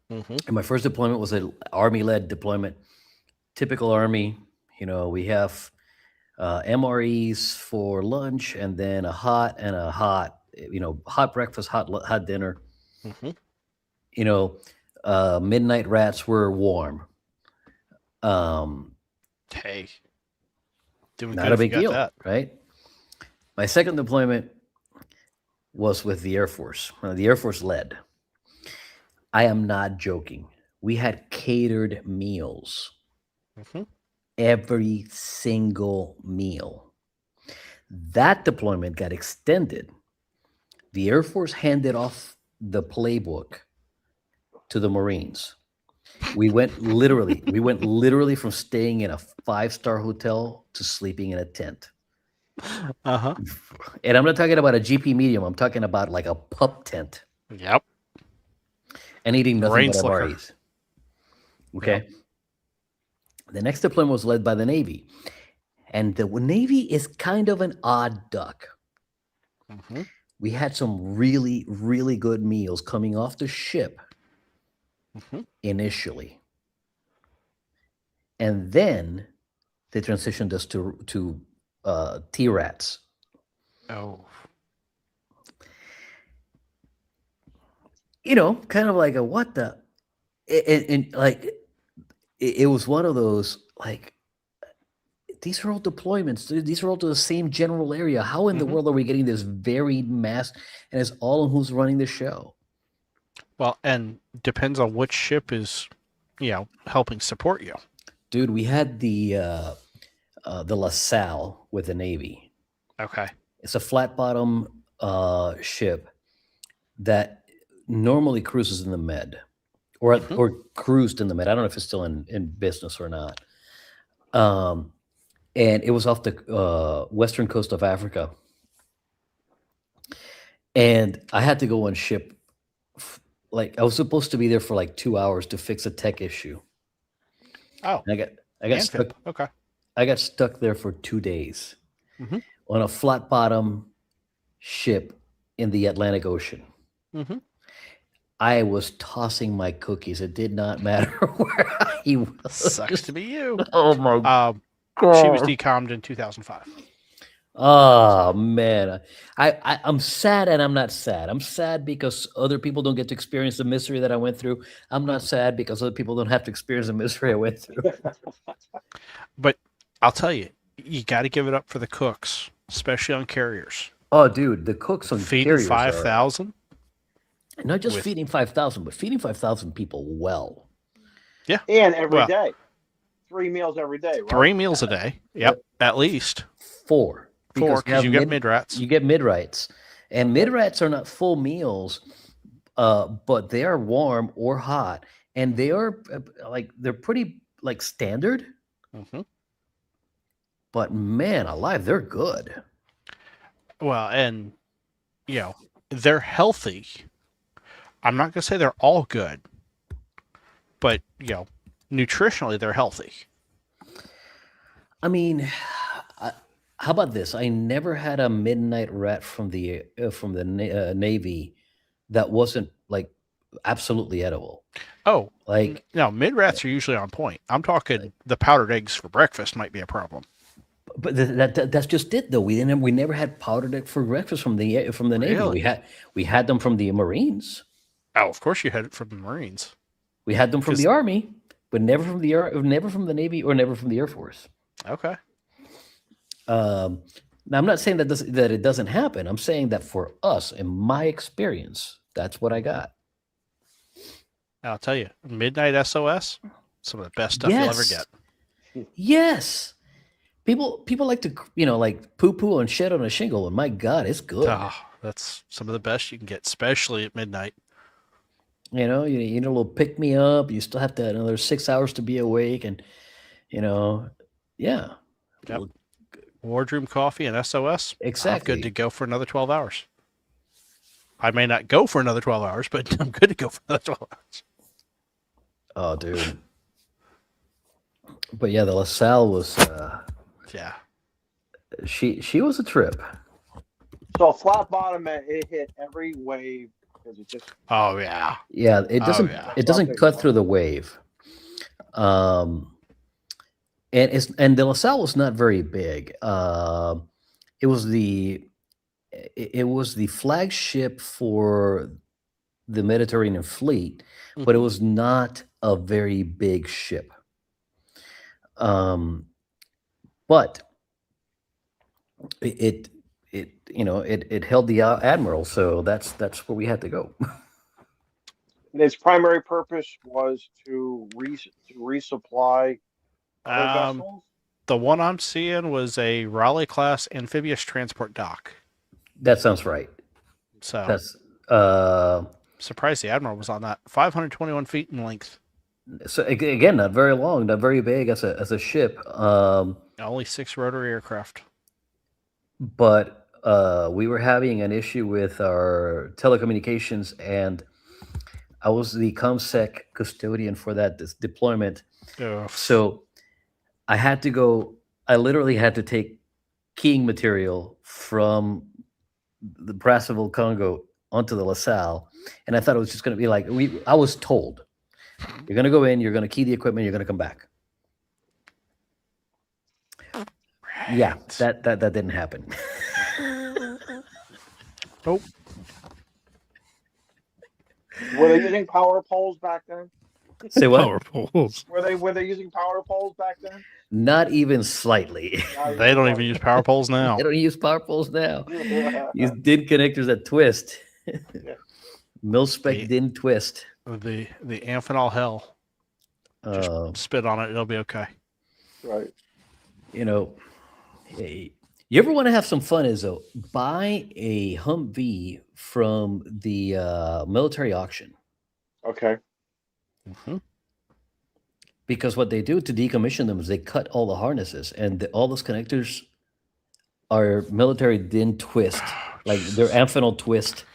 Mm-hmm. And my first deployment was an Army-led deployment. Typical Army. You know, we have MREs for lunch, and then a hot, hot breakfast, hot dinner. Mm-hmm. You know, midnight rats were warm. Hey, doing Not good a if you big got deal, that. right? My second deployment was with the Air Force. The Air Force led. I am not joking. We had catered meals. Mm-hmm. Every single meal. That deployment got extended. The Air Force handed off the playbook to the Marines. We went literally from staying in a 5-star hotel to sleeping in a tent. Uh-huh. And I'm not talking about a GP medium. I'm talking about like a pup tent. Yep. And eating nothing Rain but slicker. MREs. Okay. The next deployment was led by the Navy. And the Navy is kind of an odd duck. Mm-hmm. We had some really, really good meals coming off the ship initially. And then they transitioned us to T-Rats. Oh. You know, kind of like a what the... And like, it was one of those, like, these are all deployments. These are all to the same general area. How in the world are we getting this varied mass? And it's all on who's running the show. Well, and depends on which ship is, helping support you. Dude, we had the LaSalle with the Navy. Okay. It's a flat bottom ship that normally cruises in the Med, or cruised in the Med. I don't know if it's still in business or not. And it was off the western coast of Africa. And I had to go on ship. Like, I was supposed to be there for like 2 hours to fix a tech issue. Oh. And I got stuck. Okay. I got stuck there for 2 days on a flat bottom ship in the Atlantic Ocean. Mm-hmm. I was tossing my cookies. It did not matter where I was. Sucks to be you. Oh my God. She was decommed in 2005. Oh man, I'm sad, and I'm not sad. I'm sad because other people don't get to experience the misery that I went through. I'm not sad because other people don't have to experience the misery I went through. But I'll tell you, you got to give it up for the cooks, especially on carriers. Oh, dude, the cooks on feeding carriers 5,000. Not just feeding 5,000, but feeding 5,000 people well. Yeah, and every day, 3 meals every day. Right? 3 meals a day. Yep, at least 4. Because you get mid-rats. You get mid-rats. And mid-rats are not full meals, but they are warm or hot. And they are, they're pretty, standard. Mm-hmm. But, man, alive, they're good. Well, and, they're healthy. I'm not going to say they're all good. but nutritionally they're healthy. I mean, how about this? I never had a midnight rat from the Navy that wasn't like absolutely edible. Oh, like no, mid rats are usually on point. I'm talking the powdered eggs for breakfast might be a problem. But that's just it though. We never had powdered egg for breakfast from the Navy. We had them from the Marines. Oh, of course you had it from the Marines. We had them from the Army, but never from the Navy or never from the Air Force. Okay. Now I'm not saying that it doesn't happen. I'm saying that for us, in my experience, that's what I got. I'll tell you, Midnight SOS, some of the best stuff you'll ever get. Yes. People like to, like poo-poo and shit on a shingle, and my God, it's good. Oh, that's some of the best you can get, especially at midnight. You need a little pick-me-up. You still have to another 6 hours to be awake, and, yeah. Yep. Wardroom coffee and SOS. Exactly. I'm good to go for another 12 hours. I may not go for another 12 hours, but I'm good to go for another 12 hours. Oh, dude. But yeah, the LaSalle was... yeah. She was a trip. So flat bottom, it hit every wave because it just. Oh yeah. Yeah, it doesn't. It doesn't cut through the wave. And the LaSalle was not very big. It was the flagship for the Mediterranean Fleet, but it was not a very big ship. But it held the Admiral, so that's where we had to go. And its primary purpose was to resupply other vessels. The one I'm seeing was a Raleigh class amphibious transport dock. That sounds right. So that's surprised the Admiral was on that. 521 feet in length. So again, not very long, not very big as a ship. Only 6 rotary aircraft. But we were having an issue with our telecommunications, and I was the ComSec custodian for that deployment. Ugh. So I literally had to take keying material from the Brazzaville, Congo onto the LaSalle, and I thought it was just going to be like I was told, you're going to go in, you're going to key the equipment, you're going to come back. Right. Yeah, that didn't happen. Nope. Were they using power poles back then? Say what? Power poles. Were they using power poles back then? Not even slightly. They don't even use power poles now. They don't use power poles now. Use DIN connectors that twist. Mil-spec DIN twist. The Amphenol hell. Just spit on it; it'll be okay. Right. You ever want to have some fun? Buy a Humvee from the military auction. Okay. Mm-hmm. Because what they do to decommission them is they cut all the harnesses, and all those connectors are military DIN twist, like they're Amphenol twist.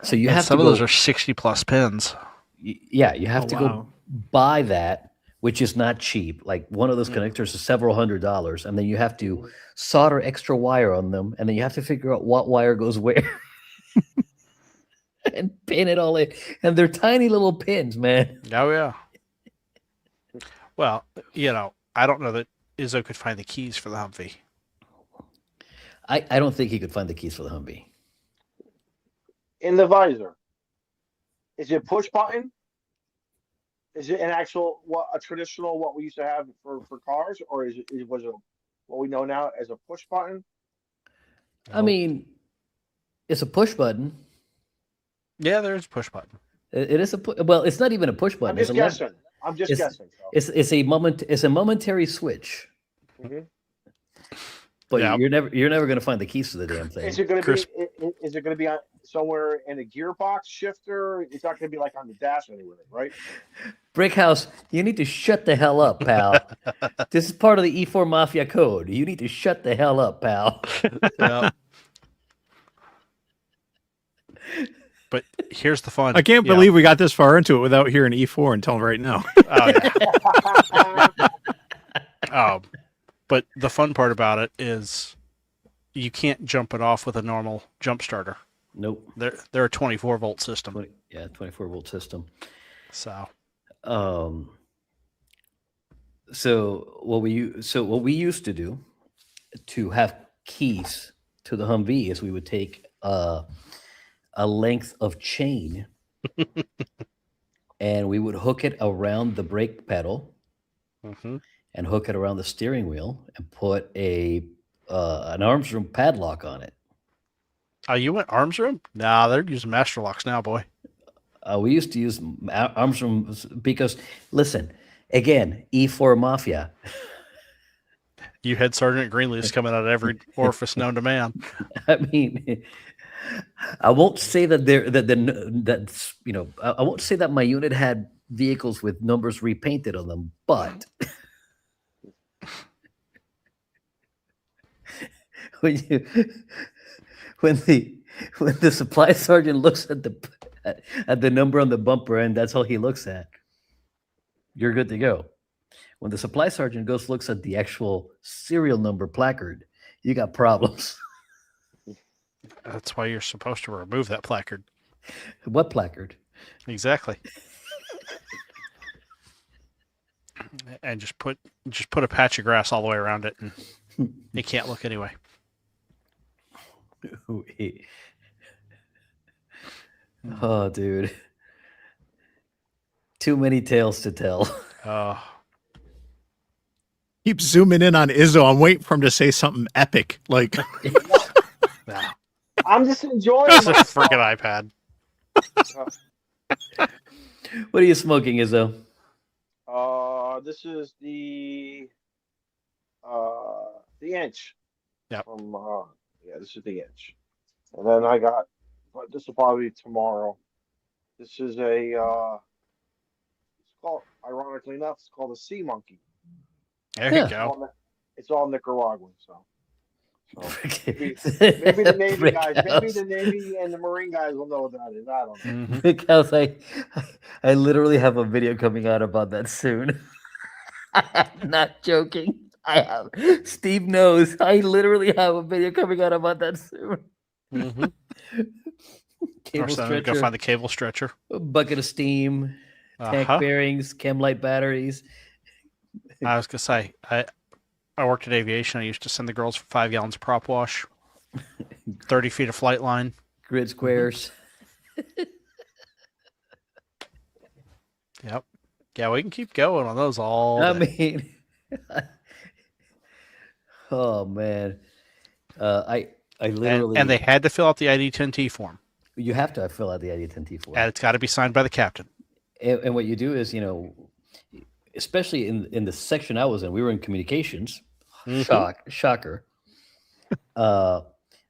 So you have some of those are 60 plus pins. Yeah, you have to go buy that, which is not cheap. Like one of those connectors is several $100s, and then you have to solder extra wire on them, and then you have to figure out what wire goes where, and pin it all in. And they're tiny little pins, man. Oh yeah. Well, I don't know that Izzo could find the keys for the Humvee. I don't think he could find the keys for the Humvee. In the visor, is it push button? Is it an actual a traditional what we used to have for cars, or was it what we know now as a push button? I mean, it's a push button. Yeah, there is a push button. It is well, it's not even a push button. I'm just guessing. So. It's a momentary switch. Mm-hmm. But you're never going to find the keys to the damn thing. Is it going to be on somewhere in a gearbox shifter? It's not going to be like on the dash anywhere, right? Brickhouse, you need to shut the hell up, pal. This is part of the E4 Mafia code. You need to shut the hell up, pal. Yeah. But here's the fun. I can't believe we got this far into it without hearing E4 until right now. Oh, yeah. But the fun part about it is you can't jump it off with a normal jump starter. Nope. They're a 24-volt system. 24-volt system. So what we used to do to have keys to the Humvee is we would take a length of chain and we would hook it around the brake pedal and hook it around the steering wheel and put an arms room padlock on it. Oh, you went arms room? Nah, they're using master locks now, boy. We used to use arms room because, listen, again, E4 Mafia. You had Sergeant Greenleaf's coming out of every orifice known to man. I mean, I won't say that I won't say that my unit had vehicles with numbers repainted on them, but when the supply sergeant looks at the number on the bumper and that's all he looks at, you're good to go. When the supply sergeant looks at the actual serial number placard, you got problems. That's why you're supposed to remove that placard. What placard? Exactly. And just put a patch of grass all the way around it, and you can't look anyway. Oh, dude. Too many tales to tell. Keep zooming in on Izzo. I'm waiting for him to say something epic. Like, I'm just enjoying it's a freaking iPad. What are you smoking, Izzo? This is the inch. Yeah. This is the inch. And then I got, but this will probably be tomorrow. This is it's called, ironically enough, it's called a sea monkey. There you go. It's all Nicaraguan, so maybe the Navy guys, maybe the Navy and the Marine guys will know what that is. I don't know. Because I literally have a video coming out about that soon. I'm not joking. I have. Steve knows. I literally have a video coming out about that soon. Cable stretcher. Go find the cable stretcher. A bucket of steam, tank bearings, chem light batteries. I was gonna say, I worked at aviation. I used to send the girls for 5 gallons of prop wash, 30 feet of flight line, grid squares. Yep. Yeah, we can keep going on those all day. I mean, oh man, I literally and they had to fill out the ID10T form. You have to fill out the ID10T form, and it's got to be signed by the captain. And what you do is, especially in the section I was in, we were in communications. Shocker. The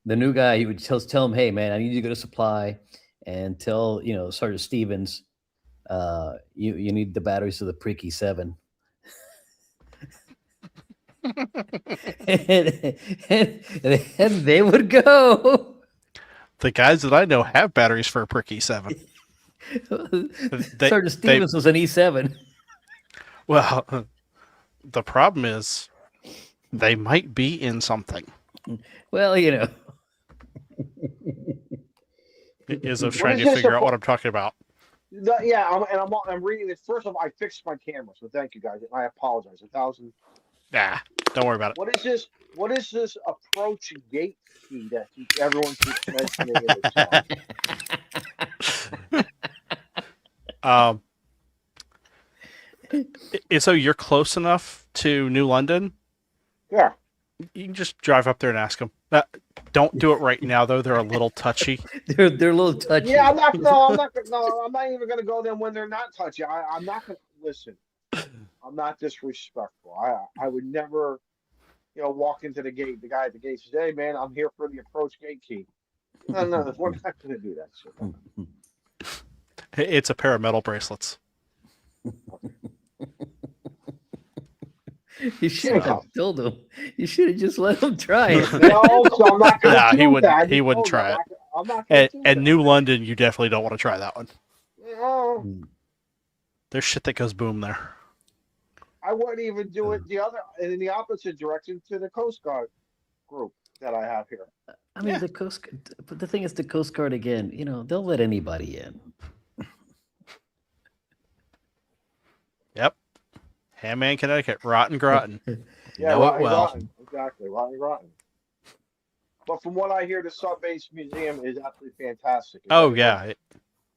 new guy, he would tell him, "Hey, man, I need you to go to supply and tell Sergeant Stevens, you need the batteries to the Preakey 7." and they would go. The guys that I know have batteries for a Preakey 7. Sergeant Stevens was an E7. Well, the problem is they might be in something. Well, Izzo's trying to figure out what I'm talking about. I'm reading it. First of all, I fixed my camera, so thank you guys. And I apologize 1,000. Nah, don't worry about it. What is this? What is this approach gate key that everyone keeps mentioning in the chat? So you're close enough to New London? Yeah. You can just drive up there and ask them. Don't do it right now, though. They're a little touchy. They're a little touchy. Yeah, I'm not even going to go there when they're not touchy. I'm not going to listen. I'm not disrespectful. I would never, walk into the gate. The guy at the gate says, "Hey, man, I'm here for the approach gate key." No, we're not going to do that shit. It's a pair of metal bracelets. You should have told him. You should have just let him try it. No, so I'm not going to he wouldn't. He wouldn't try it. I'm not going to do And that. New London, you definitely don't want to try that one. No, There's shit that goes boom there. I wouldn't even do it in the opposite direction to the Coast Guard group that I have here. I mean, but the thing is, the Coast Guard again. They'll let anybody in. Yep. Handman, Connecticut, Rotten Groton. Yeah, know it Rotten well. Groton. Exactly, Rotten Groton. But from what I hear, the Sub-Base Museum is absolutely fantastic. Oh yeah,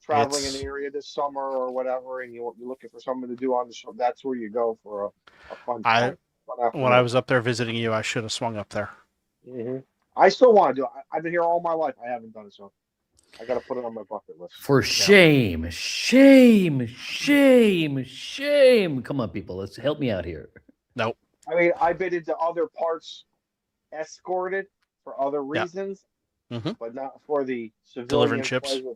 Traveling in the area this summer or whatever, and you're looking for something to do on the show, that's where you go for a fun time. When I was up there visiting you, I should have swung up there. Mm-hmm. I still want to do it. I've been here all my life. I haven't done it, so I got to put it on my bucket list. For shame, shame, shame, shame. Come on, people. Let's help me out here. Nope. I mean, I've been into other parts escorted for other reasons, but not for the civilian delivering chips. pleasure.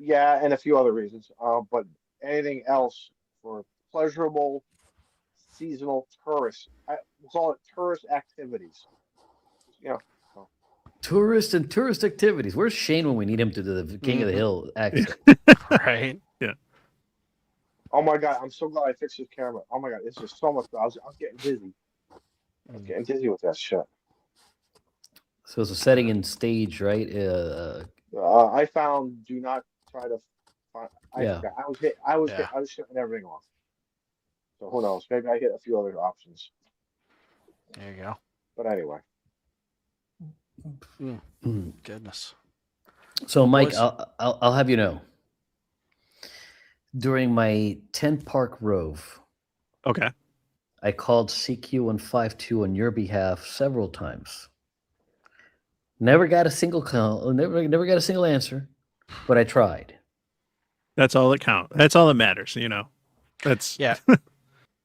Yeah, and a few other reasons. But anything else for pleasurable seasonal tourists, we'll call it tourist activities. Tourist activities. Where's Shane when we need him to do the King of the Hill accent? Right. Yeah. Oh my God, I'm so glad I fixed this camera. Oh my God, it's just so much. I was getting dizzy. I was getting dizzy with that shit. So it's a setting in stage, right? I found do not try to find. Yeah. I was hit. I was shutting everything off. So who knows? Maybe I hit a few other options. There you go. But anyway. Goodness. So, Mike, I'll have you know. During my 10-park rove, Okay. I called CQ152 on your behalf several times. Never got a single call. Never got a single answer, but I tried. That's all that counts. That's all that matters. That's Yeah.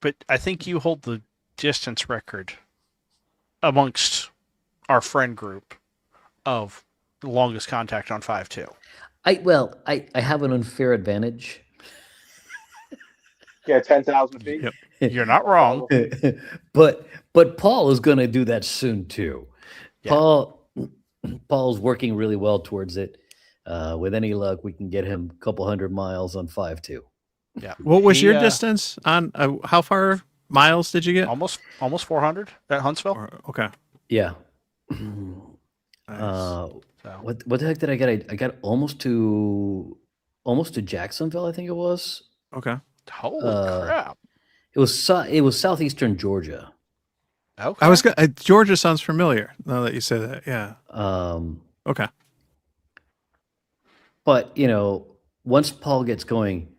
But I think you hold the distance record amongst our friend group of the longest contact on 5.2. I have an unfair advantage. Yeah, 10,000 feet. Yep. You're not wrong. but Paul is going to do that soon too. Yeah. Paul's working really well towards it. With any luck, we can get him a couple 100 miles on 5.2. Yeah. What was your distance on? How far miles did you get? Almost 400 at Huntsville. Okay. Yeah. Nice. What the heck did I get? I got almost to Jacksonville, I think it was. Okay. Holy crap! It was southeastern Georgia. Okay. Georgia sounds familiar now that you say that. Yeah. Okay. But once Paul gets going,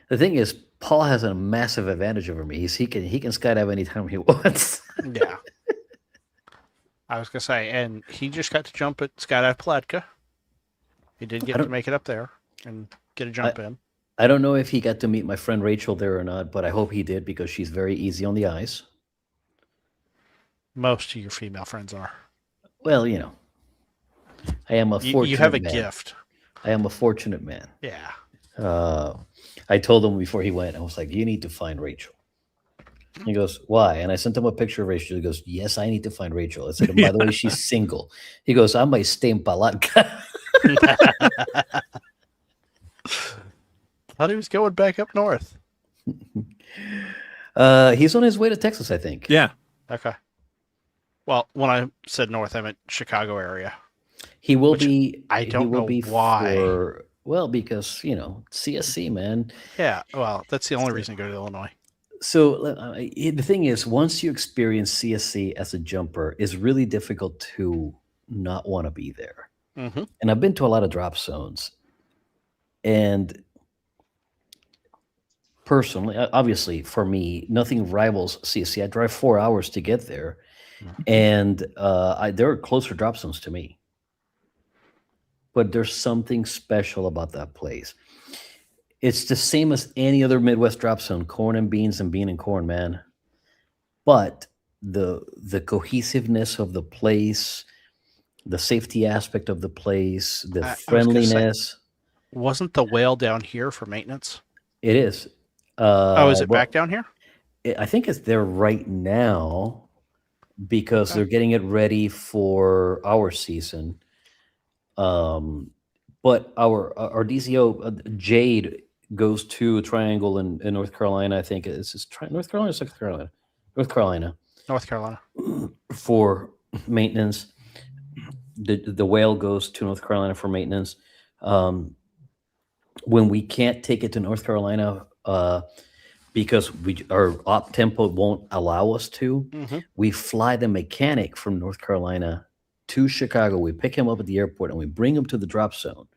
the thing is, Paul has a massive advantage over me. He can skydive anytime he wants. Yeah. I was gonna say, and he just got to jump at Skydive Palatka. He did get to make it up there and get a jump in. I don't know if he got to meet my friend Rachel there or not, but I hope he did because she's very easy on the eyes. Most of your female friends are. Well, I am a fortunate You have a man. gift. I am a fortunate man. Yeah. I told him before he went, I was like, you need to find Rachel. He goes, why? And I sent him a picture of Rachel. He goes, yes, I need to find Rachel. I said, and by the way, she's single. He goes, I might stay in Palatka. Thought he was going back up north. He's on his way to Texas, I think. Yeah. Okay. Well, when I said north, I meant Chicago area. He will be. I don't know why. Because CSC, man. Yeah. Well, that's the only reason to go to Illinois. So the thing is, once you experience CSC as a jumper, it's really difficult to not want to be there. Mm-hmm. And I've been to a lot of drop zones, and personally, obviously, for me, nothing rivals CSC. I drive 4 hours to get there, and there are closer drop zones to me. But there's something special about that place. It's the same as any other Midwest drop zone, corn and beans and bean and corn, man. But the cohesiveness of the place, the safety aspect of the place, the friendliness. Wasn't the whale down here for maintenance? It is. Is it back down here? I think it's there right now because they're getting it ready for our season. But our DCO Jade goes to a triangle in North Carolina. I think it's North Carolina or South Carolina. North Carolina. North Carolina. For maintenance. The whale goes to North Carolina for maintenance. When we can't take it to North Carolina because our op tempo won't allow us to, we fly the mechanic from North Carolina to Chicago. We pick him up at the airport and we bring him to the drop zone.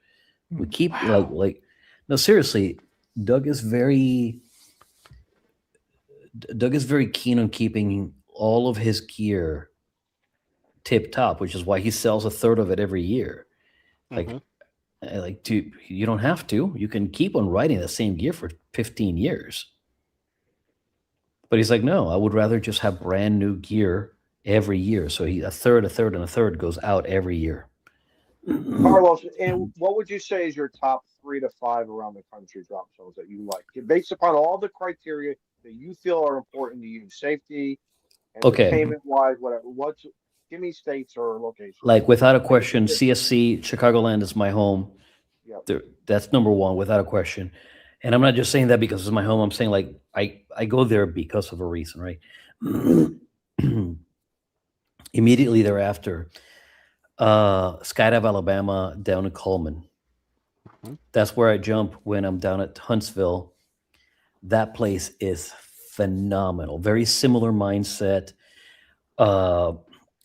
We keep like no, seriously, Doug is very keen on keeping all of his gear tip top, which is why he sells a third of it every year. You don't have to. You can keep on riding the same gear for 15 years. But he's like, no, I would rather just have brand new gear every year. So a third, and a third goes out every year. Carlos, and what would you say is your top 3 to 5 around the country drop zones that you like, based upon all the criteria that you feel are important to you, safety, entertainment wise, whatever? Give me states or locations. Like without a question, CSC Chicagoland is my home. Yep. That's number one, without a question. And I'm not just saying that because it's my home. I'm saying like I go there because of a reason, right? Immediately thereafter, Skydive Alabama down in Coleman. That's where I jump when I'm down at Huntsville. That place is phenomenal. Very similar mindset.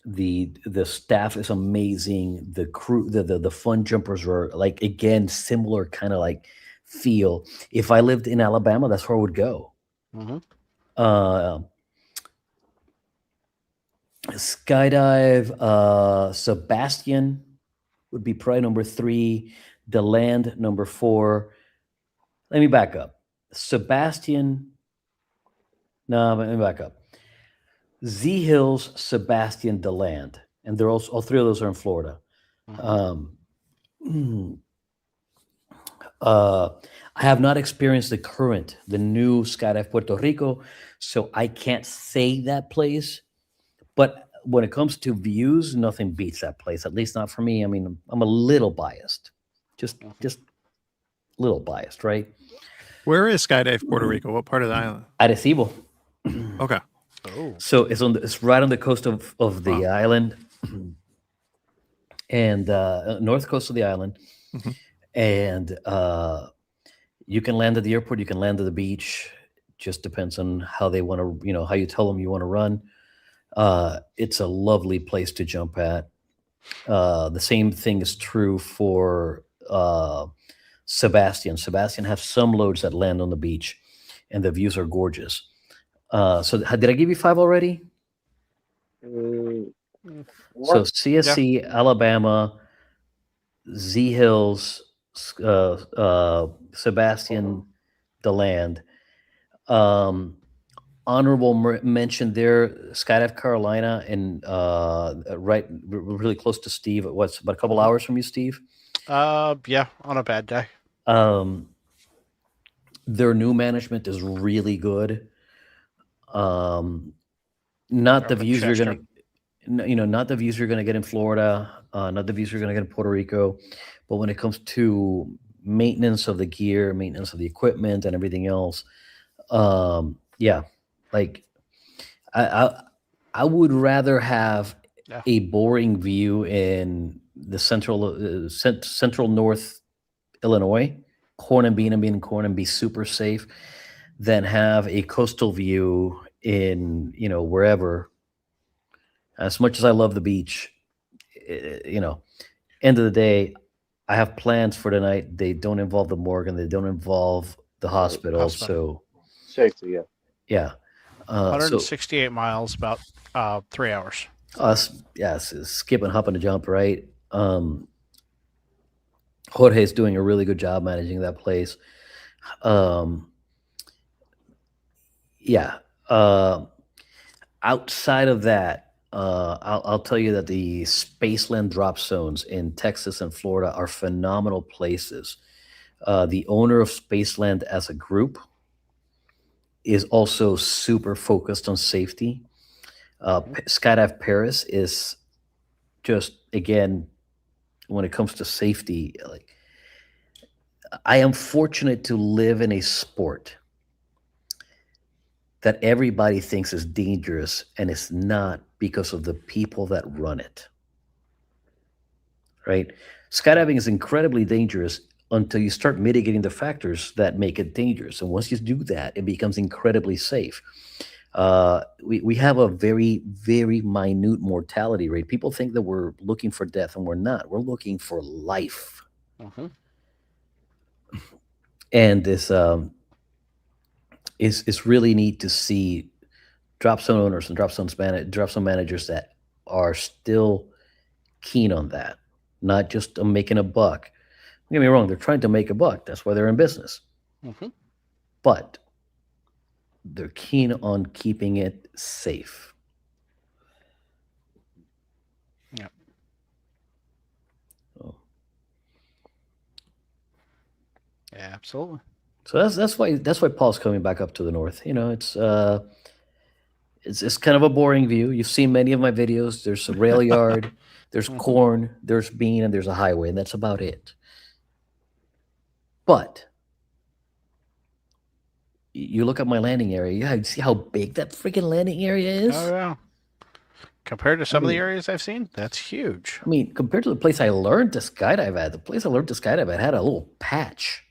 The staff is amazing. The crew, the fun jumpers are like, again, similar kind of like feel. If I lived in Alabama, that's where I would go. Skydive, Sebastian would be probably number 3. DeLand, number 4. Let me back up. Sebastian. No, let me back up. Z Hills, Sebastian, DeLand, and they're all 3 of those are in Florida. I have not experienced the new Skydive Puerto Rico, so I can't say that place. But when it comes to views, nothing beats that place. At least not for me. I mean, I'm a little biased, just a little biased, right? Where is Skydive Puerto Rico? What part of the island? Arecibo. Okay. Oh. So it's right on the coast of the island, and north coast of the island, and you can land at the airport. You can land at the beach. Just depends on how they want to, how you tell them you want to run. It's a lovely place to jump at. The same thing is true for Sebastian. Sebastian has some loads that land on the beach, and the views are gorgeous. So did I give you 5 already? So CSC, Alabama, Z Hills, Sebastian, DeLand. Honorable mention there, Skydive Carolina, and right really close to Steve. What's about a couple hours from you, Steve? Yeah, on a bad day. Their new management is really good. Not the views you're gonna, not the views you're gonna get in Florida, not the views you're gonna get in Puerto Rico, but when it comes to maintenance of the gear, maintenance of the equipment, and everything else, like I would rather have a boring view in the central North Illinois, corn and bean and be super safe, than have a coastal view in, wherever. As much as I love the beach, end of the day, I have plans for tonight. They don't involve the morgue and they don't involve the hospital. So safety, yeah. 168 miles, about 3 hours. Skip and hop and a jump, right? Jorge's doing a really good job managing that place. Outside of that, I'll tell you that the Spaceland drop zones in Texas and Florida are phenomenal places. The owner of Spaceland as a group is also super focused on safety. Skydive Paris is just, again, when it comes to safety. Like, I am fortunate to live in a sport that everybody thinks is dangerous, and it's not because of the people that run it. Right? Skydiving is incredibly dangerous until you start mitigating the factors that make it dangerous. And once you do that, it becomes incredibly safe. We have a very, very minute mortality rate. People think that we're looking for death, and we're not. We're looking for life. And this is really neat to see drop zone owners and drop zone managers that are still keen on that, not just on making a buck. Don't get me wrong, they're trying to make a buck. That's why they're in business. But they're keen on keeping it safe. Yeah. Oh. Yeah, absolutely. So that's why Paul's coming back up to the north. You know, it's kind of a boring view. You've seen many of my videos. There's a rail yard, there's corn, there's bean, and there's a highway, and that's about it. But you look at my landing area, you see how big that freaking landing area is? Oh, yeah. Compared to some of the areas I've seen, that's huge. I mean, compared to the place I learned to skydive at, the place I learned to skydive at had a little patch.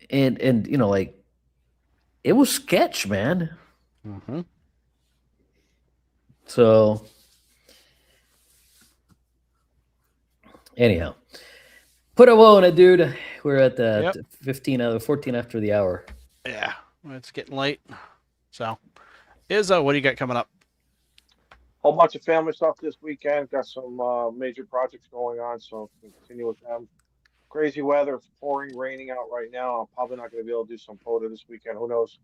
And you know, like, it was sketch, man. So anyhow, put a woe on it, dude. We're at the 14 after the hour. Yeah, it's getting late. So, Izzo, what do you got coming up? Whole bunch of family stuff this weekend. Got some major projects going on, so continue with them. Crazy weather. It's pouring, raining out right now. I'm probably not going to be able to do some photo this weekend. Who knows?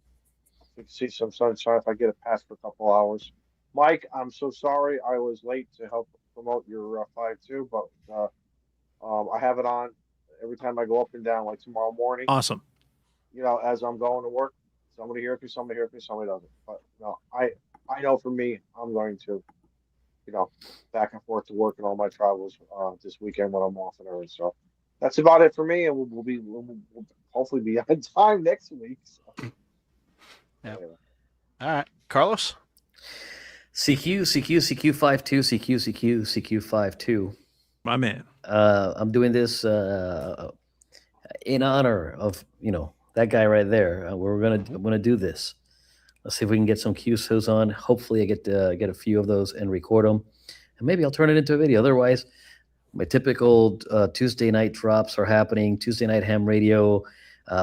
We can see some sunshine if I get it past for a couple hours. Mike, I'm so sorry I was late to help promote your 5.2, but I have it on every time I go up and down, like tomorrow morning. Awesome. You know, as I'm going to work, somebody hears me, somebody doesn't. But no, I know for me, I'm going to, you know, back and forth to work and all my travels this weekend when I'm off and everything. So that's about it for me, and we'll hopefully be on time next week. So. Yeah. Anyway. All right, Carlos. CQ52. My man. I'm doing this in honor of, you know, that guy right there. I'm gonna do this. Let's see if we can get some QSOs on. Hopefully, I get a few of those and record them, and maybe I'll turn it into a video. Otherwise, my typical Tuesday night drops are happening. Tuesday night ham radio.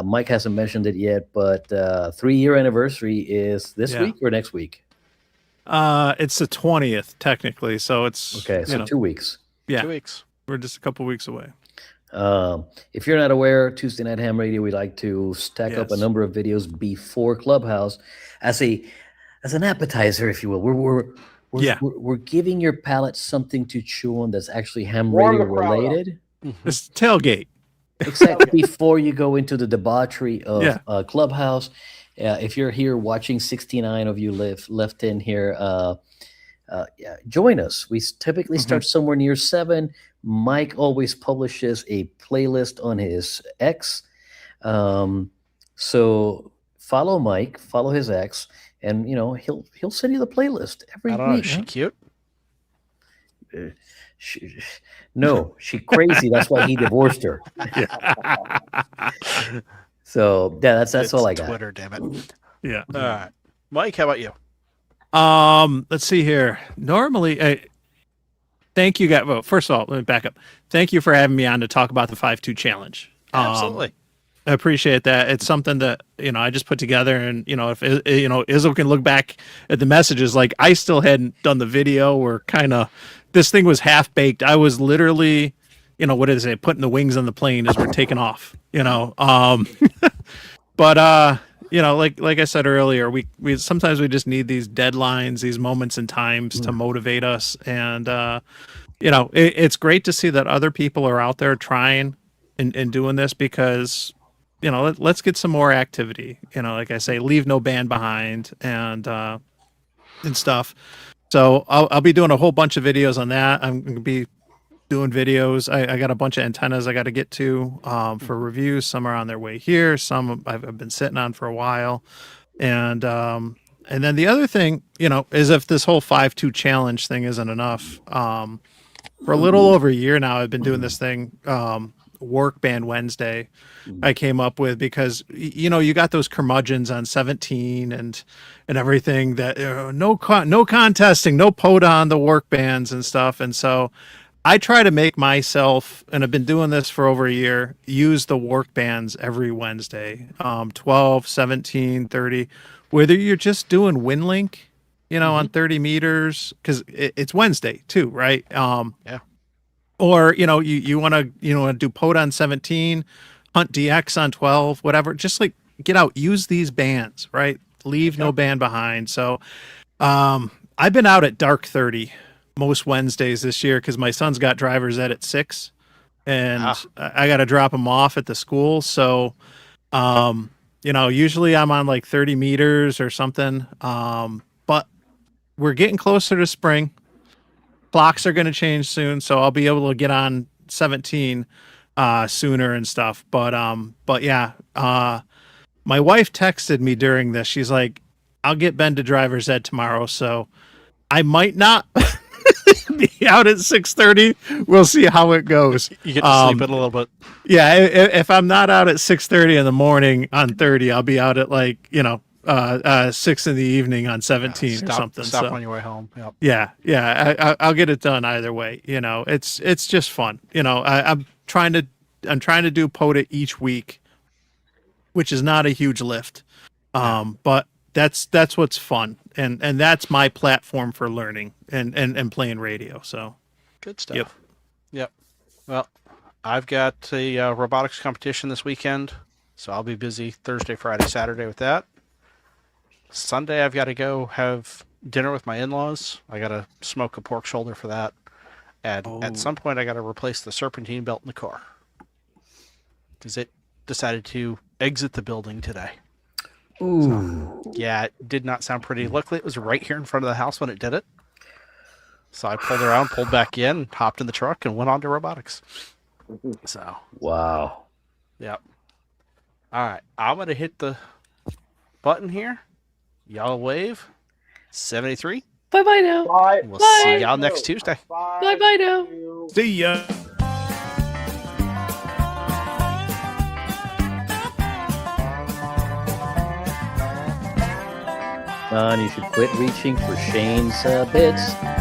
Mike hasn't mentioned it yet, but 3-year anniversary is this week or next week? It's the 20th technically, so it's okay. So 2 weeks. Yeah, 2 weeks. We're just a couple weeks away. If you're not aware, Tuesday Night Ham Radio, we like to stack up a number of videos before Clubhouse as an appetizer, if you will. We're giving your palate something to chew on that's actually ham radio related. It's tailgate. Exactly. Before you go into the debauchery of Clubhouse. If you're here watching, 69 of you left in here, join us. We typically start somewhere near 7. Mike always publishes a playlist on his X. So follow Mike, follow his X, and you know he'll send you the playlist every week. Is she cute? No, she crazy. That's why he divorced her. So yeah, that's all I got. Twitter, damn it. Yeah. All right, Mike, how about you? Let's see here. Normally, thank you guys. Well, first of all, let me back up. Thank you for having me on to talk about the 5.2 challenge. Absolutely. I appreciate that. It's something that, you know, I just put together, and, you know, if, you know, Izzo can look back at the messages, like I still hadn't done the video, or kind of, this thing was half baked. I was literally, you know, what did they say? Putting the wings on the plane as we're taking off, you know? But, you know, like I said earlier, we sometimes we just need these deadlines, these moments in times to motivate us. And, you know, it's great to see that other people are out there trying and doing this, because, you know, let's get some more activity. You know, like I say, leave no band behind, and stuff. So I'll be doing a whole bunch of videos on that. I'm going to be doing videos. I got a bunch of antennas I got to get to for reviews. Some are on their way here. Some I've been sitting on for a while. And then the other thing, is if this whole 5-2 challenge thing isn't enough. For a little over a year now, I've been doing this thing, Work Band Wednesday. I came up with because you got those curmudgeons on 17 and everything that no contesting, no POTA on the work bands and stuff. And so I try to make myself, and I've been doing this for over a year, use the work bands every Wednesday, 12, 17, 30, whether you're just doing WinLink, on 30 meters, because it's Wednesday too, right? Yeah. Or, you want to do POTA on 17, Hunt DX on 12, whatever. Just like get out, use these bands, right? Leave no band behind. So I've been out at dark 30 most Wednesdays this year because my son's got driver's ed at 6, and I got to drop him off at the school. So, usually I'm on like 30 meters or something. But we're getting closer to spring. Clocks are going to change soon, so I'll be able to get on 17 sooner and stuff. But yeah, my wife texted me during this. She's like, I'll get Ben to driver's ed tomorrow, so I might not be out at 6:30. We'll see how it goes. You get to sleep in a little bit. Yeah, if I'm not out at 6:30 in the morning on 30, I'll be out at 6 in the evening on 17 or something. Stop on your way home. Yep. Yeah. I'll get it done either way. It's just fun. I'm trying to do POTA each week, which is not a huge lift. But that's what's fun. And that's my platform for learning and playing radio. So good stuff. Yep. Well, I've got a robotics competition this weekend, so I'll be busy Thursday, Friday, Saturday with that. Sunday, I've got to go have dinner with my in-laws. I got to smoke a pork shoulder for that. And at some point, I got to replace the serpentine belt in the car because it decided to exit the building today. Ooh. So, yeah, it did not sound pretty. Luckily, it was right here in front of the house when it did it. So I pulled around, pulled back in, hopped in the truck, and went on to robotics. So. Wow. Yep. All right. I'm going to hit the button here. Y'all wave. 73. Bye-bye now. Bye. We'll Bye. see y'all next Tuesday. Bye-bye now. see ya. Son, you should quit reaching for Shane's bits.